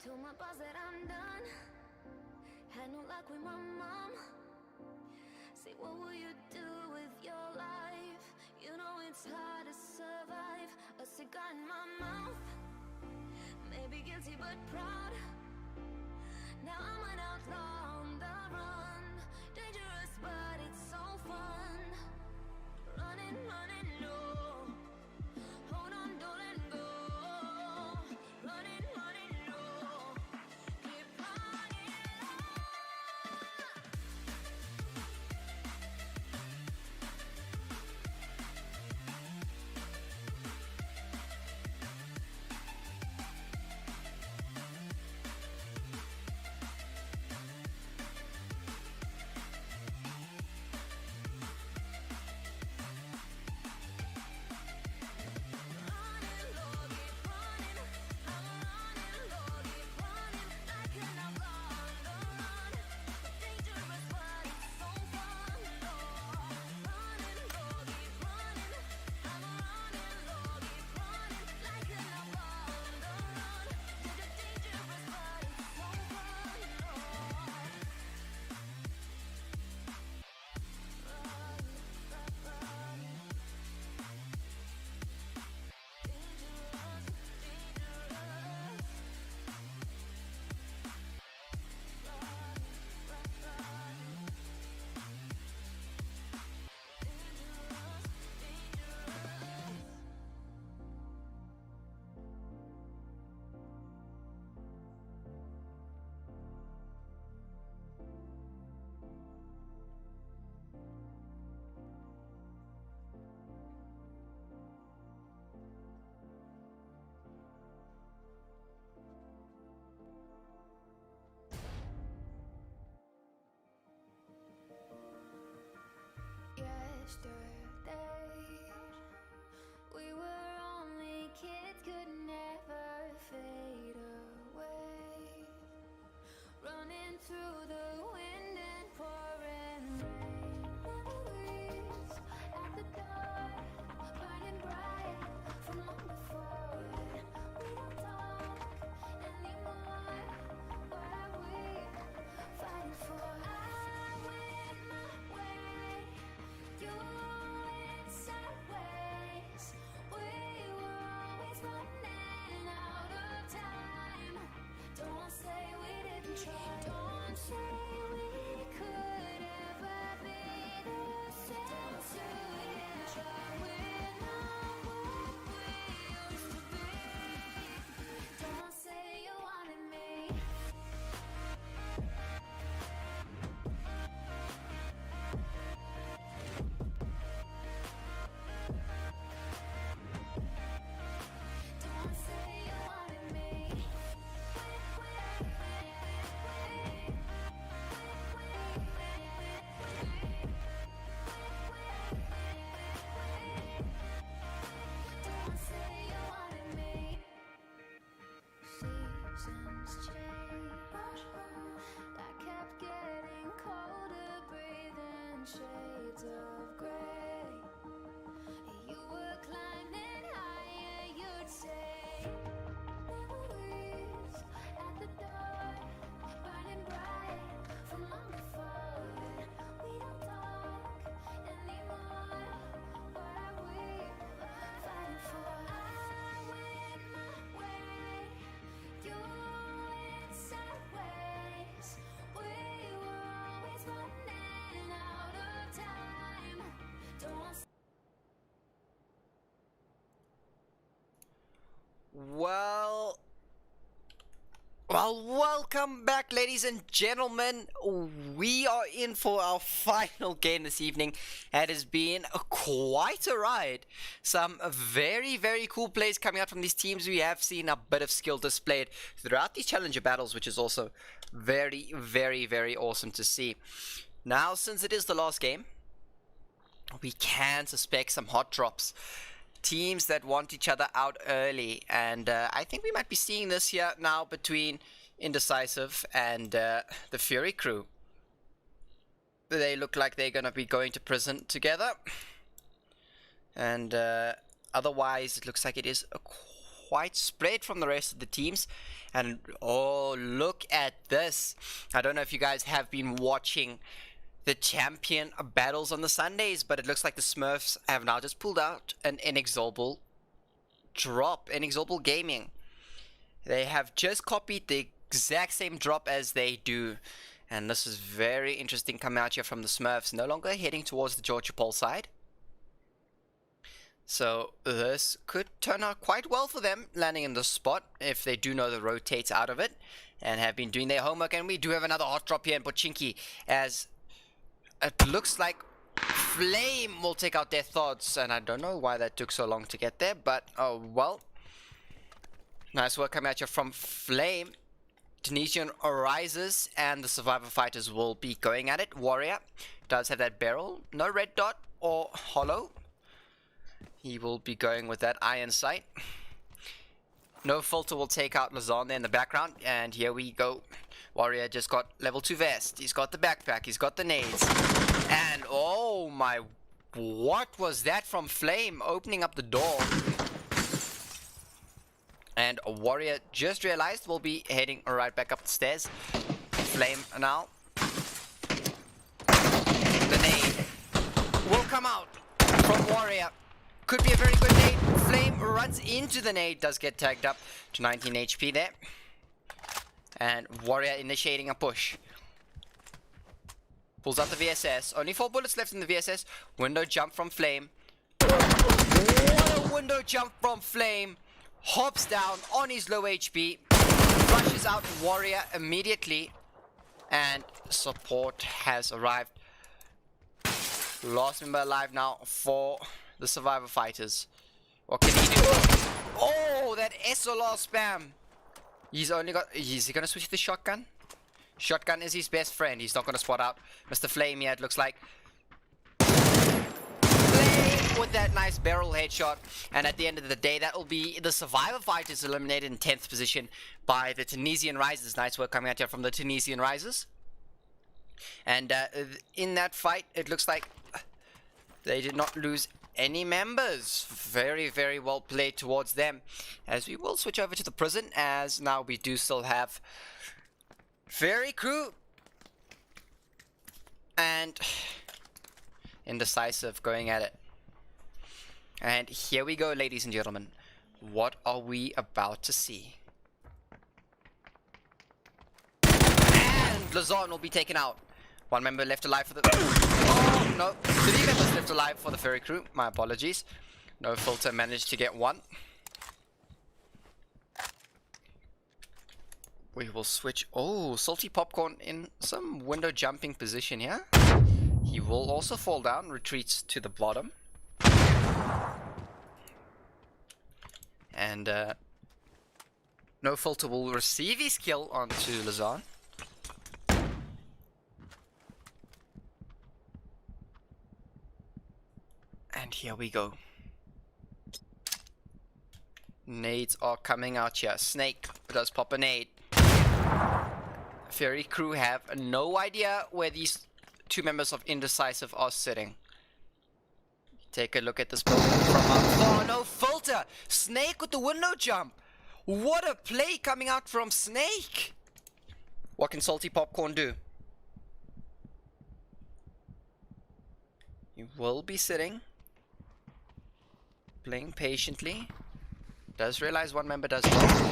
Told my boss that I'm done. Had no luck with my mom. Say, what will you do with your life? You know it's hard to survive. A cigar in my mouth. Maybe guilty but proud. Now I'm an outlaw on the run. Dangerous but it's so fun. Running, running, no. Hold on, don't let go. Running, running, no. Keep running. yesterday. We were only kids, could never fade away. Running through the wind and pouring rain. Memories at the door, burning bright from long before. We don't talk anymore. What are we fighting for? I went my way, you went sideways. We were always running out of time. Don't say we didn't try. Don't say we could ever be the same. Don't say we didn't try. We're not what we used to be. Don't say you wanted me. Don't say you wanted me. Don't say you wanted me. Seasons change. I kept getting colder, breathing shades of gray. You were climbing higher, you'd say. Memories at the door, burning bright from long before. We don't talk anymore. What are we fighting for? I went my way, you went sideways. We were always running out of time. Don't Well, welcome back, ladies and gentlemen. We are in for our final game this evening. It has been quite a ride. Some very, very cool plays coming out from these teams. We have seen a bit of skill displayed throughout these challenger battles, which is also very, very, very awesome to see. Now, since it is the last game, we can suspect some hot drops. Teams that want each other out early, and I think we might be seeing this here now between Indecisive and the Fury crew. They look like they're gonna be going to prison together, and otherwise it looks like it is quite spread from the rest of the teams. And oh, look at this. I don't know if you guys have been watching the champion battles on the Sundays, but it looks like the Smurfs have now just pulled out an inexorable drop. Inexorable Gaming, they have just copied the exact same drop as they do, and this is very interesting coming out here from the Smurfs. No longer heading towards the Georgia Pole side, so this could turn out quite well for them, landing in this spot if they do know the rotates out of it and have been doing their homework. And we do have another hot drop here in Pochinki, as it looks like Flame will take out their thoughts, and I don't know why that took so long to get there, but oh well. Nice work coming at you from Flame. Tunisian arises, and the Survivor Fighters will be going at it. Warrior does have that barrel, no red dot or hollow. He will be going with that iron sight. No Filter will take out Lazan there in the background, and here we go. Warrior just got level 2 vest. He's got the backpack. He's got the nades. And oh my, what was that from Flame opening up the door? And Warrior just realized we'll be heading right back up the stairs. Flame now. The nade will come out from Warrior. Could be a very good nade. Flame runs into the nade. Does get tagged up to 19 HP there. And Warrior initiating a push. Pulls out the VSS. Only 4 bullets left in the VSS. Window jump from Flame. What a window jump from Flame. Hops down on his low HP. Rushes out Warrior immediately. And support has arrived. Last member alive now for the Survivor Fighters. What can he do? Oh, that SLR spam. He's only got... Is he going to switch to the shotgun? Shotgun is his best friend. He's not going to spot out Mr. Flame yet, looks like. with that nice barrel headshot. And at the end of the day, that will be the Survivor Fighters eliminated in 10th position by the Tunisian Risers. Nice work coming out here from the Tunisian Risers. And in that fight, it looks like they did not lose any members. Very, very well played towards them. As we will switch over to the prison, as now we do still have Fairy Crew and Indecisive going at it. And here we go, ladies and gentlemen. What are we about to see? And Lazon will be taken out. One member left alive for the... Oh, no. 3 members left alive for the Fairy Crew. My apologies. No Filter managed to get one. We will switch... Oh, Salty Popcorn in some window jumping position here. He will also fall down, retreats to the bottom. And No Filter will receive his kill onto Lazan. And here we go. Nades are coming out here. Snake does pop a nade. Fairy Crew have no idea where these 2 members of Indecisive are sitting. Take a look at this building from afar. No Filter! Snake with the window jump! What a play coming out from Snake! What can Salty Popcorn do? He will be sitting, playing patiently. Does realize one member does well.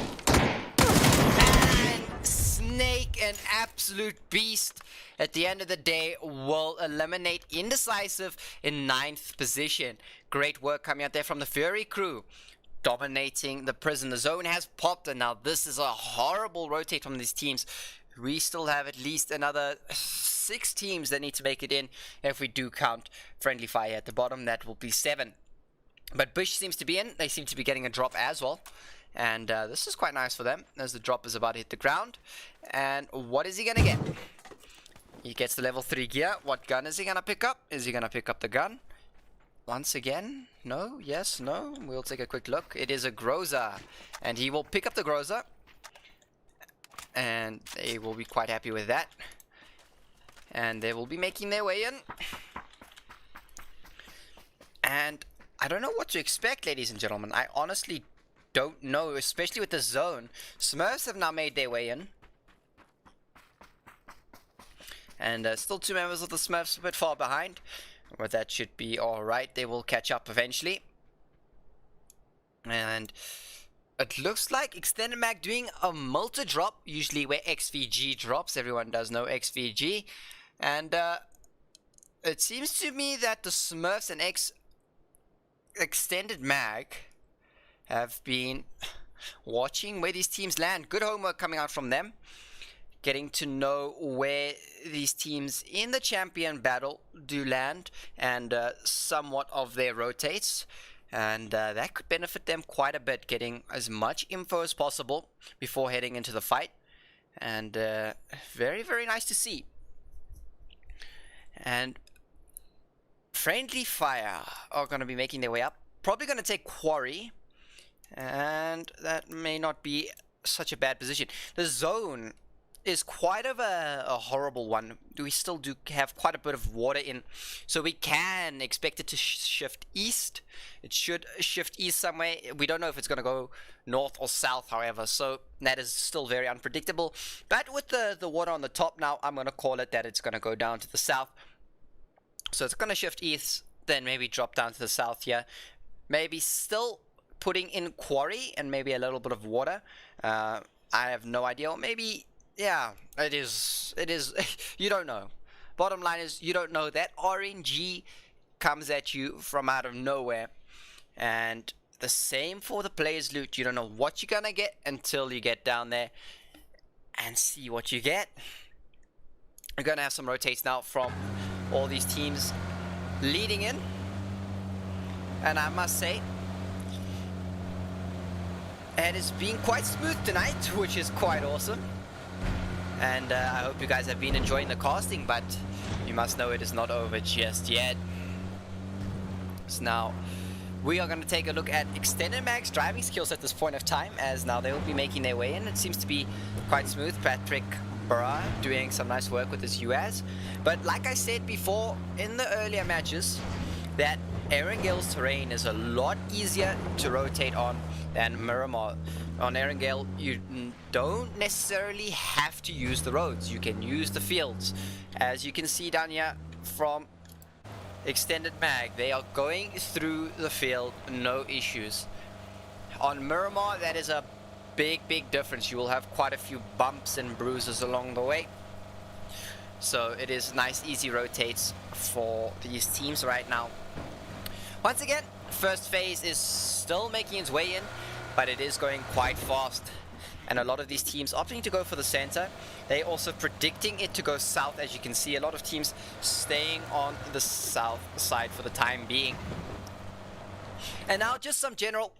And Snake, an absolute beast, at the end of the day will eliminate Indecisive in 9th position. Great work coming out there from the Fury Crew, dominating the prison. The zone has popped, and now this is a horrible rotate from these teams. We still have at least another 6 teams that need to make it in. If we do count friendly fire at the bottom, that will be 7. But Bush seems to be in. They seem to be getting a drop as well. And this is quite nice for them, as the drop is about to hit the ground. And what is he going to get? He gets the level 3 gear. What gun is he going to pick up? Is he going to pick up the gun? Once again? No? Yes? No? We'll take a quick look. It is a Groza. And he will pick up the Groza. And they will be quite happy with that. And they will be making their way in. And I don't know what to expect, ladies and gentlemen. I honestly don't know, especially with the zone. Smurfs have now made their way in. And still 2 members of the Smurfs a bit far behind. But that should be alright. They will catch up eventually. And it looks like Extended Mag doing a multi drop. Usually where XVG drops. Everyone does know XVG. And it seems to me that the Smurfs and Extended Mag have been watching where these teams land. Good homework coming out from them. Getting to know where these teams in the champion battle do land. And somewhat of their rotates. And that could benefit them quite a bit. Getting as much info as possible before heading into the fight. And very, very nice to see. And Friendly Fire are going to be making their way up. Probably going to take Quarry. And that may not be such a bad position. The zone is quite of a horrible one. We still do have quite a bit of water in. So we can expect it to shift east. It should shift east somewhere. We don't know if it's going to go north or south, however. So that is still very unpredictable. But with the water on the top now, I'm going to call it that it's going to go down to the south. So it's going to shift east, then maybe drop down to the south here. Maybe still putting in Quarry and maybe a little bit of water. I have no idea. Or maybe, yeah, it is. You don't know. Bottom line is, you don't know. That RNG comes at you from out of nowhere. And the same for the players' loot. You don't know what you're going to get until you get down there and see what you get. We're going to have some rotates now from all these teams leading in. And I must say, it has been quite smooth tonight, which is quite awesome. And I hope you guys have been enjoying the casting, but you must know it is not over just yet. So now we are going to take a look at Extended Mag's driving skills at this point of time, as now they will be making their way in. It seems to be quite smooth. Patrick Burra doing some nice work with his UAS. But like I said before in the earlier matches, that Erangel's terrain is a lot easier to rotate on than Miramar. On Erangel, you don't necessarily have to use the roads. You can use the fields. As you can see down here from Extended Mag, they are going through the field, no issues. On Miramar, that is a big difference. You will have quite a few bumps and bruises along the way. So it is nice, easy rotates for these teams right now. Once again, first phase is still making its way in, but it is going quite fast. And a lot of these teams opting to go for the center. They also predicting it to go south. As you can see, a lot of teams staying on the south side for the time being. And now just some general,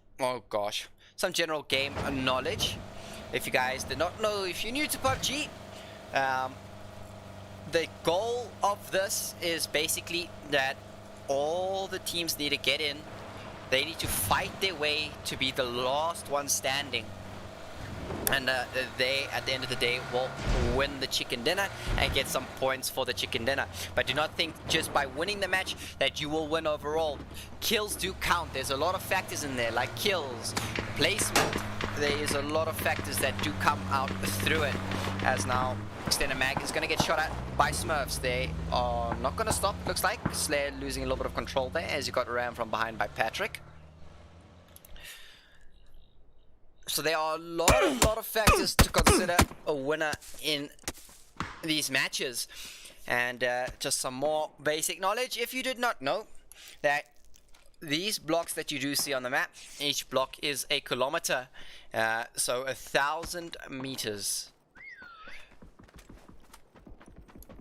some general game knowledge. If you guys did not know, if you're new to PUBG, the goal of this is basically that all the teams need to get in. They need to fight their way to be the last one standing. And they, at the end of the day, will win the chicken dinner and get some points for the chicken dinner. But do not think just by winning the match that you will win overall. Kills do count. There's a lot of factors in there, like kills, placement. There is a lot of factors that do come out through it. As now, Extended Mag is going to get shot at by Smurfs. They are not going to stop, looks like. Slayer losing a little bit of control there as he got rammed from behind by Patrick. So there are a lot of factors to consider a winner in these matches. And just some more basic knowledge. If you did not know that these blocks that you do see on the map, each block is a kilometer. So 1,000 meters.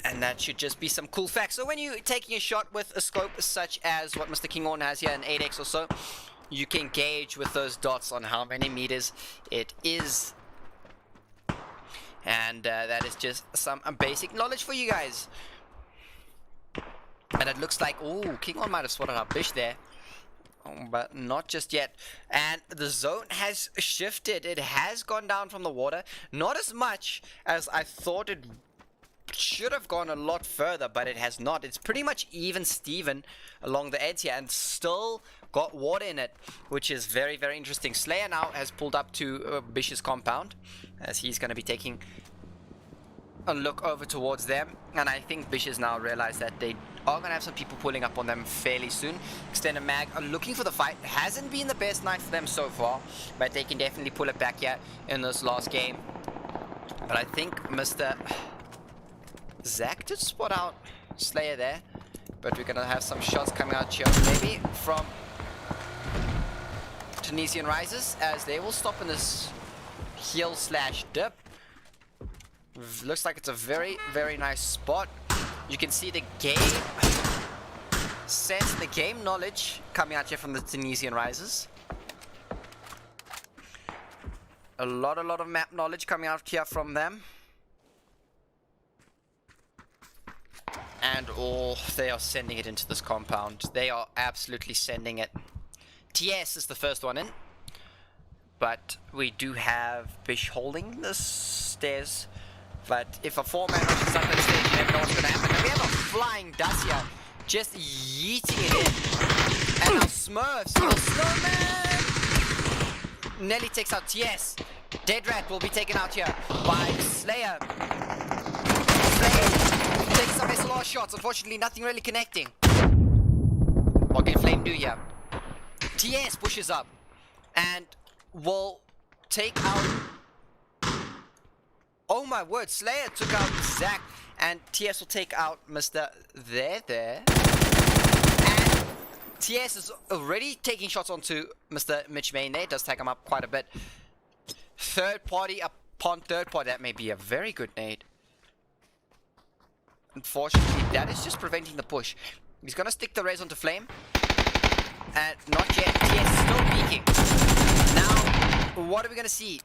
And that should just be some cool facts. So when you're taking a shot with a scope such as what Mr. Kinghorn has here, an 8x or so, you can gauge with those dots on how many meters it is. And that is just some basic knowledge for you guys. And it looks like, oh, Kinghorn might have spotted our Bish there. But not just yet. And the zone has shifted. It has gone down from the water. Not as much as I thought it should have gone a lot further, but it has not. It's pretty much even Steven along the edge here and still got water in it, which is very interesting. Slayer now has pulled up to Bish's compound as he's going to be taking a look over towards them, and I think Bish has now realized that they are going to have some people pulling up on them fairly soon. Extended Mag are looking for the fight. Hasn't been the best night for them so far, but they can definitely pull it back here in this last game. But I think Mr. Zach did spot out Slayer there, but we're gonna have some shots coming out here, maybe from Tunisian Risers, as they will stop in this heel slash dip. Looks like it's a very nice spot. You can see the game sense, the game knowledge coming out here from the Tunisian Risers. A lot of map knowledge coming out here from them. And they are sending it into this compound. They are absolutely sending it. TS is the first one in. But we do have Bish holding the stairs. But if a four-man rush is up on the stage, you never know what's going to happen. And we have a flying Dacia just yeeting it in. And now Smurfs, Evil Snowman! Nelly takes out TS. Dead Rat will be taken out here by Slayer. Takes some SLR shots. Unfortunately, nothing really connecting. What can Flame do here? TS pushes up and will take out... Oh my word, Slayer took out Zach, and TS will take out Mr. There. And TS is already taking shots onto Mr. Mitch Main there. Does tag him up quite a bit. Third party upon third party. That may be a very good nade. Unfortunately, that is just preventing the push. He's gonna stick the res onto Flame. And not yet. TS is still peeking. Now, what are we gonna see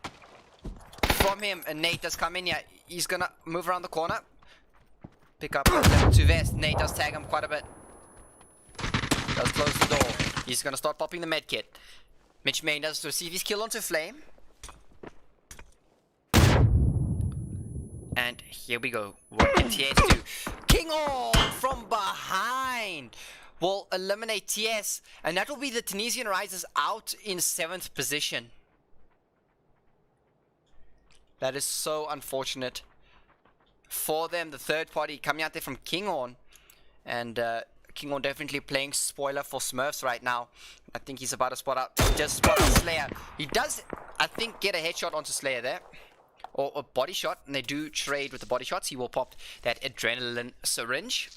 from him? And Nate does come in here. He's gonna move around the corner. Pick up level 2 vest. Nate does tag him quite a bit. Does close the door. He's gonna start popping the medkit. Mitch Main does receive his kill onto Flame. And here we go. What can TS do? King On from behind will eliminate TS. And that will be the Tunisian Risers out in 7th position. That is so unfortunate for them. The third party coming out there from King On. And King On definitely playing spoiler for Smurfs right now. I think he's about to spot out. Just spot out Slayer. He does, I think, get a headshot onto Slayer there. Or a body shot. And they do trade with the body shots. He will pop that adrenaline syringe.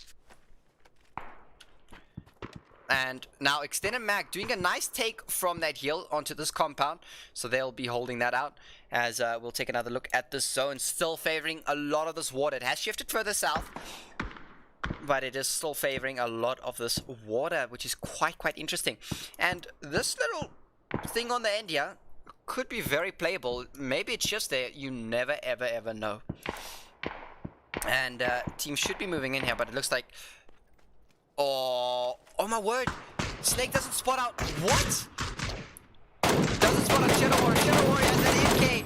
And now Extended Mag doing a nice take from that hill onto this compound. So they'll be holding that out. As we'll take another look at this zone. Still favoring a lot of this water. It has shifted further south. But it is still favoring a lot of this water, which is quite interesting. And this little thing on the end here could be very playable. Maybe it's just there. You never ever know. And team should be moving in here, but it looks like... Oh my word! Snake doesn't spot out. What? Doesn't spot out Shadow Warrior. Shadow Warrior has an MK.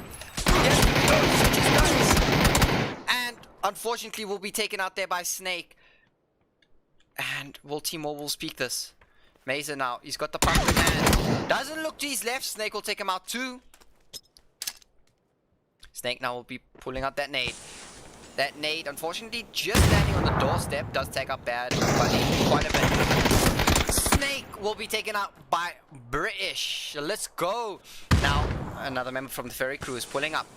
Yes, switches guns. And unfortunately will be taken out there by Snake. And will Team Mobile speak this? Mazer now. He's got the pump in hand. Doesn't look to his left. Snake will take him out too. Snake now will be pulling out that nade. That nade, unfortunately, just standing on the doorstep does take up bad buddy quite a bit. Snake will be taken out by British. Let's go. Now, another member from the ferry crew is pulling up.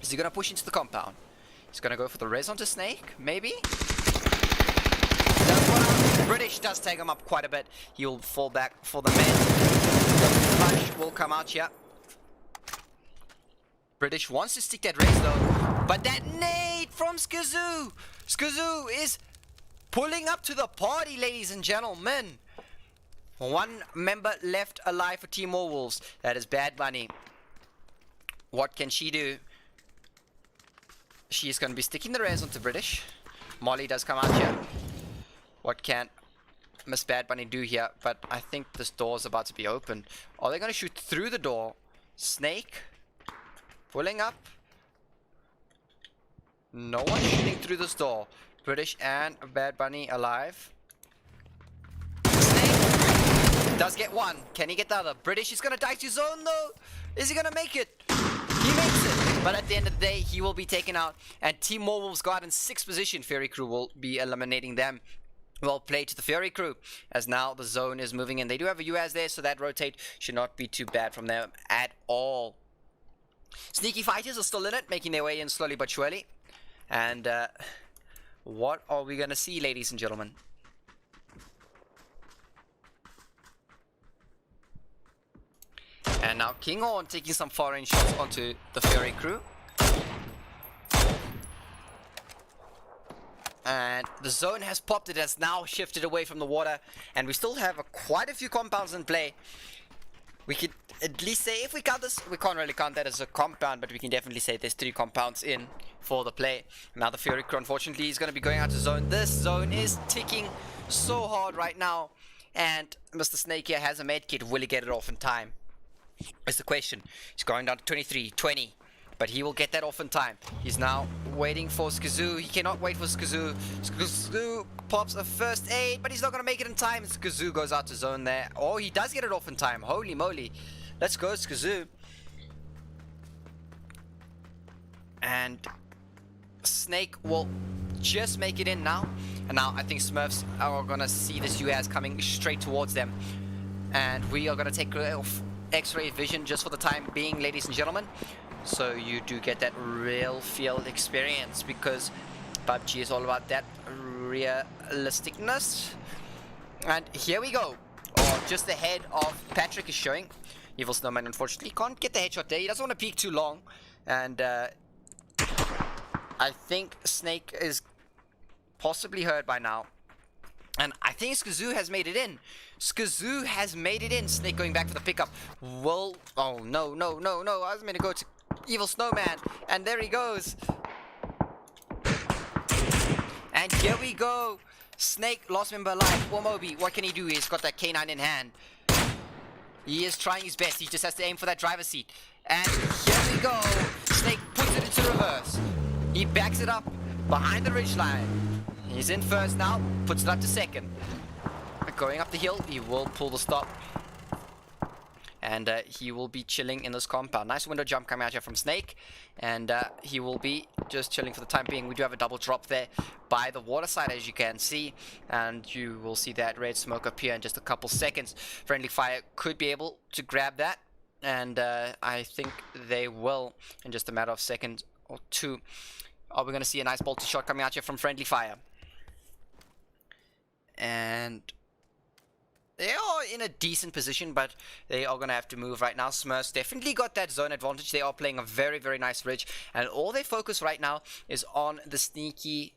Is he going to push into the compound? He's going to go for the res onto Snake, maybe? British does take him up quite a bit. He'll fall back for the men. The flash will come out here. British wants to stick that race though. But that nade from Skazoo. Skazoo is pulling up to the party, ladies and gentlemen. One member left alive for Team Wolves. That is Bad Bunny. What can she do? She is going to be sticking the res onto British. Molly does come out here. What can Miss Bad Bunny do here? But I think this door is about to be opened. Are they going to shoot through the door? Snake pulling up. No one shooting through this door. British and Bad Bunny alive. Snake does get one. Can he get the other? British is going to die to zone though. Is he going to make it? He makes it. But at the end of the day, he will be taken out. And Team Wolves got in 6th position. Fairy Crew will be eliminating them. Well played to the Fury crew, as now the zone is moving in. They do have a UAS there, so that rotate should not be too bad from them at all. Sneaky fighters are still in it, making their way in slowly but surely. And what are we going to see, ladies and gentlemen? And now King Horn taking some far-range shots onto the Fury crew. And the zone has popped. It has now shifted away from the water. And we still have quite a few compounds in play. We could at least say, if we count this, we can't really count that as a compound, but we can definitely say there's 3 compounds in for the play. Now the Fury crew, unfortunately, is going to be going out to zone. This zone is ticking so hard right now. And Mr. Snake here has a medkit. Will he get it off in time? Is the question. He's going down to 23, 20. But he will get that off in time. He's now waiting for Skazoo. He cannot wait for Skazoo. Skazoo pops a first aid, but he's not going to make it in time. Skazoo goes out to zone there. Oh, he does get it off in time. Holy moly. Let's go, Skazoo. And Snake will just make it in now. And now I think Smurfs are going to see this UAS coming straight towards them. And we are going to take off X-ray vision just for the time being, ladies and gentlemen. So you do get that real field experience, because PUBG is all about that realisticness. And here we go. Oh, just the head of Patrick is showing. Evil Snowman unfortunately can't get the headshot there. He doesn't want to peek too long. And I think Snake is possibly hurt by now. And I think Skazoo has made it in. Skazoo has made it in. Snake going back for the pickup. Well, oh no, no, no, no. I was meant to go to Evil Snowman. And there he goes. And here we go. Snake, last member alive. Moby, what can he do? He's got that K9 in hand. He is trying his best. He just has to aim for that driver's seat. And here we go. Snake puts it into reverse. He backs it up behind the ridgeline. He's in first now. Puts it up to second. Going up the hill, he will pull the stop. And he will be chilling in this compound. Nice window jump coming out here from Snake. And he will be just chilling for the time being. We do have a double drop there by the water side, as you can see. And you will see that red smoke appear in just a couple seconds. Friendly Fire could be able to grab that. And I think they will in just a matter of seconds or two. Are we going to see a nice bolted shot coming out here from Friendly Fire? And they are in a decent position, but they are going to have to move right now. Smurfs definitely got that zone advantage. They are playing a very, very nice ridge. And all their focus right now is on the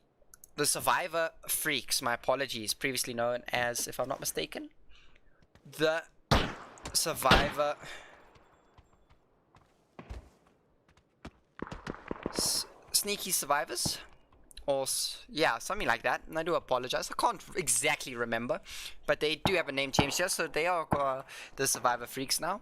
Survivor Freaks. My apologies. Previously known as, if I'm not mistaken, the Survivor... Sneaky Survivors? Or, yeah, something like that. And I do apologize. I can't exactly remember. But they do have a name change here. So they are the Survivor Freaks now.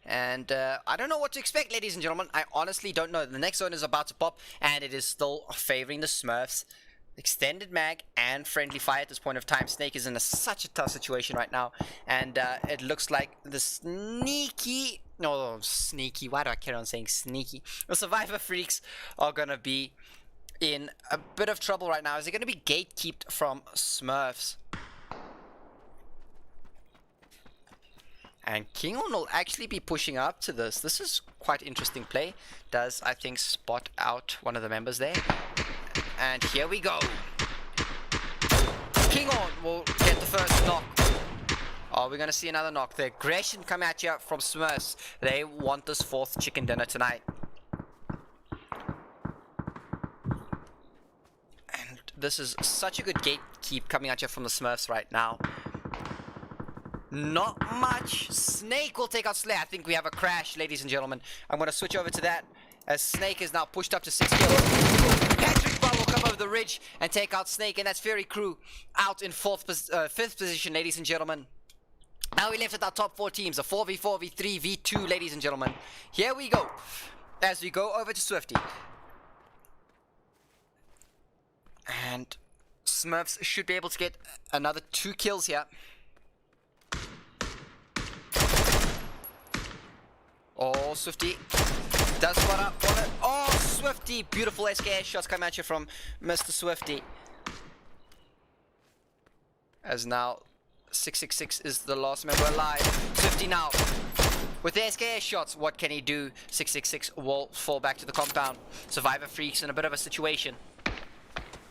And I don't know what to expect, ladies and gentlemen. I honestly don't know. The next zone is about to pop. And it is still favoring the Smurfs. Extended mag and Friendly Fire at this point of time. Snake is in such a tough situation right now. And it looks like the sneaky... No, sneaky. Why do I carry on saying sneaky? The Survivor Freaks are going to be in a bit of trouble right now. Is it going to be gatekept from Smurfs? And Kingon will actually be pushing up to this. This is quite interesting play. Does, I think, spot out one of the members there. And here we go. Kingon will get the first knock. Oh, we're going to see another knock. The aggression come at you from Smurfs. They want this fourth chicken dinner tonight. And this is such a good gatekeep coming at you from the Smurfs right now. Not much. Snake will take out Slayer. I think we have a crash, ladies and gentlemen. I'm going to switch over to that as Snake is now pushed up to 6 kills. Patrick Ball will come over the ridge and take out Snake, and that's Fury Crew out in 5th position, ladies and gentlemen. Now we left at our top 4 teams, a 4v4, v3, v2, ladies and gentlemen. Here we go, as we go over to Swifty. And Smurfs should be able to get another 2 kills here. Oh, Swifty does spot up on it. Oh, Swifty, beautiful SKS shots come at you from Mr. Swifty. As now... 666 is the last member alive. Swifty now with the SKS shots. What can he do? 666 will fall back to the compound. Survivor Freaks in a bit of a situation.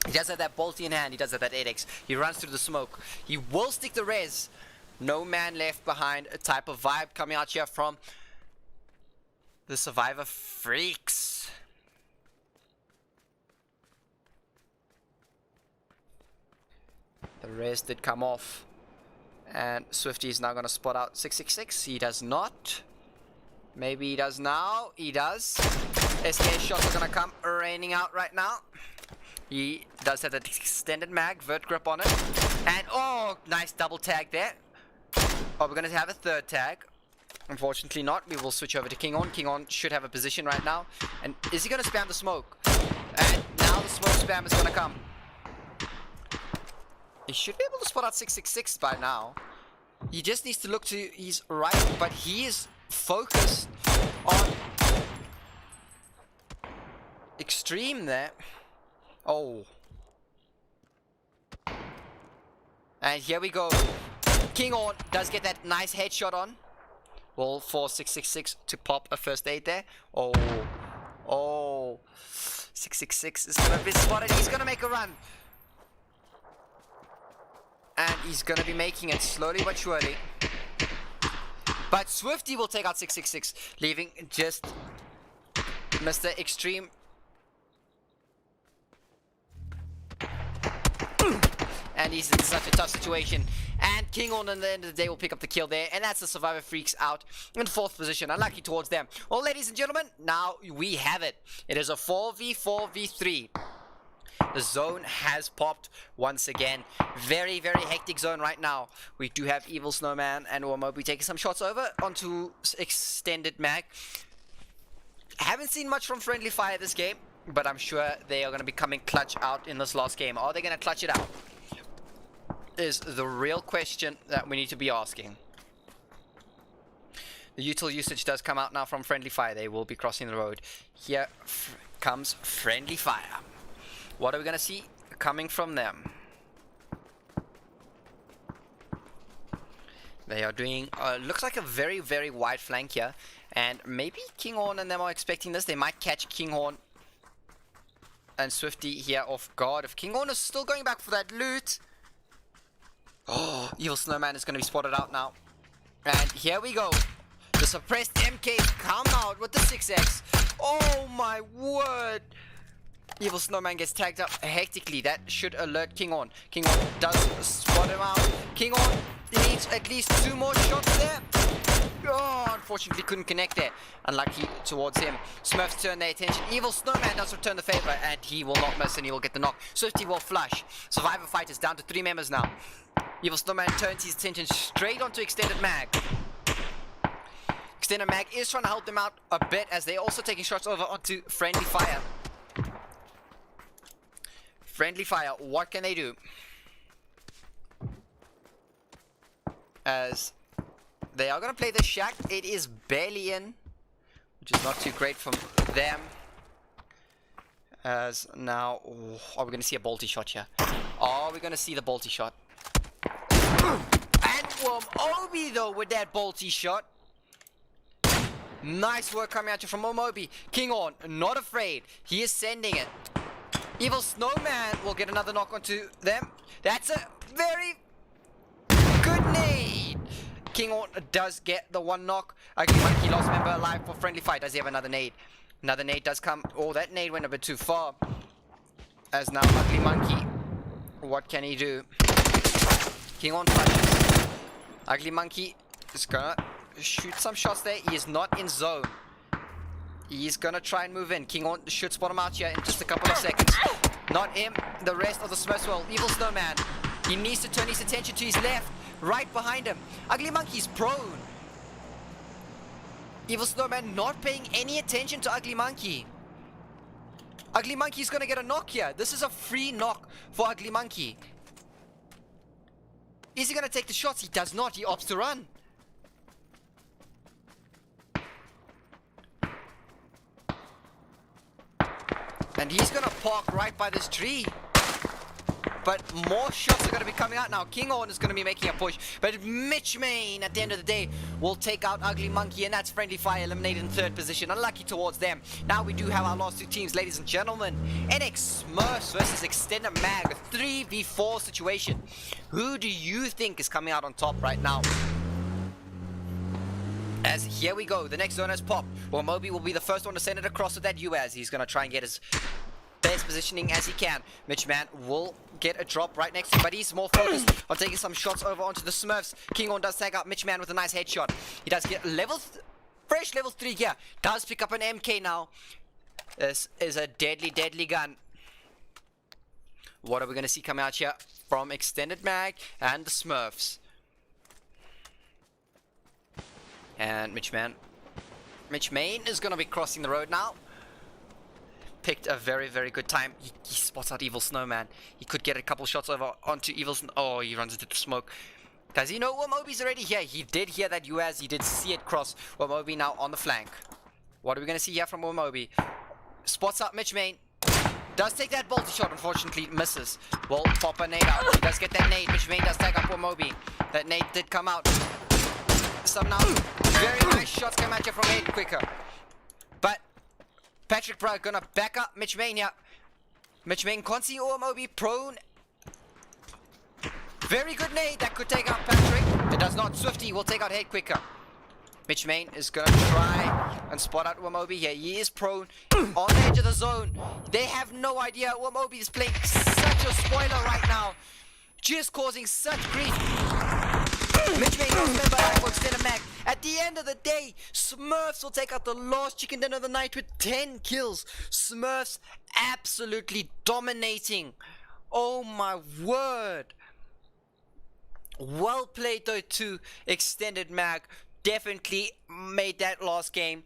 He does have that bolty in hand. He does have that 8x. He runs through the smoke. He will stick the res. No man left behind. A type of vibe coming out here from the Survivor Freaks. The res did come off. And Swifty is now going to spot out 666. He does not. Maybe he does now. He does. SKS shots are going to come raining out right now. He does have that extended mag. Vert grip on it. And oh, nice double tag there. Oh, we're going to have a third tag. Unfortunately not. We will switch over to Kingon. Kingon should have a position right now. And is he going to spam the smoke? And now the smoke spam is going to come. He should be able to spot out 666 by now. He just needs to look to his right, but he is focused on Extreme there. Oh. And here we go. Kingon does get that nice headshot on. Will for 666 to pop a first aid there. Oh. Oh. 666 is going to be spotted. He's going to make a run. And he's going to be making it slowly but surely. But Swifty will take out 666, leaving just Mr. Extreme. And he's in such a tough situation. And King On at the end of the day will pick up the kill there. And that's the Survivor Freaks out in 4th position. Unlucky towards them. Well, ladies and gentlemen, now we have it. It is a 4v4v3. The zone has popped once again. Very, very hectic zone right now. We do have Evil Snowman and Wamobi taking some shots over onto extended mag. Haven't seen much from Friendly Fire this game, but I'm sure they are going to be coming clutch out in this last game. Are they going to clutch it out? Is the real question that we need to be asking. The util usage does come out now from Friendly Fire. They will be crossing the road. Here comes Friendly Fire. What are we going to see coming from them? They are doing, looks like a very, very wide flank here. And maybe Kinghorn and them are expecting this. They might catch Kinghorn and Swifty here off guard. If Kinghorn is still going back for that loot. Oh, Evil Snowman is going to be spotted out now. And here we go. The suppressed MKs come out with the 6x. Oh my word. Evil Snowman gets tagged up hectically. That should alert Kinghorn. Kinghorn does spot him out. Kinghorn needs at least 2 more shots there. Oh, unfortunately couldn't connect there. Unlucky towards him. Smurfs turn their attention. Evil Snowman does return the favor, and he will not miss, and he will get the knock. Swifty will flush. Survivor Fighters down to 3 members now. Evil Snowman turns his attention straight onto Extended Mag. Extended Mag is trying to help them out a bit, as they're also taking shots over onto Friendly Fire. Friendly Fire, what can they do? As they are going to play the shack. It is barely in, which is not too great from them. As now, are we going to see a bolty shot here? Are we going to see the bolty shot? And Obi though with that bolty shot. Nice work coming at you from Omobi. Kinghorn, not afraid. He is sending it. Evil Snowman will get another knock onto them. That's a very good nade. Kinghorn does get the 1 knock. Ugly Monkey lost member alive for Friendly Fight. Does he have another nade? Another nade does come. Oh, that nade went a bit too far. As now Ugly Monkey, what can he do? Kinghorn flashes. Ugly Monkey is gonna shoot some shots there. He is not in zone. He's gonna try and move in. Kinghorn should spot him out here in just a couple of seconds. Not him. The rest of the Smurfs will. Evil Snowman. He needs to turn his attention to his left. Right behind him. Ugly Monkey's prone. Evil Snowman not paying any attention to Ugly Monkey. Ugly Monkey's gonna get a knock here. This is a free knock for Ugly Monkey. Is he gonna take the shots? He does not. He opts to run. And he's gonna park right by this tree. But more shots are going to be coming out now. Kinghorn is going to be making a push. But Mitch Main, at the end of the day, will take out Ugly Monkey. And that's Friendly Fire eliminated in 3rd position. Unlucky towards them. Now we do have our last 2 teams, ladies and gentlemen. NX Smurfs versus Extended Mag. A 3v4 situation. Who do you think is coming out on top right now? As here we go. The next zone has popped. Well, Moby will be the first one to send it across with that UAS. He's going to try and get his best positioning as he can. Mitchman will get a drop right next to him, but he's more focused on taking some shots over onto the Smurfs. Kinghorn does tag out Mitchman with a nice headshot. He does get fresh level 3 here. Does pick up an MK now. This is a deadly, deadly gun. What are we going to see come out here from Extended Mag and the Smurfs? And Mitch Main is going to be crossing the road now. Picked a very, very good time. He spots out Evil Snowman. He could get a couple shots over onto Evil Oh, he runs into the smoke. Does he know Wamobi's already here? He did hear that UAS. He did see it cross. Wamobi now on the flank. What are we going to see here from Wamobi? Spots out Mitch Main. Does take that bolty shot. Unfortunately, misses. Will pop a nade out. He does get that nade. Mitch Main does tag up Wamobi. That nade did come out. Some now very nice shots come at you from Aiden quicker. But Patrick Brown gonna back up Mitch Main here. Mitch Main can't see Wamobi prone. Very good nade that could take out Patrick. It does not. Swifty will take out Head quicker. Mitch Main is gonna try and spot out Wamobi here. He is prone on the edge of the zone. They have no idea. Wamobi is playing such a spoiler right now. Just causing such grief. Mitch May goes member for extended mag. At the end of the day, Smurfs will take out the last chicken dinner of the night with 10 kills. Smurfs absolutely dominating. Oh my word. Well played though to extended mag. Definitely made that last game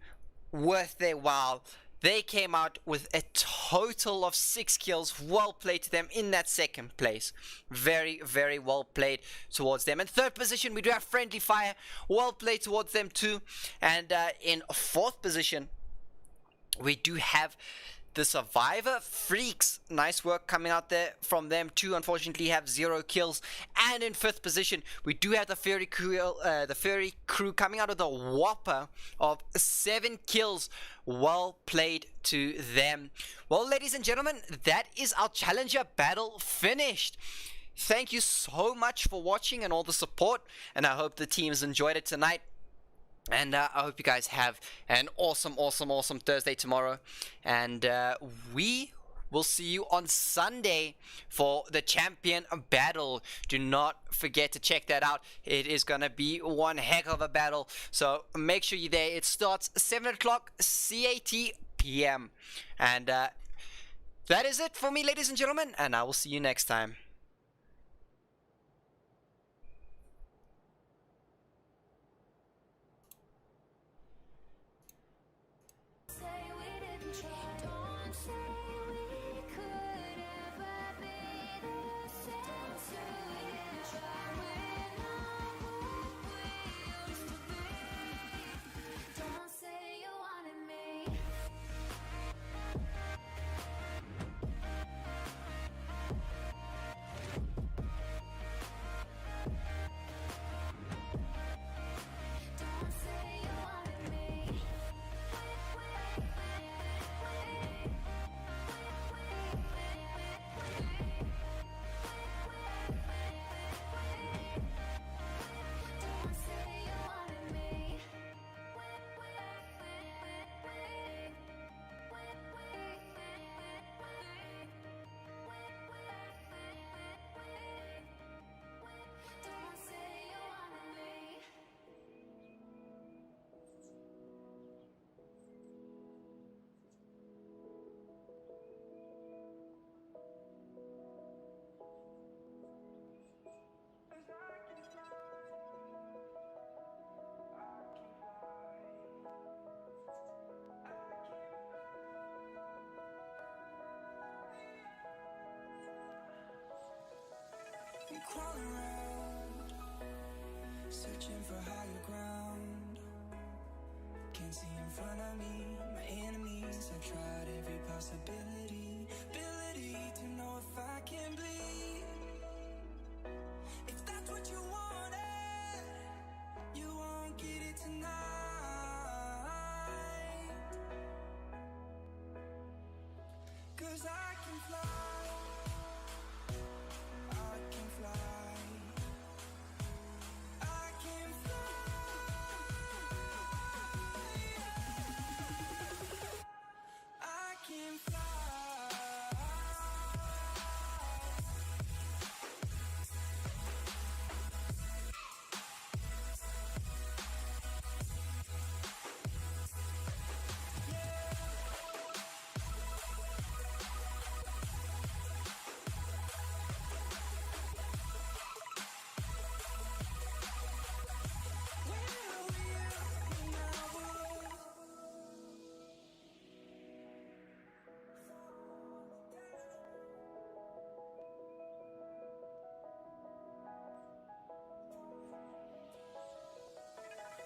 worth their while. They came out with a total of 6 kills. Well played to them in that second place. Very, very well played towards them. In third position, we do have Friendly Fire. Well played towards them too. And in fourth position, we do have the Survivor Freaks. Nice work coming out there from them too. Unfortunately, have 0 kills. And in fifth position, we do have the Fury Crew coming out with a whopper of 7 kills. Well played to them. Well, ladies and gentlemen, that is our Challenger battle finished. Thank you so much for watching and all the support. And I hope the teams enjoyed it tonight. And I hope you guys have an awesome Thursday tomorrow. And we will see you on Sunday for the champion battle. Do not forget to check that out. It is going to be one heck of a battle. So make sure you're there. It starts 7 o'clock CAT PM. And that is it for me, ladies and gentlemen. And I will see you next time. I'm crawling around, searching for higher ground. Can't see in front of me, my enemies. I've tried every possibility, ability to know if I can bleed. If that's what you wanted, you won't get it tonight. 'Cause I can fly.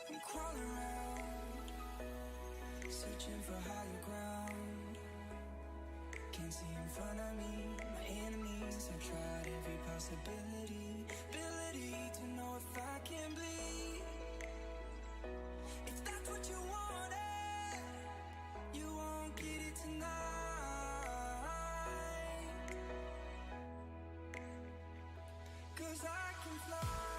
I'm crawling around, searching for higher ground. Can't see in front of me, my enemies. I've tried every possibility, ability to know if I can bleed. If that's what you wanted, you won't get it tonight. 'Cause I can fly.